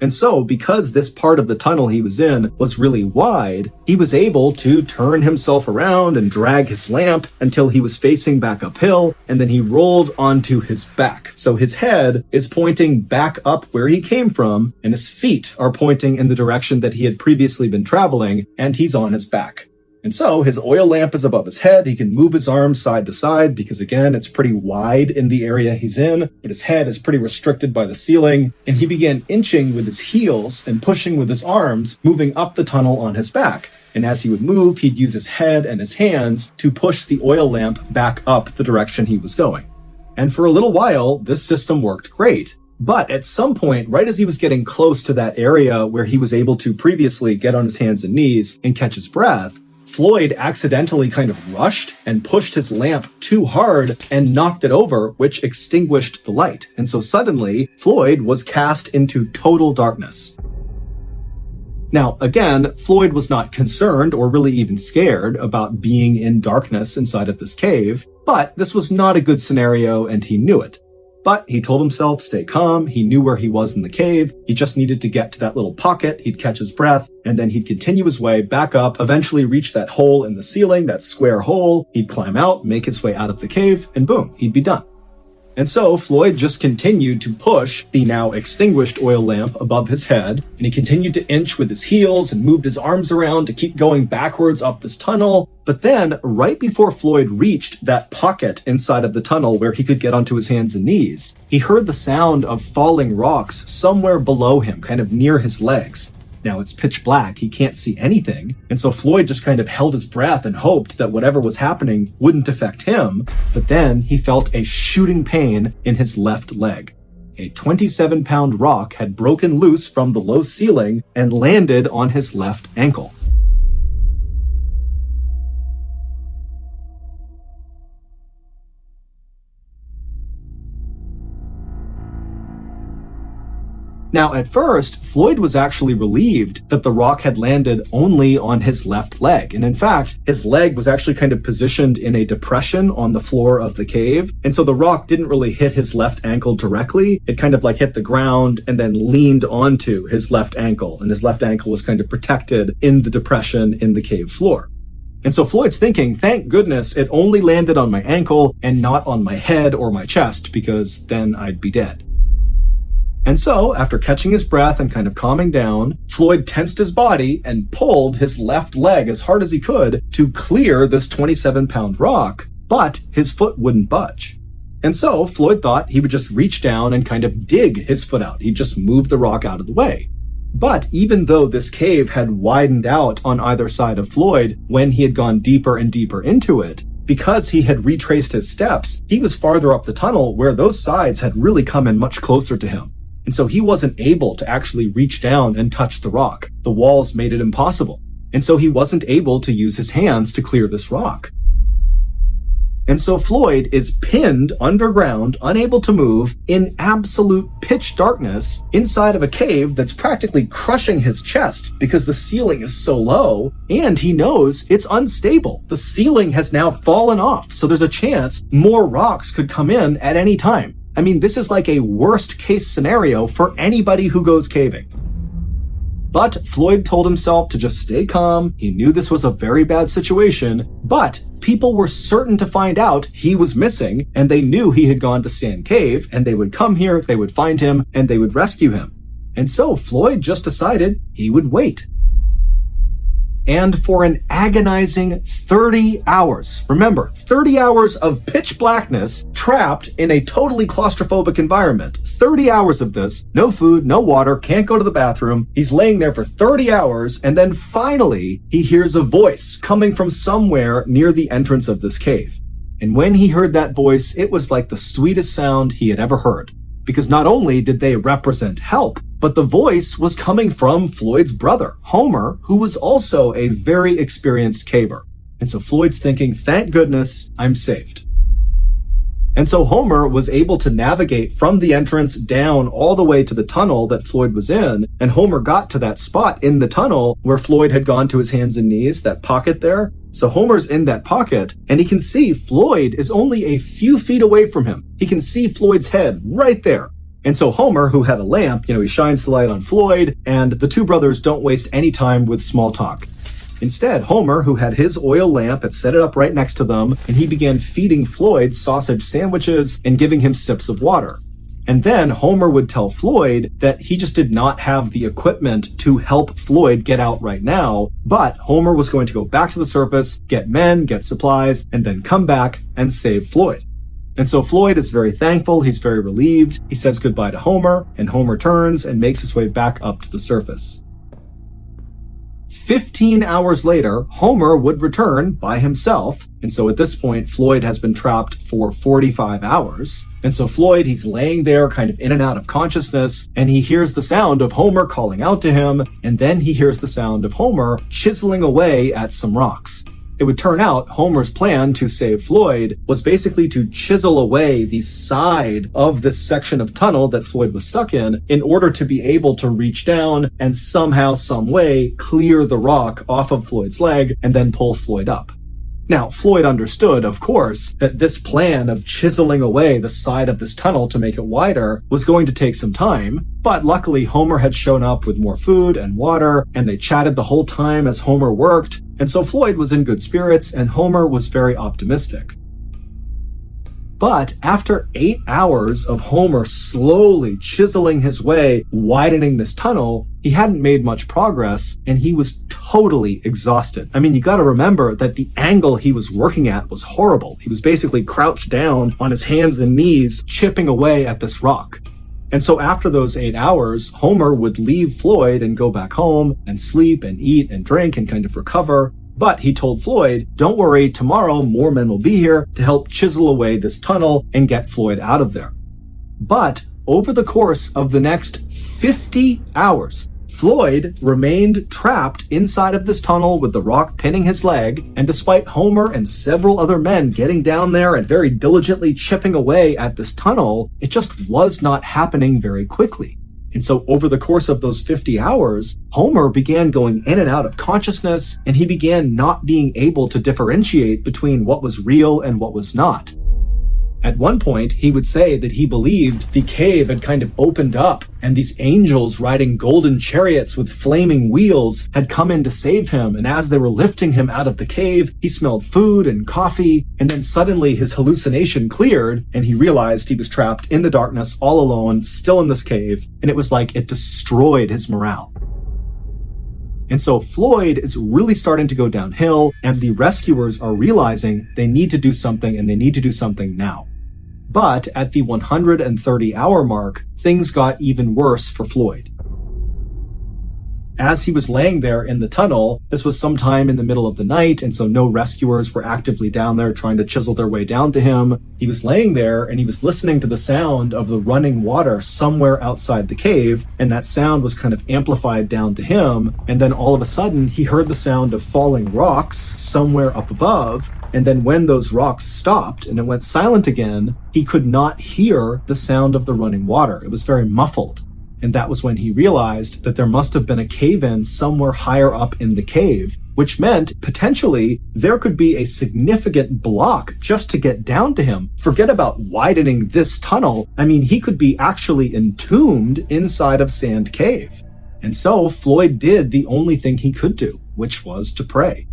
S1: And so, because this part of the tunnel he was in was really wide, he was able to turn himself around and drag his lamp until he was facing back uphill, and then he rolled onto his back. So his head is pointing back up where he came from, and his feet are pointing in the direction that he had previously been traveling, and he's on his back. And so his oil lamp is above his head. He can move his arms side to side because, again, it's pretty wide in the area he's in, but his head is pretty restricted by the ceiling. And he began inching with his heels and pushing with his arms, moving up the tunnel on his back. And as he would move, he'd use his head and his hands to push the oil lamp back up the direction he was going. And for a little while, this system worked great. But at some point, right as he was getting close to that area where he was able to previously get on his hands and knees and catch his breath, Floyd accidentally kind of rushed and pushed his lamp too hard and knocked it over, which extinguished the light. And so suddenly, Floyd was cast into total darkness. Now, again, Floyd was not concerned or really even scared about being in darkness inside of this cave, but this was not a good scenario and he knew it. But he told himself, stay calm. He knew where he was in the cave. He just needed to get to that little pocket. He'd catch his breath, and then he'd continue his way back up, eventually reach that hole in the ceiling, that square hole. He'd climb out, make his way out of the cave, and boom, he'd be done. And so Floyd just continued to push the now extinguished oil lamp above his head, and he continued to inch with his heels and moved his arms around to keep going backwards up this tunnel. But then, right before Floyd reached that pocket inside of the tunnel where he could get onto his hands and knees, he heard the sound of falling rocks somewhere below him, kind of near his legs. Now it's pitch black, he can't see anything, and so Floyd just kind of held his breath and hoped that whatever was happening wouldn't affect him, but then he felt a shooting pain in his left leg. A 27-pound rock had broken loose from the low ceiling and landed on his left ankle. Now, at first, Floyd was actually relieved that the rock had landed only on his left leg. And in fact, his leg was actually kind of positioned in a depression on the floor of the cave. And so the rock didn't really hit his left ankle directly. It kind of like hit the ground and then leaned onto his left ankle. And his left ankle was kind of protected in the depression in the cave floor. And so Floyd's thinking, thank goodness it only landed on my ankle and not on my head or my chest, because then I'd be dead. And so, after catching his breath and kind of calming down, Floyd tensed his body and pulled his left leg as hard as he could to clear this 27-pound rock, but his foot wouldn't budge. And so, Floyd thought he would just reach down and kind of dig his foot out. He'd just move the rock out of the way. But even though this cave had widened out on either side of Floyd when he had gone deeper and deeper into it, because he had retraced his steps, he was farther up the tunnel where those sides had really come in much closer to him. And so he wasn't able to actually reach down and touch the rock. The walls made it impossible. And so he wasn't able to use his hands to clear this rock. And so Floyd is pinned underground, unable to move, in absolute pitch darkness inside of a cave that's practically crushing his chest because the ceiling is so low, and he knows it's unstable. The ceiling has now fallen off, so there's a chance more rocks could come in at any time. I mean, this is like a worst case scenario for anybody who goes caving. But Floyd told himself to just stay calm. He knew this was a very bad situation, but people were certain to find out he was missing, and they knew he had gone to Sand Cave, and they would come here, they would find him, and they would rescue him. And so Floyd just decided he would wait. And for an agonizing 30 hours, remember, 30 hours of pitch blackness, trapped in a totally claustrophobic environment. 30 hours of this, no food, no water, can't go to the bathroom. He's laying there for 30 hours, and then finally, he hears a voice coming from somewhere near the entrance of this cave. And when he heard that voice, it was like the sweetest sound he had ever heard. Because not only did they represent help, but the voice was coming from Floyd's brother, Homer, who was also a very experienced caver. And so Floyd's thinking, thank goodness, I'm saved. And so Homer was able to navigate from the entrance down all the way to the tunnel that Floyd was in, and Homer got to that spot in the tunnel where Floyd had gone to his hands and knees, that pocket there. So Homer's in that pocket, and he can see Floyd is only a few feet away from him. He can see Floyd's head right there. And so Homer, who had a lamp, he shines the light on Floyd, and the two brothers don't waste any time with small talk. Instead, Homer, who had his oil lamp, had set it up right next to them, and he began feeding Floyd sausage sandwiches and giving him sips of water. And then Homer would tell Floyd that he just did not have the equipment to help Floyd get out right now, but Homer was going to go back to the surface, get men, get supplies, and then come back and save Floyd. And so Floyd is very thankful, he's very relieved, he says goodbye to Homer, and Homer turns and makes his way back up to the surface. 15 hours later, Homer would return by himself, and so at this point, Floyd has been trapped for 45 hours. And so Floyd, he's laying there kind of in and out of consciousness, and he hears the sound of Homer calling out to him, and then he hears the sound of Homer chiseling away at some rocks. It would turn out Homer's plan to save Floyd was basically to chisel away the side of this section of tunnel that Floyd was stuck in order to be able to reach down and somehow, some way, clear the rock off of Floyd's leg and then pull Floyd up. Now, Floyd understood, of course, that this plan of chiseling away the side of this tunnel to make it wider was going to take some time, but luckily Homer had shown up with more food and water, and they chatted the whole time as Homer worked, and so Floyd was in good spirits, and Homer was very optimistic. But after 8 hours of Homer slowly chiseling his way, widening this tunnel, he hadn't made much progress, and he was totally exhausted. I mean, you gotta remember that the angle he was working at was horrible. He was basically crouched down on his hands and knees, chipping away at this rock. And so after those 8 hours, Homer would leave Floyd and go back home and sleep and eat and drink and kind of recover. But he told Floyd, don't worry, tomorrow more men will be here to help chisel away this tunnel and get Floyd out of there. But over the course of the next 50 hours, Floyd remained trapped inside of this tunnel with the rock pinning his leg, and despite Homer and several other men getting down there and very diligently chipping away at this tunnel, it just was not happening very quickly. And so over the course of those 50 hours, Homer began going in and out of consciousness, and he began not being able to differentiate between what was real and what was not. At one point, he would say that he believed the cave had kind of opened up, and these angels riding golden chariots with flaming wheels had come in to save him, and as they were lifting him out of the cave, he smelled food and coffee, and then suddenly his hallucination cleared, and he realized he was trapped in the darkness all alone, still in this cave, and it was like it destroyed his morale. And so Floyd is really starting to go downhill, and the rescuers are realizing they need to do something, and they need to do something now. But at the 130-hour mark, things got even worse for Floyd. As he was laying there in the tunnel, this was sometime in the middle of the night, and so no rescuers were actively down there trying to chisel their way down to him. He was laying there and he was listening to the sound of the running water somewhere outside the cave, and that sound was kind of amplified down to him. And then all of a sudden, he heard the sound of falling rocks somewhere up above. And then when those rocks stopped and it went silent again, he could not hear the sound of the running water. It was very muffled. And that was when he realized that there must have been a cave-in somewhere higher up in the cave, which meant potentially there could be a significant block just to get down to him. Forget about widening this tunnel. I mean, he could be actually entombed inside of Sand Cave. And so Floyd did the only thing he could do, which was to pray.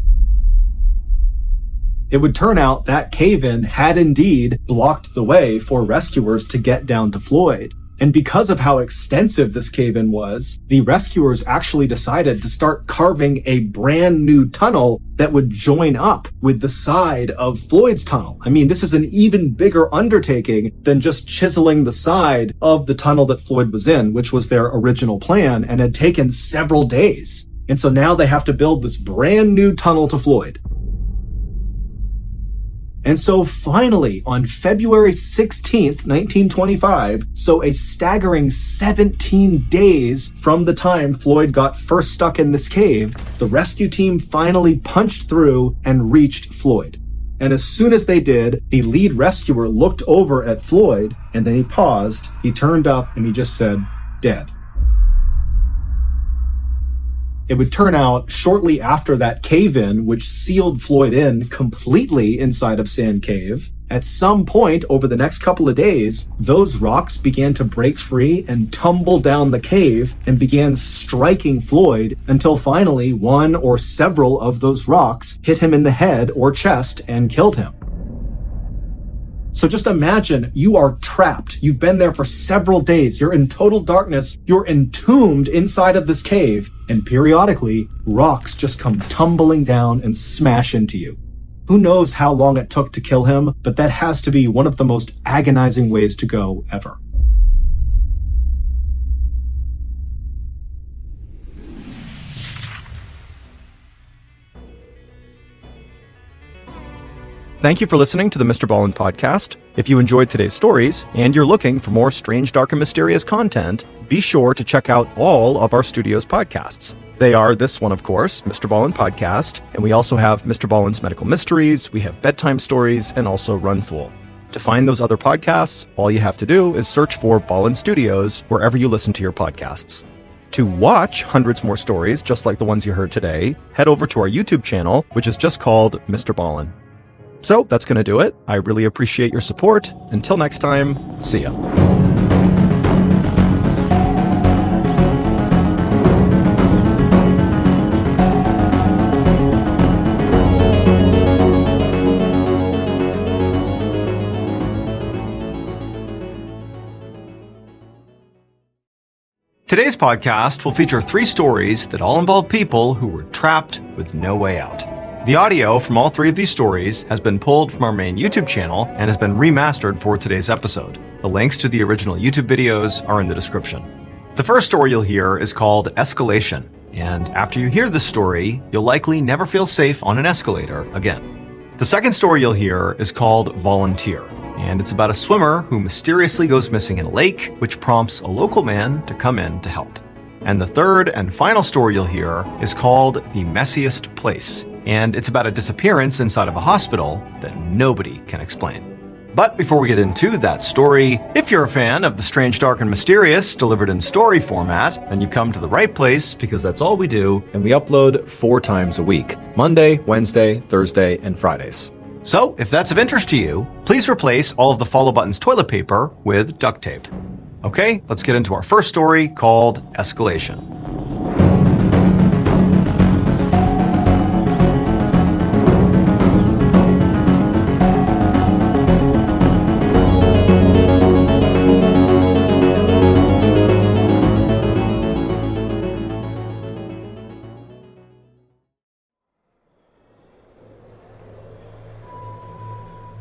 S1: It would turn out that cave-in had indeed blocked the way for rescuers to get down to Floyd. And because of how extensive this cave-in was, the rescuers actually decided to start carving a brand new tunnel that would join up with the side of Floyd's tunnel. I mean, this is an even bigger undertaking than just chiseling the side of the tunnel that Floyd was in, which was their original plan and had taken several days. And so now they have to build this brand new tunnel to Floyd. And so finally, on February 16th, 1925, so a staggering 17 days from the time Floyd got first stuck in this cave, the rescue team finally punched through and reached Floyd. And as soon as they did, the lead rescuer looked over at Floyd, and then he paused, he turned up, and he just said, "Dead." It would turn out shortly after that cave-in, which sealed Floyd in completely inside of Sand Cave, at some point over the next couple of days, those rocks began to break free and tumble down the cave and began striking Floyd until finally one or several of those rocks hit him in the head or chest and killed him. So just imagine you are trapped. You've been there for several days. You're in total darkness. You're entombed inside of this cave. And periodically, rocks just come tumbling down and smash into you. Who knows how long it took to kill him, but that has to be one of the most agonizing ways to go ever.
S2: Thank you for listening to the Mr. Ballen podcast. If you enjoyed today's stories and you're looking for more strange, dark, and mysterious content, be sure to check out all of our studio's podcasts. They are this one, of course, Mr. Ballen Podcast, and we also have Mr. Ballen's Medical Mysteries, we have Bedtime Stories, and also Run Fool. To find those other podcasts, all you have to do is search for Ballen Studios wherever you listen to your podcasts. To watch hundreds more stories just like the ones you heard today, head over to our YouTube channel, which is just called Mr. Ballen. So that's going to do it. I really appreciate your support. Until next time, see ya. Today's podcast will feature 3 stories that all involve people who were trapped with no way out. The audio from all 3 of these stories has been pulled from our main YouTube channel and has been remastered for today's episode. The links to the original YouTube videos are in the description. The first story you'll hear is called Escalation, and after you hear this story, you'll likely never feel safe on an escalator again. The second story you'll hear is called Volunteer, and it's about a swimmer who mysteriously goes missing in a lake, which prompts a local man to come in to help. And the third and final story you'll hear is called The Messiest Place, and it's about a disappearance inside of a hospital that nobody can explain. But before we get into that story, if you're a fan of the strange, dark, and mysterious delivered in story format, then you've come to the right place because that's all we do, and we upload 4 times a week: Monday, Wednesday, Thursday, and Fridays. So if that's of interest to you, please replace all of the follow buttons toilet paper with duct tape. Okay, let's get into our first story called Escalation.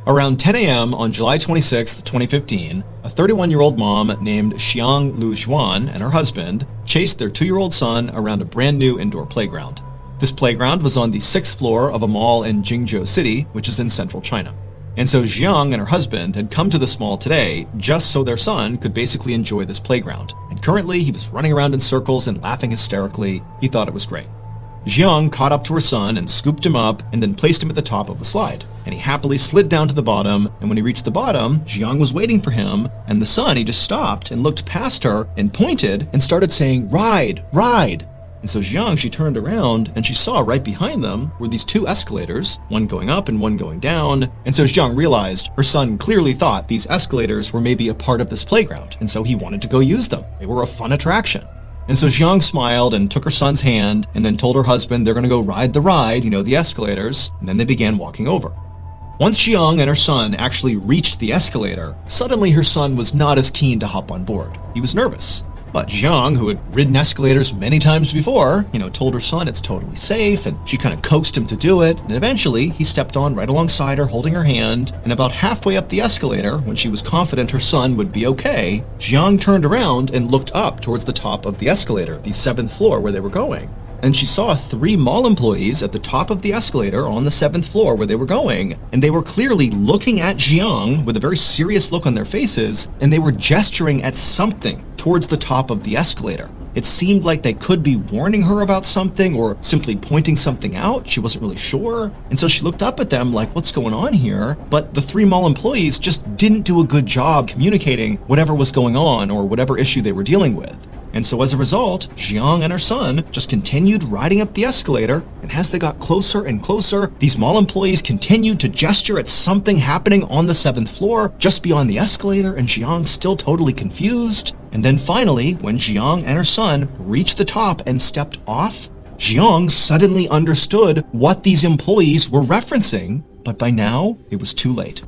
S1: Around 10 a.m. on July 26, 2015, a 31-year-old mom named Xiang Lu Juan and her husband chased their 2-year-old son around a brand new indoor playground. This playground was on the 6th floor of a mall in Jingzhou City, which is in central China. And so Xiang and her husband had come to this mall today just so their son could basically enjoy this playground. And currently he was running around in circles and laughing hysterically. He thought it was great. Xiang caught up to her son and scooped him up and then placed him at the top of a slide. And he happily slid down to the bottom, and when he reached the bottom, Xiang was waiting for him, and the son, he just stopped and looked past her and pointed and started saying, "Ride, ride." And so Xiang, she turned around and she saw right behind them were these 2 escalators, one going up and one going down. And so Xiang realized her son clearly thought these escalators were maybe a part of this playground, and so he wanted to go use them. They were a fun attraction. And so Xiang smiled and took her son's hand and then told her husband they're going to go ride the ride, the escalators, and then they began walking over. Once Xiang and her son actually reached the escalator, suddenly her son was not as keen to hop on board. He was nervous. But Xiang, who had ridden escalators many times before, told her son it's totally safe, and she kind of coaxed him to do it, and eventually he stepped on right alongside her, holding her hand, and about halfway up the escalator, when she was confident her son would be okay, Xiang turned around and looked up towards the top of the escalator, the 7th floor where they were going. And she saw 3 mall employees at the top of the escalator on the 7th floor where they were going, and they were clearly looking at Xiang with a very serious look on their faces, and they were gesturing at something towards the top of the escalator. It seemed like they could be warning her about something or simply pointing something out. She wasn't really sure. And so she looked up at them like, what's going on here? But the 3 mall employees just didn't do a good job communicating whatever was going on or whatever issue they were dealing with. And so as a result, Xiang and her son just continued riding up the escalator, and as they got closer and closer, these mall employees continued to gesture at something happening on the 7th floor just beyond the escalator, and Xiang still totally confused. And then finally, when Xiang and her son reached the top and stepped off, Xiang suddenly understood what these employees were referencing, but by now it was too late.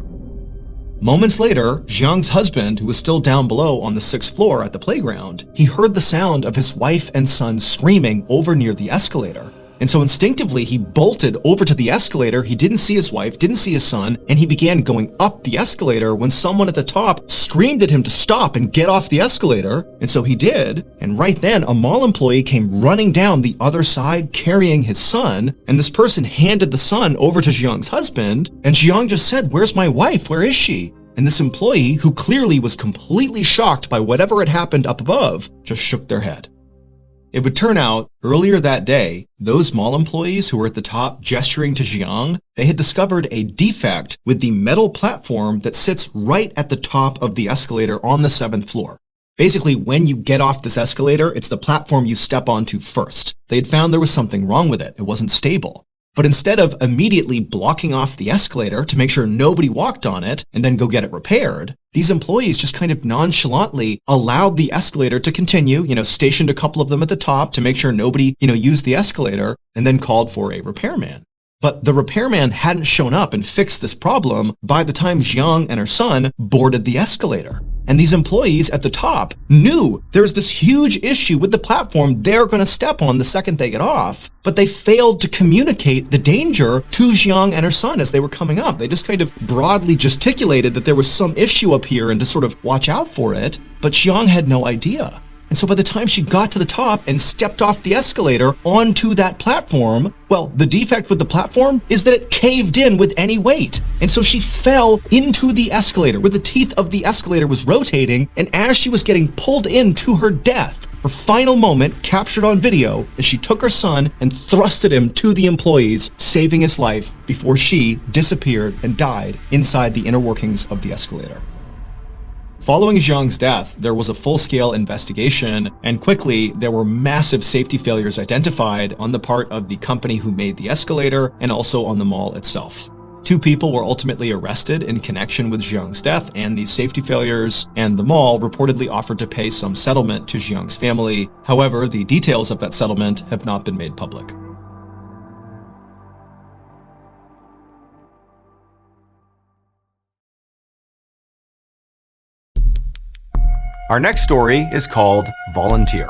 S1: Moments later, Xiang's husband, who was still down below on the 6th floor at the playground, he heard the sound of his wife and son screaming over near the escalator. And so instinctively, he bolted over to the escalator. He didn't see his wife, didn't see his son, and he began going up the escalator when someone at the top screamed at him to stop and get off the escalator. And so he did. And right then, a mall employee came running down the other side carrying his son. And this person handed the son over to Xiang's husband. And Xiang just said, "Where's my wife? Where is she?" And this employee, who clearly was completely shocked by whatever had happened up above, just shook their head. It would turn out, earlier that day, those mall employees who were at the top gesturing to Xiang, they had discovered a defect with the metal platform that sits right at the top of the escalator on the 7th floor. Basically, when you get off this escalator, it's the platform you step onto first. They had found there was something wrong with it. It wasn't stable. But instead of immediately blocking off the escalator to make sure nobody walked on it and then go get it repaired, these employees just kind of nonchalantly allowed the escalator to continue, stationed a couple of them at the top to make sure nobody, used the escalator, and then called for a repairman. But the repairman hadn't shown up and fixed this problem by the time Xiang and her son boarded the escalator. And these employees at the top knew there's this huge issue with the platform they're going to step on the second they get off, but they failed to communicate the danger to Xiang and her son as they were coming up. They just kind of broadly gesticulated that there was some issue up here and to sort of watch out for it, but Xiang had no idea. And so by the time she got to the top and stepped off the escalator onto that platform, well, the defect with the platform is that it caved in with any weight. And so she fell into the escalator where the teeth of the escalator was rotating, and as she was getting pulled in to her death, her final moment captured on video as she took her son and thrusted him to the employees, saving his life before she disappeared and died inside the inner workings of the escalator. Following Xiang's death, there was a full-scale investigation, and quickly there were massive safety failures identified on the part of the company who made the escalator and also on the mall itself. 2 people were ultimately arrested in connection with Xiang's death and these safety failures, and the mall reportedly offered to pay some settlement to Xiang's family. However, the details of that settlement have not been made public.
S2: Our next story is called Volunteer.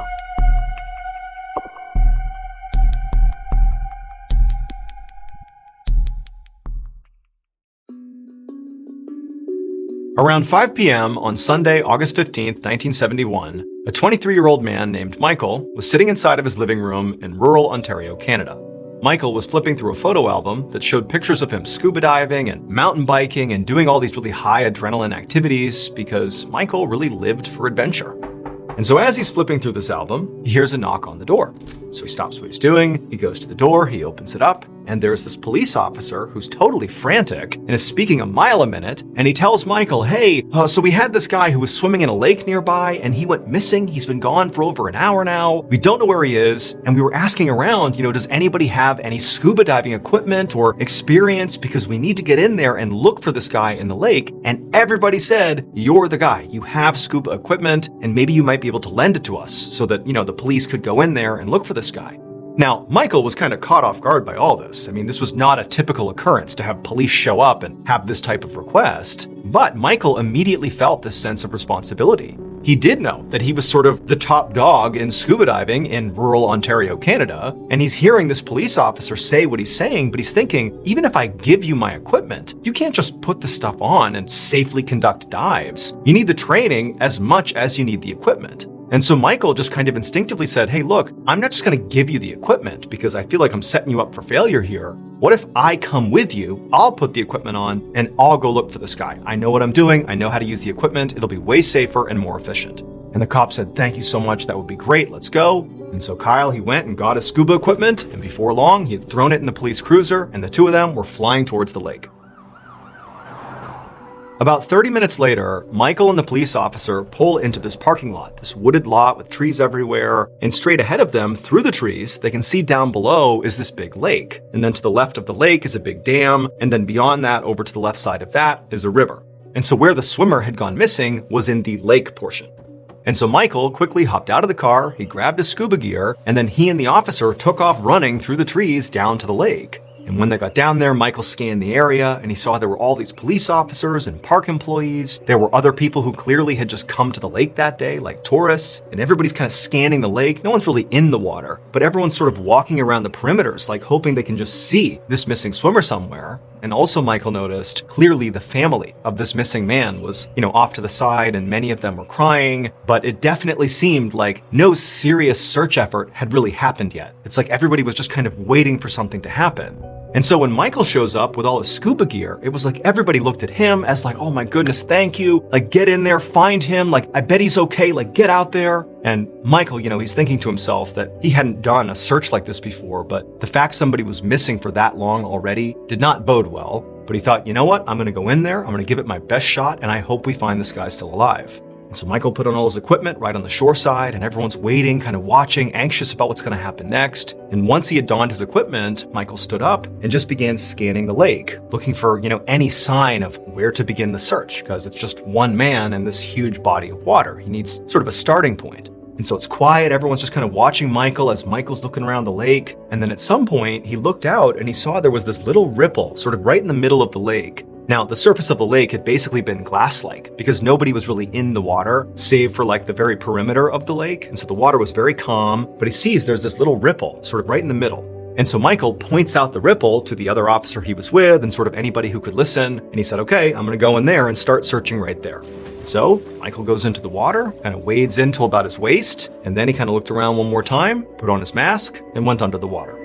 S2: Around 5 p.m. on Sunday, August 15th, 1971, a 23-year-old man named Michael was sitting inside of his living room in rural Ontario, Canada. Michael was flipping through a photo album that showed pictures of him scuba diving and mountain biking and doing all these really high adrenaline activities because Michael really lived for adventure. And so as he's flipping through this album, he hears a knock on the door. So he stops what he's doing, he goes to the door, he opens it up, and there's this police officer who's totally frantic and is speaking a mile a minute, and he tells Michael, hey, so we had this guy who was swimming in a lake nearby, and he went missing. He's been gone for over an hour now. We don't know where he is, and we were asking around, does anybody have any scuba diving equipment or experience, because we need to get in there and look for this guy in the lake. And everybody said, you're the guy. You have scuba equipment, and maybe you might be able to lend it to us so that, the police could go in there and look for this guy. Now, Michael was kind of caught off guard by all this. I mean, this was not a typical occurrence to have police show up and have this type of request, but Michael immediately felt this sense of responsibility. He did know that he was sort of the top dog in scuba diving in rural Ontario, Canada, and he's hearing this police officer say what he's saying, but he's thinking, even if I give you my equipment, you can't just put the stuff on and safely conduct dives. You need the training as much as you need the equipment. And so Michael just kind of instinctively said, hey, look, I'm not just going to give you the equipment because I feel like I'm setting you up for failure here. What if I come with you, I'll put the equipment on, and I'll go look for this guy. I know what I'm doing. I know how to use the equipment. It'll be way safer and more efficient. And the cop said, thank you so much. That would be great. Let's go. And so Kyle, he went and got his scuba equipment, and before long, he had thrown it in the police cruiser, and the two of them were flying towards the lake. About 30 minutes later, Michael and the police officer pull into this parking lot, this wooded lot with trees everywhere, and straight ahead of them, through the trees, they can see down below is this big lake. And then to the left of the lake is a big dam, and then beyond that, over to the left side of that, is a river. And so where the swimmer had gone missing was in the lake portion. And so Michael quickly hopped out of the car, he grabbed his scuba gear, and then he and the officer took off running through the trees down to the lake. And when they got down there, Michael scanned the area and he saw there were all these police officers and park employees. There were other people who clearly had just come to the lake that day, like tourists, and everybody's kind of scanning the lake. No one's really in the water, but everyone's sort of walking around the perimeters, like hoping they can just see this missing swimmer somewhere. And also Michael noticed clearly the family of this missing man was, off to the side, and many of them were crying, but it definitely seemed like no serious search effort had really happened yet. It's like everybody was just kind of waiting for something to happen. And so when Michael shows up with all his scuba gear, it was like everybody looked at him as like, oh my goodness, thank you. Like, get in there, find him. Like, I bet he's okay. Like, get out there. And Michael, he's thinking to himself that he hadn't done a search like this before, but the fact somebody was missing for that long already did not bode well. But he thought, you know what? I'm going to go in there. I'm going to give it my best shot, and I hope we find this guy still alive. And so Michael put on all his equipment right on the shore side, and everyone's waiting, kind of watching, anxious about what's going to happen next. And once he had donned his equipment, Michael stood up and just began scanning the lake, looking for, any sign of where to begin the search, because it's just one man in this huge body of water. He needs sort of a starting point. And so it's quiet, everyone's just kind of watching Michael as Michael's looking around the lake. And then at some point, he looked out and he saw there was this little ripple sort of right in the middle of the lake. Now, the surface of the lake had basically been glass-like because nobody was really in the water, save for like the very perimeter of the lake. And so the water was very calm, but he sees there's this little ripple sort of right in the middle. And so Michael points out the ripple to the other officer he was with and sort of anybody who could listen. And he said, okay, I'm going to go in there and start searching right there. So Michael goes into the water, kind of wades in till about his waist. And then he kind of looked around one more time, put on his mask, and went under the water.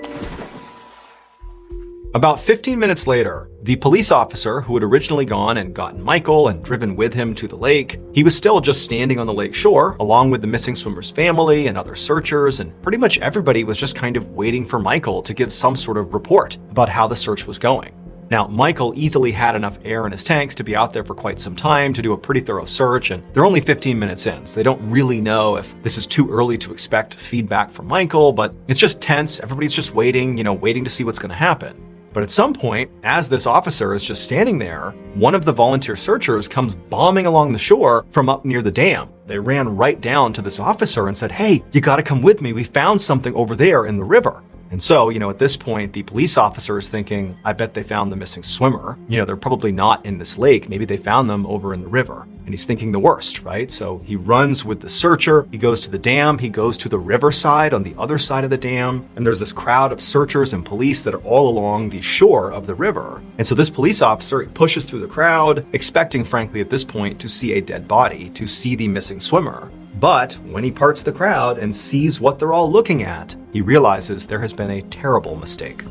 S2: About 15 minutes later, the police officer who had originally gone and gotten Michael and driven with him to the lake, he was still just standing on the lake shore, along with the missing swimmer's family and other searchers, and pretty much everybody was just kind of waiting for Michael to give some sort of report about how the search was going. Now, Michael easily had enough air in his tanks to be out there for quite some time to do a pretty thorough search, and they're only 15 minutes in, so they don't really know if this is too early to expect feedback from Michael, but it's just tense. Everybody's just waiting, waiting to see what's going to happen. But at some point, as this officer is just standing there, one of the volunteer searchers comes bombing along the shore from up near the dam. They ran right down to this officer and said, hey, you gotta come with me. We found something over there in the river. And so, at this point, the police officer is thinking, I bet they found the missing swimmer. They're probably not in this lake. Maybe they found them over in the river. And he's thinking the worst, right? So he runs with the searcher. He goes to the dam. He goes to the riverside on the other side of the dam. And there's this crowd of searchers and police that are all along the shore of the river. And so this police officer pushes through the crowd, expecting, frankly, at this point, to see a dead body, to see the missing swimmer. But when he parts the crowd and sees what they're all looking at, he realizes there has been a terrible mistake.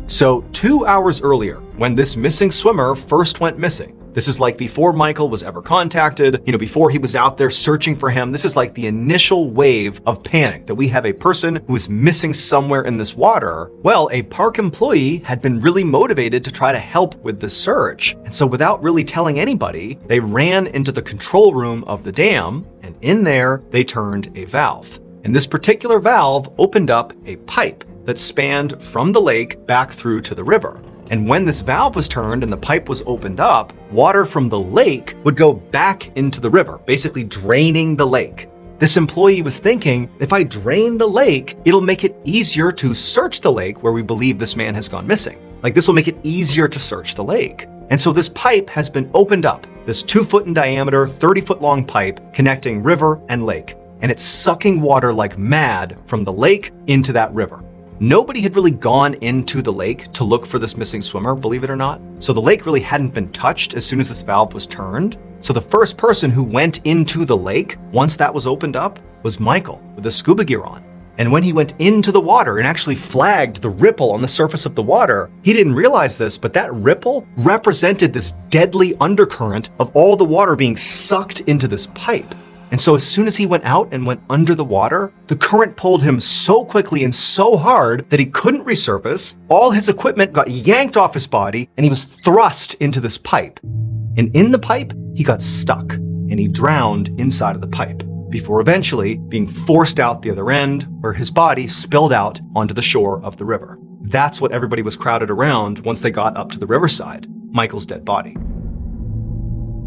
S2: So 2 hours earlier, when this missing swimmer first went missing, this is like before Michael was ever contacted, before he was out there searching for him. This is like the initial wave of panic that we have a person who is missing somewhere in this water. Well, a park employee had been really motivated to try to help with the search. And so without really telling anybody, they ran into the control room of the dam, and in there, they turned a valve. And this particular valve opened up a pipe that spanned from the lake back through to the river. And when this valve was turned and the pipe was opened up, water from the lake would go back into the river, basically draining the lake. This employee was thinking, if I drain the lake, it'll make it easier to search the lake where we believe this man has gone missing. Like, this will make it easier to search the lake. And so this pipe has been opened up, this 2-foot in diameter, 30-foot long pipe connecting river and lake. And it's sucking water like mad from the lake into that river. Nobody had really gone into the lake to look for this missing swimmer, believe it or not. So the lake really hadn't been touched as soon as this valve was turned. So the first person who went into the lake, once that was opened up, was Michael with the scuba gear on. And when he went into the water and actually flagged the ripple on the surface of the water, he didn't realize this, but that ripple represented this deadly undercurrent of all the water being sucked into this pipe. And so as soon as he went out and went under the water, the current pulled him so quickly and so hard that he couldn't resurface. All his equipment got yanked off his body and he was thrust into this pipe. And in the pipe, he got stuck and he drowned inside of the pipe before eventually being forced out the other end where his body spilled out onto the shore of the river. That's what everybody was crowded around once they got up to the riverside, Michael's dead body.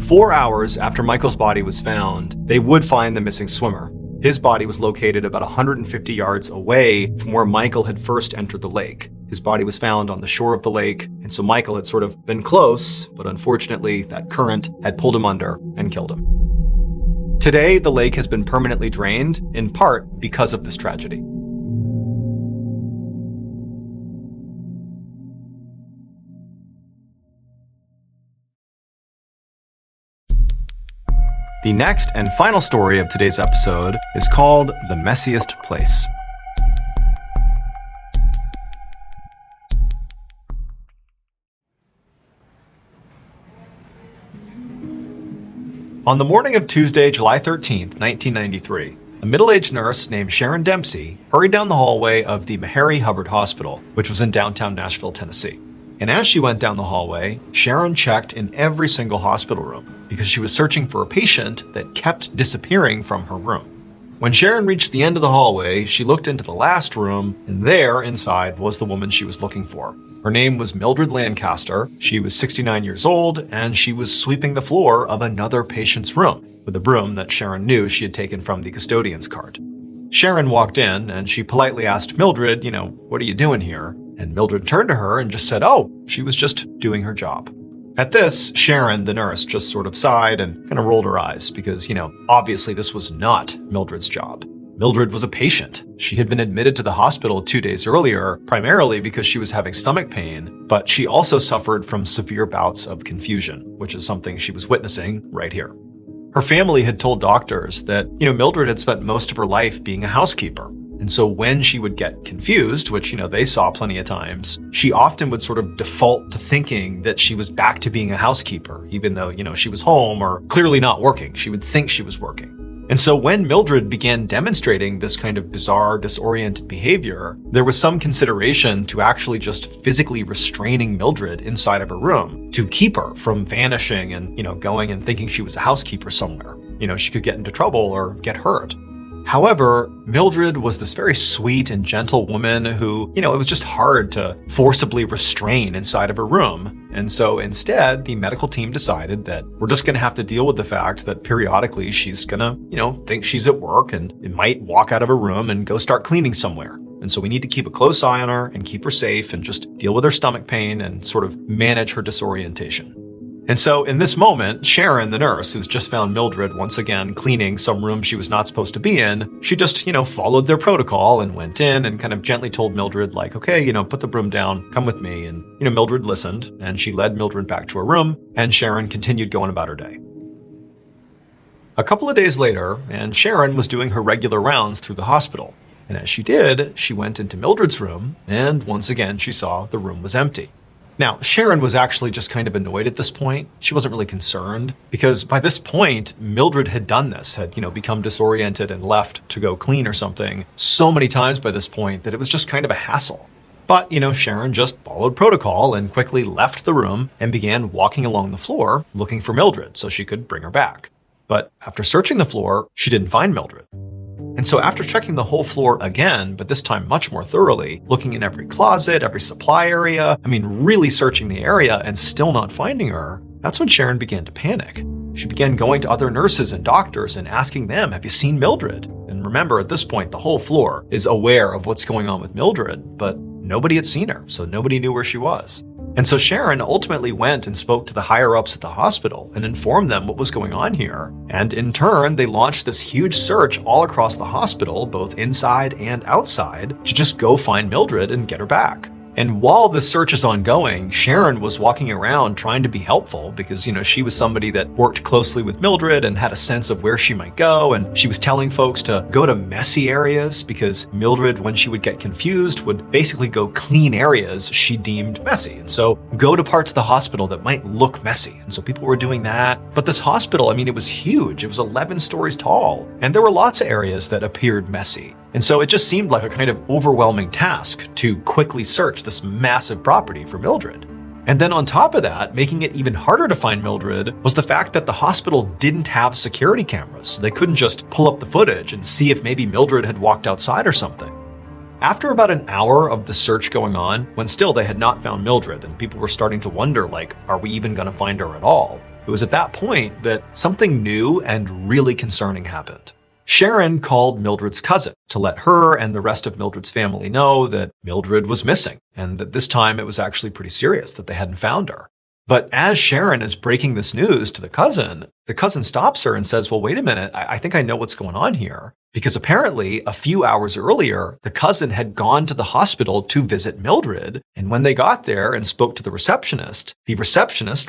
S2: 4 hours after Michael's body was found, they would find the missing swimmer. His body was located about 150 yards away from where Michael had first entered the lake. His body was found on the shore of the lake, and so Michael had sort of been close, but unfortunately that current had pulled him under and killed him. Today, the lake has been permanently drained, in part because of this tragedy. The next and final story of today's episode is called The Messiest Place. On the morning of Tuesday, July 13th, 1993, a middle-aged nurse named Sharon Dempsey hurried down the hallway of the Meharry Hubbard Hospital, which was in downtown Nashville, Tennessee. And as she went down the hallway, Sharon checked in every single hospital room because she was searching for a patient that kept disappearing from her room. When Sharon reached the end of the hallway, she looked into the last room, and there, inside, was the woman she was looking for. Her name was Mildred Lancaster. She was 69 years old, and she was sweeping the floor of another patient's room with a broom that Sharon knew she had taken from the custodian's cart. Sharon walked in, and she politely asked Mildred, what are you doing here? And Mildred turned to her and just said, oh, she was just doing her job. At this, Sharon, the nurse, just sort of sighed and kind of rolled her eyes because, obviously this was not Mildred's job. Mildred was a patient. She had been admitted to the hospital 2 days earlier, primarily because she was having stomach pain, but she also suffered from severe bouts of confusion, which is something she was witnessing right here. Her family had told doctors that, Mildred had spent most of her life being a housekeeper. And so when she would get confused, which, they saw plenty of times, she often would sort of default to thinking that she was back to being a housekeeper, even though, she was home or clearly not working. She would think she was working. And so when Mildred began demonstrating this kind of bizarre, disoriented behavior, there was some consideration to actually just physically restraining Mildred inside of her room to keep her from vanishing and, going and thinking she was a housekeeper somewhere. She could get into trouble or get hurt. However, Mildred was this very sweet and gentle woman who, it was just hard to forcibly restrain inside of her room. And so instead, the medical team decided that we're just going to have to deal with the fact that periodically she's going to, think she's at work and it might walk out of her room and go start cleaning somewhere. And so we need to keep a close eye on her and keep her safe and just deal with her stomach pain and sort of manage her disorientation. And so in this moment, Sharon, the nurse, who's just found Mildred once again cleaning some room she was not supposed to be in, she just, followed their protocol and went in and kind of gently told Mildred, like, okay, put the broom down, come with me. And, Mildred listened and she led Mildred back to her room and Sharon continued going about her day. A couple of days later, and Sharon was doing her regular rounds through the hospital. And as she did, she went into Mildred's room and once again she saw the room was empty. Now, Sharon was actually just kind of annoyed at this point. She wasn't really concerned because by this point, Mildred had done this, had, become disoriented and left to go clean or something so many times by this point that it was just kind of a hassle. But, Sharon just followed protocol and quickly left the room and began walking along the floor looking for Mildred so she could bring her back. But after searching the floor, she didn't find Mildred. And so after checking the whole floor again, but this time much more thoroughly, looking in every closet, every supply area, really searching the area and still not finding her, that's when Sharon began to panic. She began going to other nurses and doctors and asking them, have you seen Mildred? And remember, at this point, the whole floor is aware of what's going on with Mildred, but nobody had seen her, so nobody knew where she was. And so Sharon ultimately went and spoke to the higher-ups at the hospital and informed them what was going on here. And in turn, they launched this huge search all across the hospital, both inside and outside, to just go find Mildred and get her back. And while the search is ongoing, Sharon was walking around trying to be helpful because, she was somebody that worked closely with Mildred and had a sense of where she might go. And she was telling folks to go to messy areas because Mildred, when she would get confused, would basically go clean areas she deemed messy. And so go to parts of the hospital that might look messy. And so people were doing that. But this hospital, it was huge. It was 11 stories tall. And there were lots of areas that appeared messy. And so it just seemed like a kind of overwhelming task to quickly search this massive property for Mildred. And then on top of that, making it even harder to find Mildred was the fact that the hospital didn't have security cameras. So they couldn't just pull up the footage and see if maybe Mildred had walked outside or something. After about an hour of the search going on, when still they had not found Mildred and people were starting to wonder, like, are we even going to find her at all? It was at that point that something new and really concerning happened. Sharon called Mildred's cousin to let her and the rest of Mildred's family know that Mildred was missing and that this time it was actually pretty serious that they hadn't found her. But as Sharon is breaking this news to the cousin stops her and says, well, wait a minute, I think I know what's going on here. Because apparently, a few hours earlier, the cousin had gone to the hospital to visit Mildred. And when they got there and spoke to the receptionist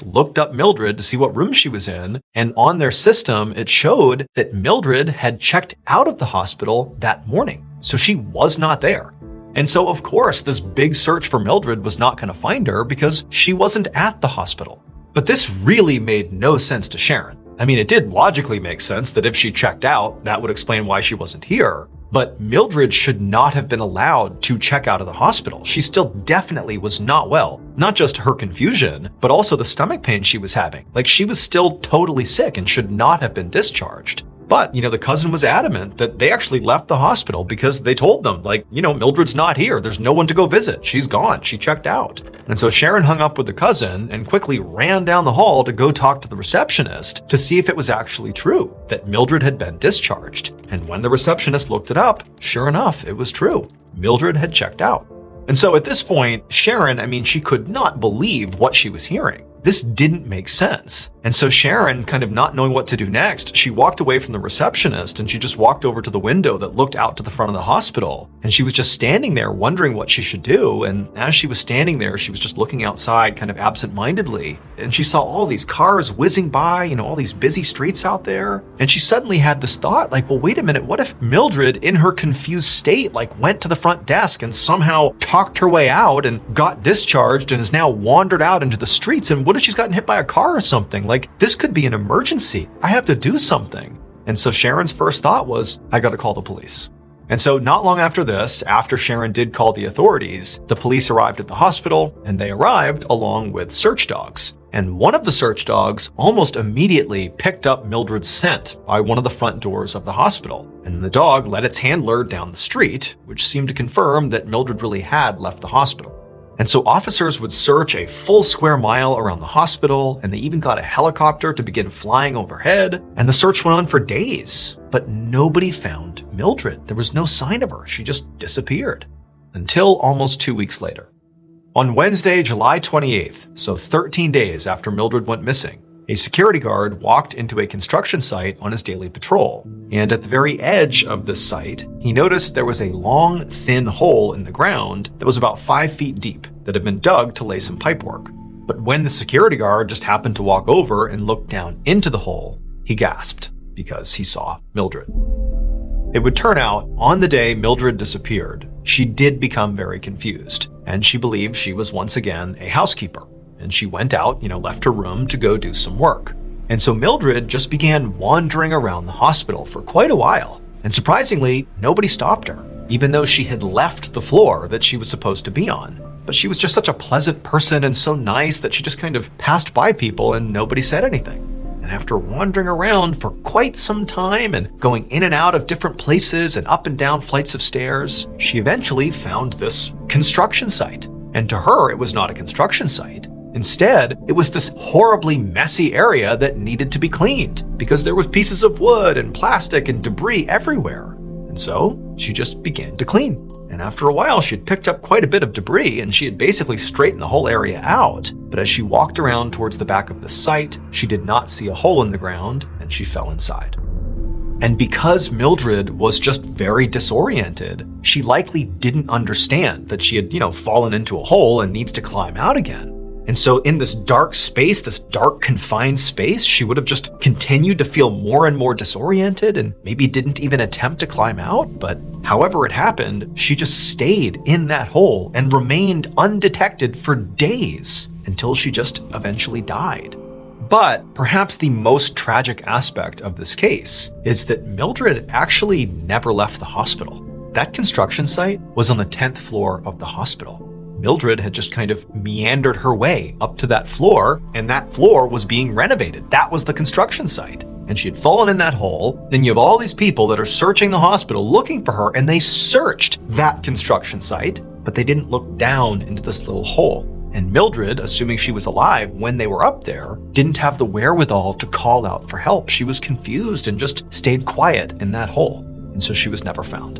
S2: looked up Mildred to see what room she was in. And on their system, it showed that Mildred had checked out of the hospital that morning. So she was not there. And so, of course, this big search for Mildred was not going to find her because she wasn't at the hospital. But this really made no sense to Sharon. It did logically make sense that if she checked out, that would explain why she wasn't here. But Mildred should not have been allowed to check out of the hospital. She still definitely was not well. Not just her confusion, but also the stomach pain she was having. Like, she was still totally sick and should not have been discharged. But, the cousin was adamant that they actually left the hospital because they told them, Mildred's not here. There's no one to go visit. She's gone. She checked out. And so Sharon hung up with the cousin and quickly ran down the hall to go talk to the receptionist to see if it was actually true that Mildred had been discharged. And when the receptionist looked it up, sure enough, it was true. Mildred had checked out. And so at this point, Sharon, she could not believe what she was hearing. This didn't make sense. And so Sharon, kind of not knowing what to do next, she walked away from the receptionist and she just walked over to the window that looked out to the front of the hospital. And she was just standing there wondering what she should do. And as she was standing there, she was just looking outside kind of absent-mindedly. And she saw all these cars whizzing by, all these busy streets out there. And she suddenly had this thought, well, wait a minute, what if Mildred, in her confused state, went to the front desk and somehow talked her way out and got discharged and has now wandered out into the streets? And what if she's gotten hit by a car or something? This could be an emergency. I have to do something. And so Sharon's first thought was, I got to call the police. And so not long after this, after Sharon did call the authorities, the police arrived at the hospital and they arrived along with search dogs. And one of the search dogs almost immediately picked up Mildred's scent by one of the front doors of the hospital. And the dog led its handler down the street, which seemed to confirm that Mildred really had left the hospital. And so officers would search a full square mile around the hospital, and they even got a helicopter to begin flying overhead, and the search went on for days. But nobody found Mildred. There was no sign of her. She just disappeared. until almost 2 weeks later. On Wednesday, July 28th, so 13 days after Mildred went missing, a security guard walked into a construction site on his daily patrol, and at the very edge of this site, he noticed there was a long, thin hole in the ground that was about 5 feet deep that had been dug to lay some pipework. But when the security guard just happened to walk over and look down into the hole, he gasped because he saw Mildred. It would turn out, on the day Mildred disappeared, she did become very confused, and she believed she was once again a housekeeper. And she went out, left her room to go do some work. And so Mildred just began wandering around the hospital for quite a while. And surprisingly, nobody stopped her, even though she had left the floor that she was supposed to be on. But she was just such a pleasant person and so nice that she just kind of passed by people and nobody said anything. And after wandering around for quite some time and going in and out of different places and up and down flights of stairs, she eventually found this construction site. And to her, it was not a construction site. Instead, it was this horribly messy area that needed to be cleaned because there was pieces of wood and plastic and debris everywhere. And so she just began to clean. And after a while, she had picked up quite a bit of debris and she had basically straightened the whole area out. But as she walked around towards the back of the site, she did not see a hole in the ground and she fell inside. And because Mildred was just very disoriented, she likely didn't understand that she had, fallen into a hole and needs to climb out again. And so in this dark space, this dark confined space, she would have just continued to feel more and more disoriented and maybe didn't even attempt to climb out. But however it happened, she just stayed in that hole and remained undetected for days until she just eventually died. But perhaps the most tragic aspect of this case is that Mildred actually never left the hospital. That construction site was on the 10th floor of the hospital. Mildred had just kind of meandered her way up to that floor, and that floor was being renovated. That was the construction site. And she had fallen in that hole. Then you have all these people that are searching the hospital looking for her, and they searched that construction site, but they didn't look down into this little hole. And Mildred, assuming she was alive when they were up there, didn't have the wherewithal to call out for help. She was confused and just stayed quiet in that hole. And so she was never found.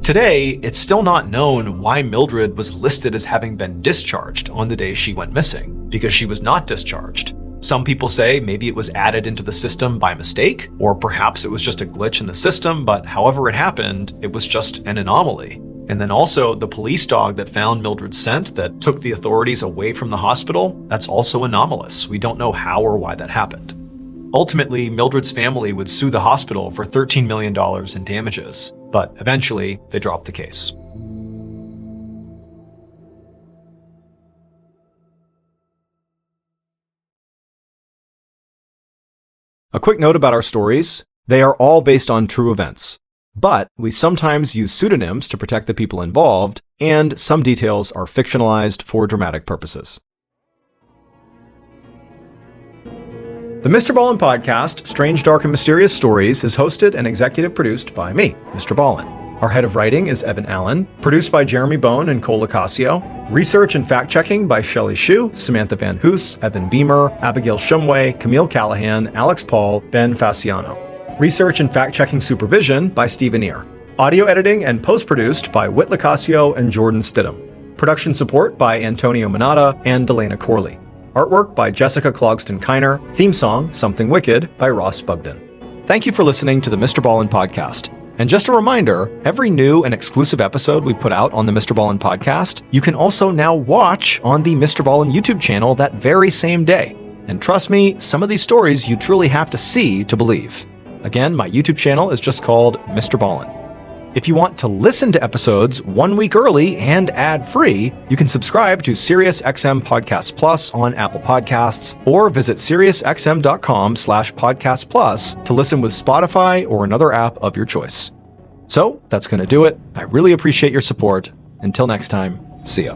S2: Today, it's still not known why Mildred was listed as having been discharged on the day she went missing, because she was not discharged. Some people say maybe it was added into the system by mistake, or perhaps it was just a glitch in the system, but however it happened, it was just an anomaly. And then also the police dog that found Mildred's scent that took the authorities away from the hospital, that's also anomalous. We don't know how or why that happened. Ultimately, Mildred's family would sue the hospital for $13 million in damages, but eventually they dropped the case. A quick note about our stories. They are all based on true events, but we sometimes use pseudonyms to protect the people involved, and some details are fictionalized for dramatic purposes. The Mr. Ballen podcast, Strange, Dark, and Mysterious Stories, is hosted and executive produced by me, Mr. Ballen. Our head of writing is Evan Allen, produced by Jeremy Bone and Cole Lacasio. Research and fact-checking by Shelley Shue, Samantha Van Hoos, Evan Beamer, Abigail Shumway, Camille Callahan, Alex Paul, Ben Fasciano. Research and fact-checking supervision by Stephen Ear. Audio editing and post-produced by Whit Lacasio and Jordan Stidham. Production support by Antonio Manata and Delana Corley. Artwork by Jessica Clogston-Kiner. Theme song, Something Wicked, by Ross Bugden. Thank you for listening to the Mr. Ballen podcast. And just a reminder, every new and exclusive episode we put out on the Mr. Ballen podcast, you can also now watch on the Mr. Ballen YouTube channel that very same day. And trust me, some of these stories you truly have to see to believe. Again, my YouTube channel is just called Mr. Ballen. If you want to listen to episodes 1 week early and ad-free, you can subscribe to SiriusXM Podcast Plus on Apple Podcasts or visit SiriusXM.com/Podcast Plus to listen with Spotify or another app of your choice. So that's going to do it. I really appreciate your support. Until next time, see ya.